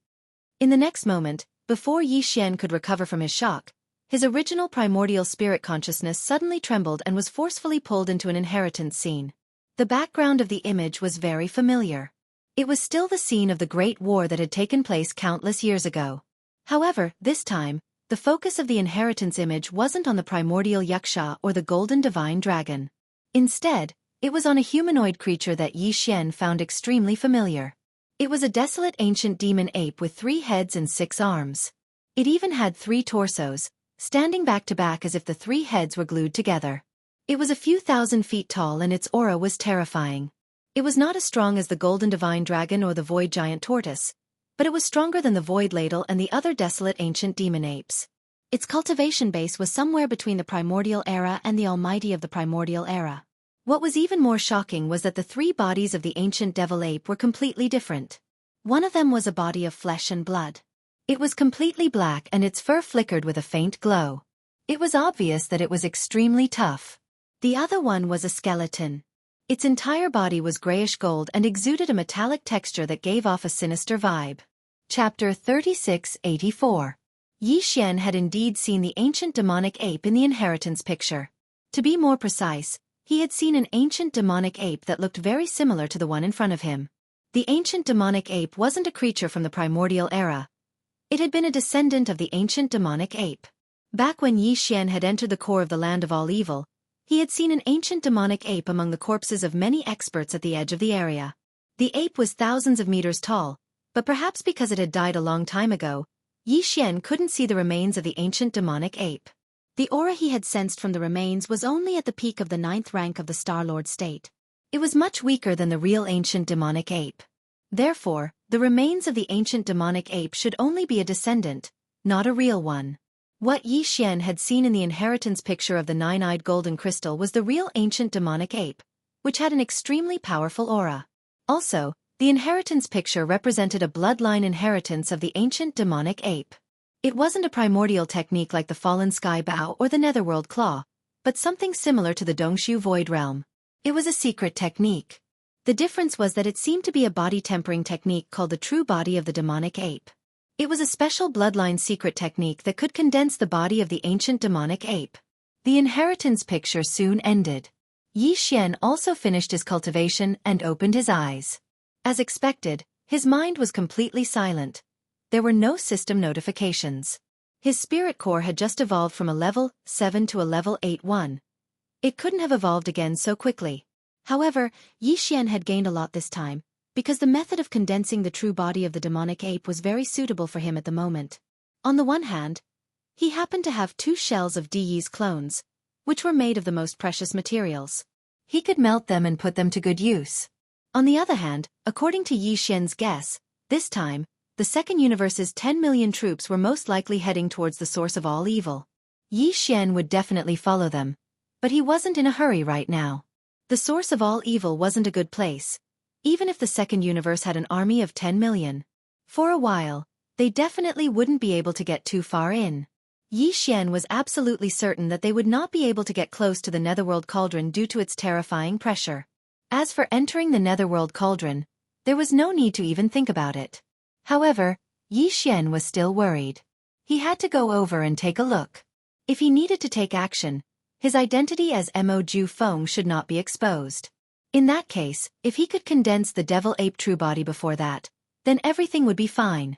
In the next moment, before Yi Xian could recover from his shock, his original primordial spirit consciousness suddenly trembled and was forcefully pulled into an inheritance scene. The background of the image was very familiar. It was still the scene of the Great War that had taken place countless years ago. However, this time, the focus of the inheritance image wasn't on the primordial yaksha or the golden divine dragon. Instead, it was on a humanoid creature that Yi Xian found extremely familiar. It was a desolate ancient demon ape with 3 heads and 6 arms. It even had 3 torsos, standing back to back as if the 3 heads were glued together. It was a few thousand feet tall and its aura was terrifying. It was not as strong as the golden divine dragon or the void giant tortoise, but it was stronger than the void ladle and the other desolate ancient demon apes. Its cultivation base was somewhere between the primordial era and the almighty of the primordial era. What was even more shocking was that the 3 bodies of the ancient devil ape were completely different. One of them was a body of flesh and blood. It was completely black and its fur flickered with a faint glow. It was obvious that it was extremely tough. The other one was a skeleton. Its entire body was grayish gold and exuded a metallic texture that gave off a sinister vibe. Chapter 3684. Yi Xian had indeed seen the ancient demonic ape in the inheritance picture. To be more precise, he had seen an ancient demonic ape that looked very similar to the one in front of him. The ancient demonic ape wasn't a creature from the primordial era. It had been a descendant of the ancient demonic ape. Back when Yi Xian had entered the core of the land of all evil, he had seen an ancient demonic ape among the corpses of many experts at the edge of the area. The ape was thousands of meters tall, but perhaps because it had died a long time ago, Yi Xian couldn't see the remains of the ancient demonic ape. The aura he had sensed from the remains was only at the peak of the 9th rank of the Star-Lord state. It was much weaker than the real ancient demonic ape. Therefore, the remains of the ancient demonic ape should only be a descendant, not a real one. What Yi Xian had seen in the inheritance picture of the 9-eyed golden crystal was the real ancient demonic ape, which had an extremely powerful aura. Also, the inheritance picture represented a bloodline inheritance of the ancient demonic ape. It wasn't a primordial technique like the Fallen Sky Bow or the Netherworld Claw, but something similar to the Dongshu Void Realm. It was a secret technique. The difference was that it seemed to be a body-tempering technique called the True Body of the Demonic Ape. It was a special bloodline secret technique that could condense the body of the ancient demonic ape. The inheritance picture soon ended. Yi Xian also finished his cultivation and opened his eyes. As expected, his mind was completely silent. There were no system notifications. His spirit core had just evolved from a level 7 to a level 8-1. It couldn't have evolved again so quickly. However, Yi Xian had gained a lot this time, because the method of condensing the true body of the demonic ape was very suitable for him at the moment. On the one hand, he happened to have 2 shells of Di's clones, which were made of the most precious materials. He could melt them and put them to good use. On the other hand, according to Yi Xian's guess, this time, the second universe's 10 million troops were most likely heading towards the source of all evil. Yi Xian would definitely follow them, but he wasn't in a hurry right now. The source of all evil wasn't a good place, even if the second universe had an army of 10 million. For a while, they definitely wouldn't be able to get too far in. Yi Xian was absolutely certain that they would not be able to get close to the Netherworld Cauldron due to its terrifying pressure. As for entering the Netherworld Cauldron, there was no need to even think about it. However, Yi Xian was still worried. He had to go over and take a look. If he needed to take action, his identity as Mo Ju Feng should not be exposed. In that case, if he could condense the Devil Ape True Body before that, then everything would be fine.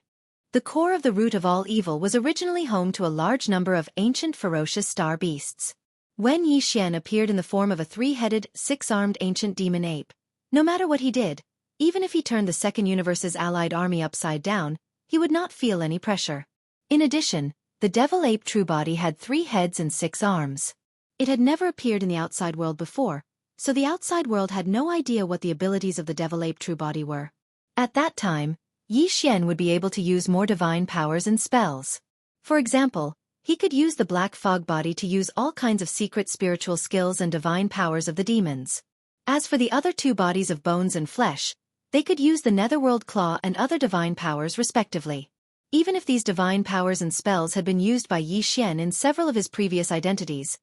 The core of the root of all evil was originally home to a large number of ancient ferocious star beasts. When Yi Xian appeared in the form of a 3-headed, 6-armed ancient demon ape, no matter what he did, even if he turned the second universe's allied army upside down, he would not feel any pressure. In addition, the Devil Ape True Body had 3 heads and 6 arms. It had never appeared in the outside world before, so the outside world had no idea what the abilities of the Devil Ape True Body were. At that time, Yi Xian would be able to use more divine powers and spells. For example, he could use the Black Fog Body to use all kinds of secret spiritual skills and divine powers of the demons. As for the other 2 bodies of bones and flesh, they could use the Netherworld Claw and other divine powers respectively. Even if these divine powers and spells had been used by Yi Xian in several of his previous identities,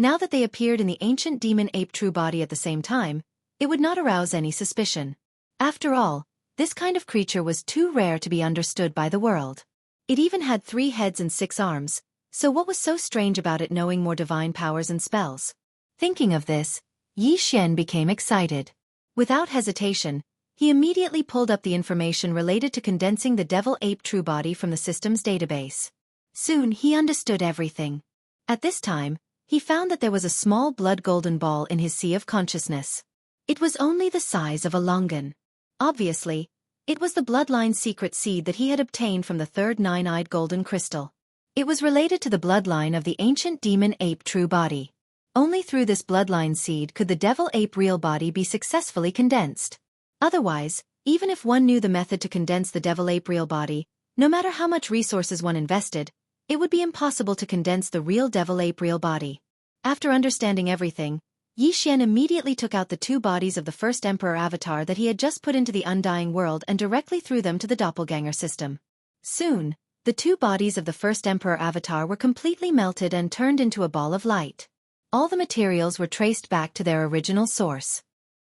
Now that they appeared in the ancient demon ape true body at the same time, it would not arouse any suspicion. After all, this kind of creature was too rare to be understood by the world. It even had 3 heads and 6 arms, so what was so strange about it knowing more divine powers and spells? Thinking of this, Yi Xian became excited. Without hesitation, he immediately pulled up the information related to condensing the devil ape true body from the system's database. Soon he understood everything. At this time, he found that there was a small blood golden ball in his sea of consciousness. It was only the size of a longan. Obviously, it was the bloodline secret seed that he had obtained from the third nine-eyed golden crystal. It was related to the bloodline of the ancient demon ape true body. Only through this bloodline seed could the devil ape real body be successfully condensed. Otherwise, even if one knew the method to condense the devil ape real body, no matter how much resources one invested, it would be impossible to condense the real devil ape real body. After understanding everything, Yi Xian immediately took out the 2 bodies of the first Emperor Avatar that he had just put into the Undying World and directly threw them to the doppelganger system. Soon, the 2 bodies of the first Emperor Avatar were completely melted and turned into a ball of light. All the materials were traced back to their original source.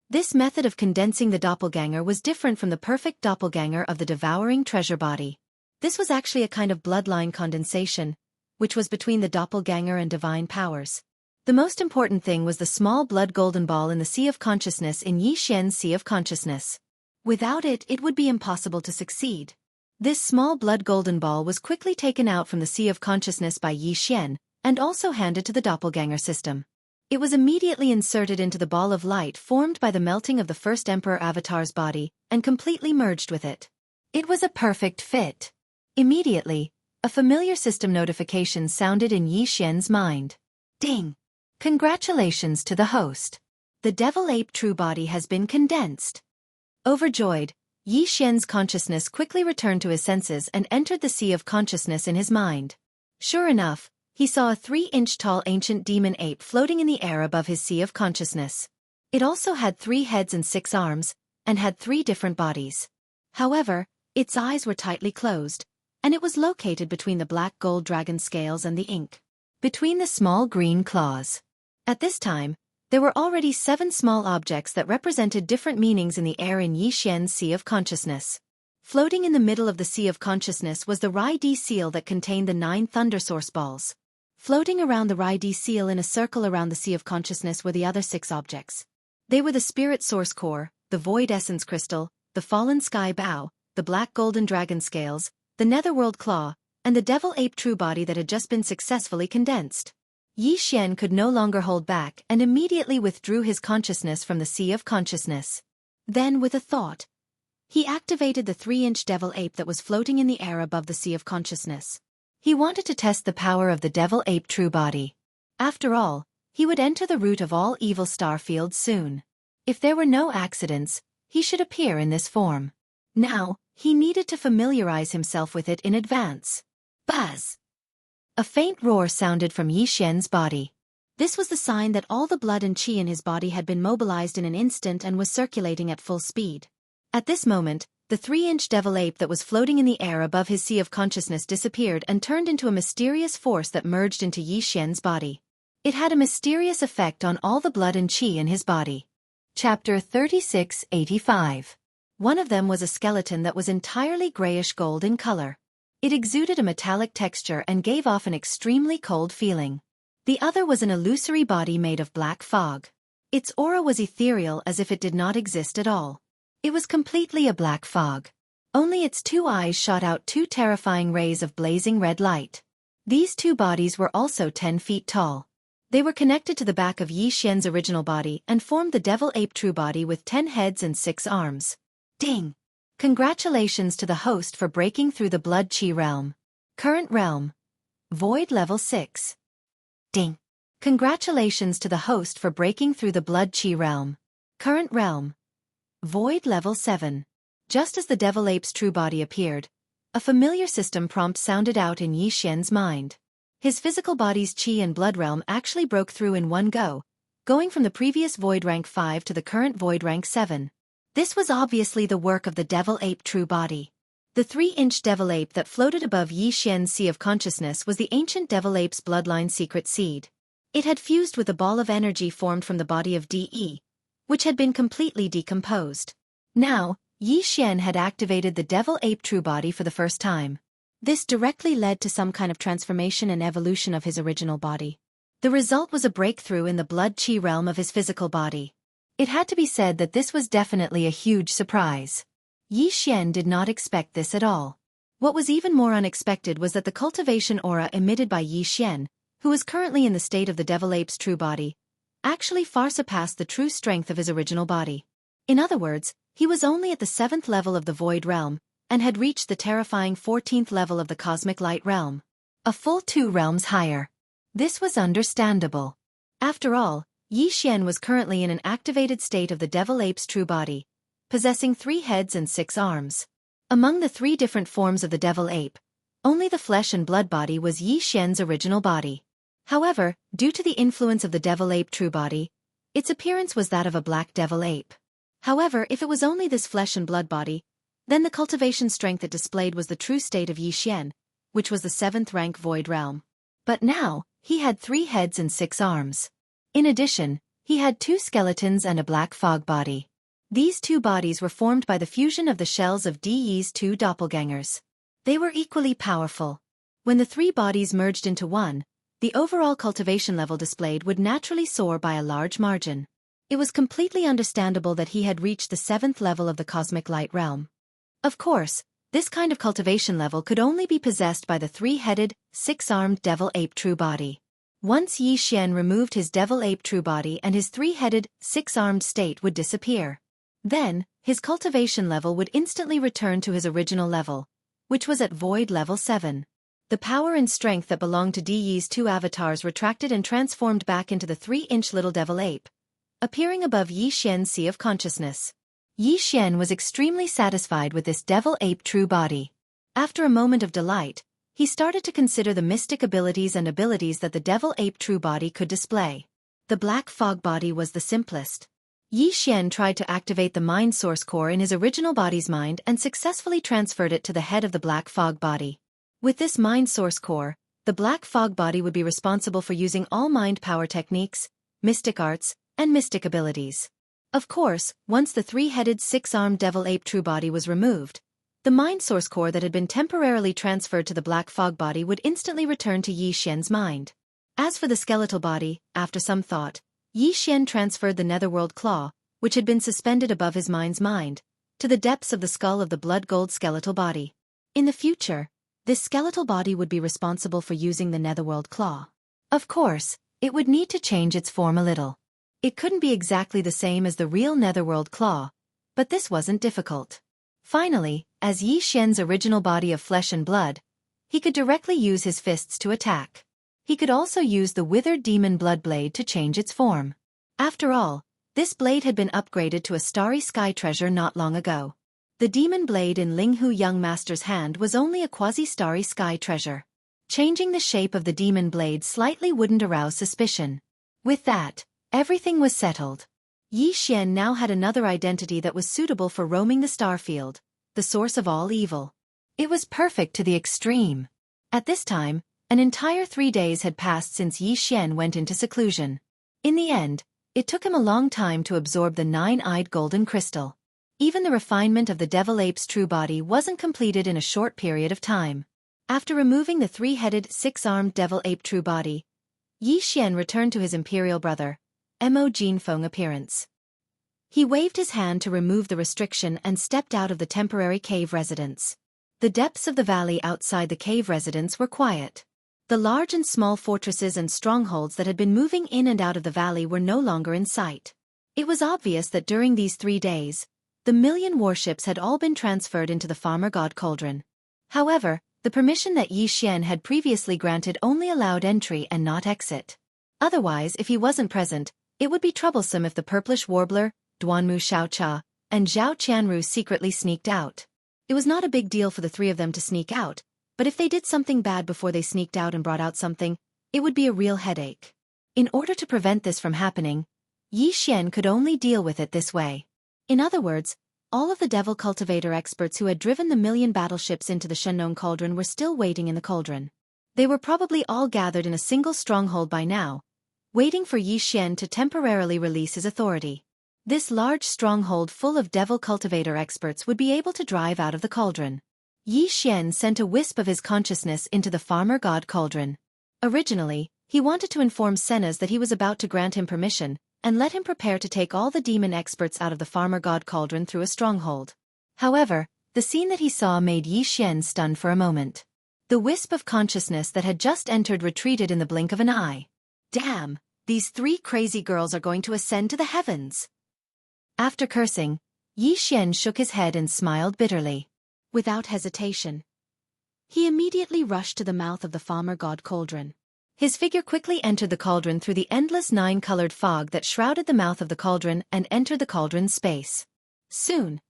This method of condensing the doppelganger was different from the perfect doppelganger of the devouring treasure body. This was actually a kind of bloodline condensation, which was between the doppelganger and divine powers. The most important thing was the small blood golden ball in the Sea of Consciousness in Yi Xian's Sea of Consciousness. Without it, it would be impossible to succeed. This small blood golden ball was quickly taken out from the Sea of Consciousness by Yi Xian, and also handed to the doppelganger system. It was immediately inserted into the ball of light formed by the melting of the first Emperor Avatar's body, and completely merged with it. It was a perfect fit. Immediately, a familiar system notification sounded in Yi Xian's mind. Ding! Congratulations to the host. The devil ape true body has been condensed. Overjoyed, Yi Xian's consciousness quickly returned to his senses and entered the Sea of Consciousness in his mind. Sure enough, he saw a 3-inch-tall ancient demon ape floating in the air above his Sea of Consciousness. It also had 3 heads and 6 arms, and had 3 different bodies. However, its eyes were tightly closed, and it was located between the black gold dragon scales and the ink, between the small green claws. At this time, there were already 7 small objects that represented different meanings in the air in Yi Xian's Sea of Consciousness. Floating in the middle of the Sea of Consciousness was the Rai-D seal that contained the 9 thunder source balls. Floating around the Rai-D seal in a circle around the Sea of Consciousness were the other 6 objects. They were the Spirit Source Core, the Void Essence Crystal, the Fallen Sky Bow, the Black Golden Dragon Scales, the Netherworld Claw, and the Devil Ape True Body that had just been successfully condensed. Yi Xian could no longer hold back and immediately withdrew his consciousness from the Sea of Consciousness. Then, with a thought, he activated the 3-inch devil ape that was floating in the air above the Sea of Consciousness. He wanted to test the power of the devil ape true body. After all, he would enter the root of all evil star fields soon. If there were no accidents, he should appear in this form. Now, he needed to familiarize himself with it in advance. Buzz! A faint roar sounded from Yi Xian's body. This was the sign that all the blood and qi in his body had been mobilized in an instant and was circulating at full speed. At this moment, the 3-inch devil ape that was floating in the air above his Sea of Consciousness disappeared and turned into a mysterious force that merged into Yi Xian's body. It had a mysterious effect on all the blood and qi in his body. Chapter 3685. One of them was a skeleton that was entirely grayish gold in color. It exuded a metallic texture and gave off an extremely cold feeling. The other was an illusory body made of black fog. Its aura was ethereal as if it did not exist at all. It was completely a black fog. Only its 2 eyes shot out 2 terrifying rays of blazing red light. These 2 bodies were also 10 feet tall. They were connected to the back of Yi Xian's original body and formed the Devil Ape True Body with 10 heads and 6 arms. Ding! Congratulations to the host for breaking through the Blood Qi realm. Current realm: Void level 6. Ding! Congratulations to the host for breaking through the Blood Qi realm. Current realm: Void level 7. Just as the Devil Ape's true body appeared, a familiar system prompt sounded out in Yi Xian's mind. His physical body's qi and blood realm actually broke through in one go, going from the previous Void rank 5 to the current Void rank 7. This was obviously the work of the Devil Ape True Body. The 3-inch Devil Ape that floated above Yi Xian's Sea of Consciousness was the ancient Devil Ape's bloodline secret seed. It had fused with the ball of energy formed from the body of DE, which had been completely decomposed. Now, Yi Xian had activated the Devil Ape True Body for the first time. This directly led to some kind of transformation and evolution of his original body. The result was a breakthrough in the blood-chi realm of his physical body. It had to be said that this was definitely a huge surprise. Yi Xian did not expect this at all. What was even more unexpected was that the cultivation aura emitted by Yi Xian, who was currently in the state of the Devil Ape's true body, actually far surpassed the true strength of his original body. In other words, he was only at the 7th level of the Void Realm, and had reached the terrifying 14th level of the Cosmic Light Realm. A full 2 realms higher. This was understandable. After all, Yi Xian was currently in an activated state of the Devil Ape's true body, possessing 3 heads and 6 arms. Among the 3 different forms of the Devil Ape, only the flesh and blood body was Yi Xian's original body. However, due to the influence of the Devil Ape True Body, its appearance was that of a black devil ape. However, if it was only this flesh and blood body, then the cultivation strength it displayed was the true state of Yi Xian, which was the 7th rank Void Realm. But now, he had 3 heads and 6 arms. In addition, he had 2 skeletons and a black fog body. These 2 bodies were formed by the fusion of the shells of DE's 2 doppelgangers. They were equally powerful. When the 3 bodies merged into one, the overall cultivation level displayed would naturally soar by a large margin. It was completely understandable that he had reached the 7th level of the Cosmic Light Realm. Of course, this kind of cultivation level could only be possessed by the 3-headed, 6-armed Devil Ape True Body. Once Yi Xian removed his Devil Ape True Body and his 3-headed, 6-armed state would disappear. Then, his cultivation level would instantly return to his original level, which was at Void Level 7. The power and strength that belonged to DE's 2 avatars retracted and transformed back into the 3-inch little devil ape, appearing above Yi Xian's sea of consciousness. Yi Xian was extremely satisfied with this Devil Ape True Body. After a moment of delight, he started to consider the mystic abilities and abilities that the Devil Ape True Body could display. The Black Fog Body was the simplest. Yi Xian tried to activate the Mind Source Core in his original body's mind and successfully transferred it to the head of the Black Fog Body. With this Mind Source Core, the Black Fog Body would be responsible for using all mind power techniques, mystic arts, and mystic abilities. Of course, once the 3-headed 6-armed Devil Ape True Body was removed, the Mind Source Core that had been temporarily transferred to the Black Fog Body would instantly return to Yi Xian's mind. As for the skeletal body, after some thought, Yi Xian transferred the Netherworld Claw, which had been suspended above his mind's mind, to the depths of the skull of the blood gold skeletal body. In the future, this skeletal body would be responsible for using the Netherworld Claw. Of course, it would need to change its form a little. It couldn't be exactly the same as the real Netherworld Claw, but this wasn't difficult. Finally, as Yi Xian's original body of flesh and blood, he could directly use his fists to attack. He could also use the withered demon blood blade to change its form. After all, this blade had been upgraded to a starry sky treasure not long ago. The demon blade in Ling Hu Young Master's hand was only a quasi-starry sky treasure. Changing the shape of the demon blade slightly wouldn't arouse suspicion. With that, everything was settled. Yi Xian now had another identity that was suitable for roaming the starfield, the source of all evil. It was perfect to the extreme. At this time, an entire 3 days had passed since Yi Xian went into seclusion. In the end, it took him a long time to absorb the 9-eyed golden crystal. Even the refinement of the Devil Ape's true body wasn't completed in a short period of time. After removing the 3-headed, 6-armed Devil Ape true body, Yi Xian returned to his imperial brother, Mo Jinfeng appearance. He waved his hand to remove the restriction and stepped out of the temporary cave residence. The depths of the valley outside the cave residence were quiet. The large and small fortresses and strongholds that had been moving in and out of the valley were no longer in sight. It was obvious that during these 3 days, the million warships had all been transferred into the Farmer God Cauldron. However, the permission that Yi Xian had previously granted only allowed entry and not exit. Otherwise, if he wasn't present, it would be troublesome if the Purplish Warbler, Duanmu Xiaocha, and Zhao Qianru secretly sneaked out. It was not a big deal for the 3 of them to sneak out, but if they did something bad before they sneaked out and brought out something, it would be a real headache. In order to prevent this from happening, Yi Xian could only deal with it this way. In other words, all of the Devil Cultivator experts who had driven the million battleships into the Shenong Cauldron were still waiting in the cauldron. They were probably all gathered in a single stronghold by now, waiting for Yi Xian to temporarily release his authority. This large stronghold full of devil cultivator experts would be able to drive out of the cauldron. Yi Xian sent a wisp of his consciousness into the farmer god cauldron. Originally, he wanted to inform Senna's that he was about to grant him permission, and let him prepare to take all the demon experts out of the farmer god cauldron through a stronghold. However, the scene that he saw made Yi Xian stunned for a moment. The wisp of consciousness that had just entered retreated in the blink of an eye. Damn, these 3 crazy girls are going to ascend to the heavens. After cursing, Yi Xian shook his head and smiled bitterly. Without hesitation, he immediately rushed to the mouth of the farmer god cauldron. His figure quickly entered the cauldron through the endless 9-colored fog that shrouded the mouth of the cauldron and entered the cauldron's space. Soon,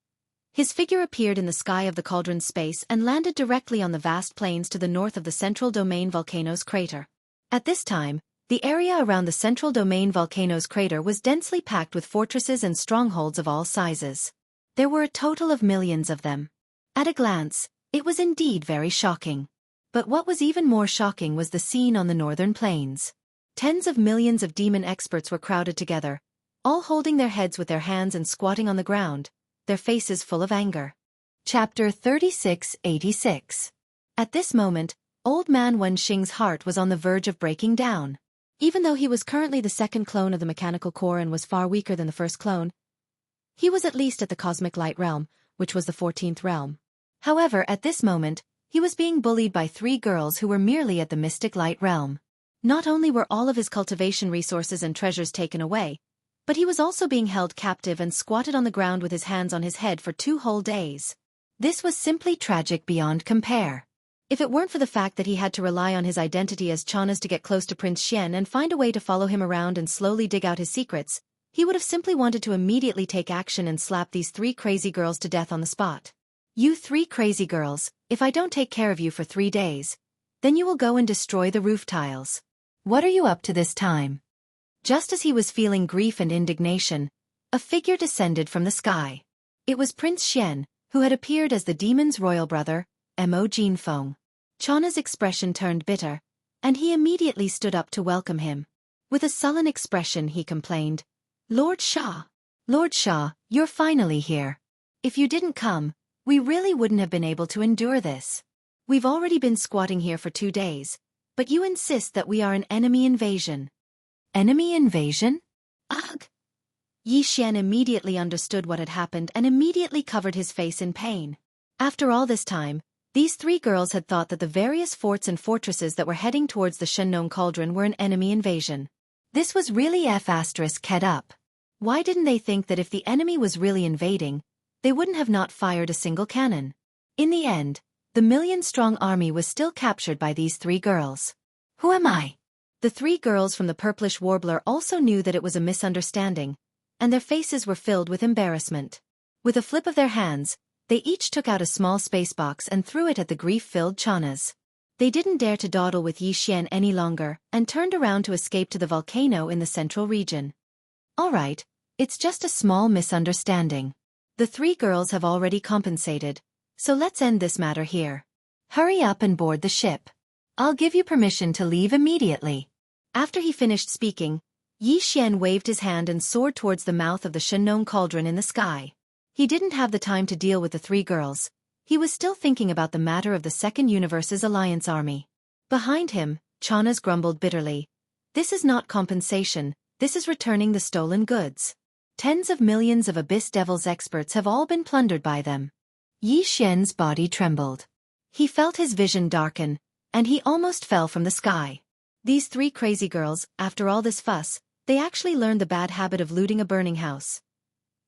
his figure appeared in the sky of the cauldron's space and landed directly on the vast plains to the north of the Central Domain volcano's crater. At this time, the area around the Central Domain volcano's crater was densely packed with fortresses and strongholds of all sizes. There were a total of millions of them. At a glance, it was indeed very shocking. But what was even more shocking was the scene on the northern plains. Tens of millions of demon experts were crowded together, all holding their heads with their hands and squatting on the ground, their faces full of anger. Chapter 3686. At this moment, Old Man Wenxing's heart was on the verge of breaking down. Even though he was currently the second clone of the mechanical core and was far weaker than the first clone, he was at least at the cosmic light realm, which was the 14th realm. However, at this moment, he was being bullied by 3 girls who were merely at the mystic light realm. Not only were all of his cultivation resources and treasures taken away, but he was also being held captive and squatted on the ground with his hands on his head for 2 whole days. This was simply tragic beyond compare. If it weren't for the fact that he had to rely on his identity as Chana's to get close to Prince Xian and find a way to follow him around and slowly dig out his secrets, he would have simply wanted to immediately take action and slap these 3 crazy girls to death on the spot. You 3 crazy girls, if I don't take care of you for 3 days, then you will go and destroy the roof tiles. What are you up to this time? Just as he was feeling grief and indignation, a figure descended from the sky. It was Prince Xian, who had appeared as the demon's royal brother, Mo Jinfeng. Chana's expression turned bitter, and he immediately stood up to welcome him. With a sullen expression he complained, Lord Shah, you're finally here. If you didn't come, we really wouldn't have been able to endure this. We've already been squatting here for 2 days, but you insist that we are an enemy invasion. Enemy invasion? Ugh! Yi Xian immediately understood what had happened and immediately covered his face in pain. After all this time, these 3 girls had thought that the various forts and fortresses that were heading towards the Shennon Cauldron were an enemy invasion. This was really F***ed up. Why didn't they think that if the enemy was really invading, they wouldn't have not fired a single cannon? In the end, the million-strong army was still captured by these 3 girls. Who am I? The 3 girls from the Purplish Warbler also knew that it was a misunderstanding, and their faces were filled with embarrassment. With a flip of their hands, they each took out a small space box and threw it at the grief-filled Chanas. They didn't dare to dawdle with Yi Xian any longer and turned around to escape to the volcano in the central region. All right, it's just a small misunderstanding. The 3 girls have already compensated, so let's end this matter here. Hurry up and board the ship. I'll give you permission to leave immediately. After he finished speaking, Yi Xian waved his hand and soared towards the mouth of the Shennon Cauldron in the sky. He didn't have the time to deal with the 3 girls. He was still thinking about the matter of the Second Universe's alliance army. Behind him, Chanas grumbled bitterly. This is not compensation, this is returning the stolen goods. Tens of millions of Abyss Devils experts have all been plundered by them. Yi Xian's body trembled. He felt his vision darken, and he almost fell from the sky. These 3 crazy girls, after all this fuss, they actually learned the bad habit of looting a burning house.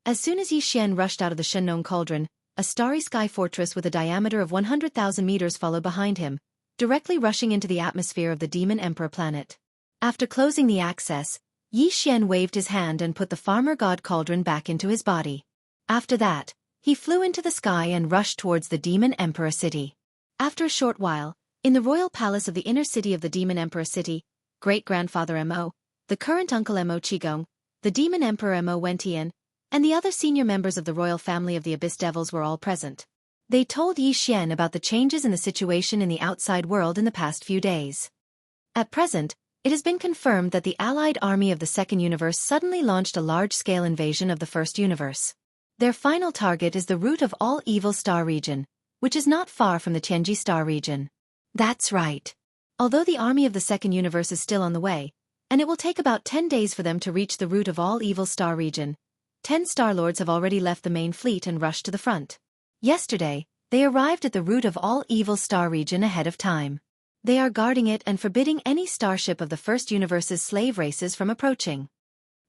As soon as Yi Xian rushed out of the Shennon Cauldron, a starry sky fortress with a diameter of 100,000 meters followed behind him, directly rushing into the atmosphere of the Demon Emperor planet. After closing the access, Yi Xian waved his hand and put the Farmer God Cauldron back into his body. After that, he flew into the sky and rushed towards the Demon Emperor city. After a short while, in the royal palace of the inner city of the Demon Emperor city, great-grandfather Mo, the current uncle Mo Qigong, the Demon Emperor Mo Wentian, and the other senior members of the royal family of the Abyss Devils were all present. They told Yi Xian about the changes in the situation in the outside world in the past few days. At present, It has been confirmed that the Allied army of the Second Universe suddenly launched a large-scale invasion of the First Universe. Their final target is the root of all evil star region, which is not far from the Tianji star region. That's right. Although the army of the Second Universe is still on the way, and it will take about 10 days for them to reach the root of all evil star region, 10 Star-Lords have already left the main fleet and rushed to the front. Yesterday, they arrived at the root of all evil star region ahead of time. They are guarding it and forbidding any starship of the First Universe's slave races from approaching.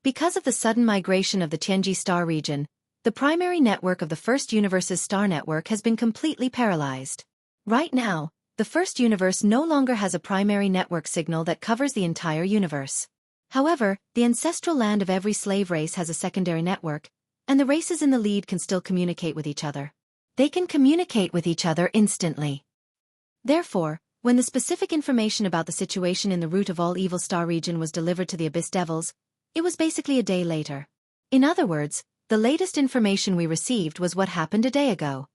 Because of the sudden migration of the Tianji star region, the primary network of the First Universe's star network has been completely paralyzed. Right now, the First Universe no longer has a primary network signal that covers the entire universe. However, the ancestral land of every slave race has a secondary network, and the races in the lead can still communicate with each other. They can communicate with each other instantly. Therefore, when the specific information about the situation in the root of all evil star region was delivered to the Abyss Devils, it was basically a day later. In other words, the latest information we received was what happened a day ago.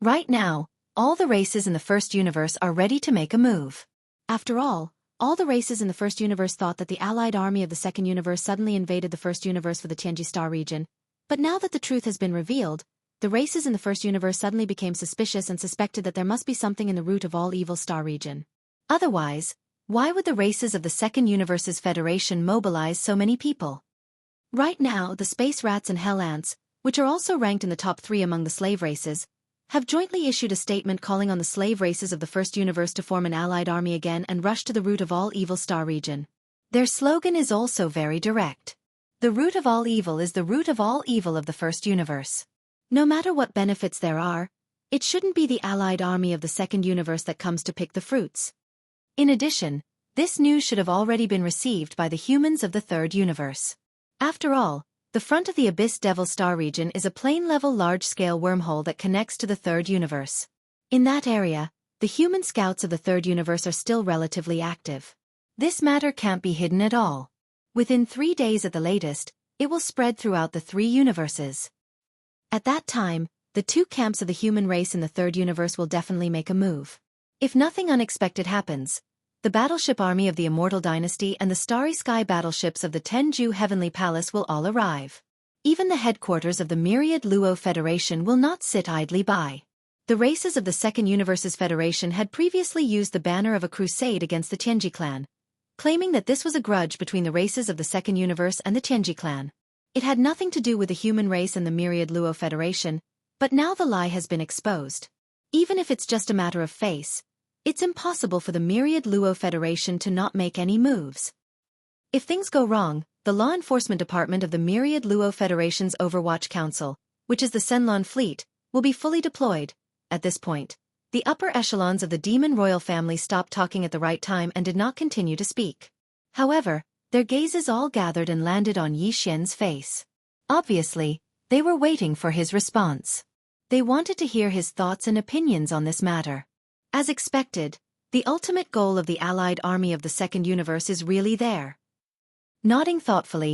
Right now, all the races in the First Universe are ready to make a move. After all the races in the First Universe thought that the Allied army of the Second Universe suddenly invaded the First Universe for the Tianji star region, but now that the truth has been revealed, the races in the First Universe suddenly became suspicious and suspected that there must be something in the root of all evil star region. Otherwise, why would the races of the Second Universe's Federation mobilize so many people? Right now, the space rats and hell ants, which are also ranked in the top 3 among the slave races, have jointly issued a statement calling on the slave races of the First Universe to form an allied army again and rush to the root of all evil star region. Their slogan is also very direct. The root of all evil is the root of all evil of the First Universe. No matter what benefits there are, it shouldn't be the allied army of the Second Universe that comes to pick the fruits. In addition, this news should have already been received by the humans of the Third Universe. After all, the front of the Abyss Devil star region is a plane-level large-scale wormhole that connects to the Third Universe. In that area, the human scouts of the Third Universe are still relatively active. This matter can't be hidden at all. Within 3 days at the latest, it will spread throughout the 3 universes. At that time, the 2 camps of the human race in the Third Universe will definitely make a move. If nothing unexpected happens, the battleship army of the Immortal Dynasty and the Starry Sky battleships of the Tenju Heavenly Palace will all arrive. Even the headquarters of the Myriad Luo Federation will not sit idly by. The races of the Second Universe's Federation had previously used the banner of a crusade against the Tianji clan, claiming that this was a grudge between the races of the Second Universe and the Tianji clan. It had nothing to do with the human race and the Myriad Luo Federation, but now the lie has been exposed. Even if it's just a matter of face, it's impossible for the Myriad Luo Federation to not make any moves. If things go wrong, the law enforcement department of the Myriad Luo Federation's Overwatch Council, which is the Senlon fleet, will be fully deployed. At this point, the upper echelons of the Demon Royal family stopped talking at the right time and did not continue to speak. However, their gazes all gathered and landed on Yi Xian's face. Obviously, they were waiting for his response. They wanted to hear his thoughts and opinions on this matter. As expected, the ultimate goal of the Allied army of the Second Universe is really there. Nodding thoughtfully,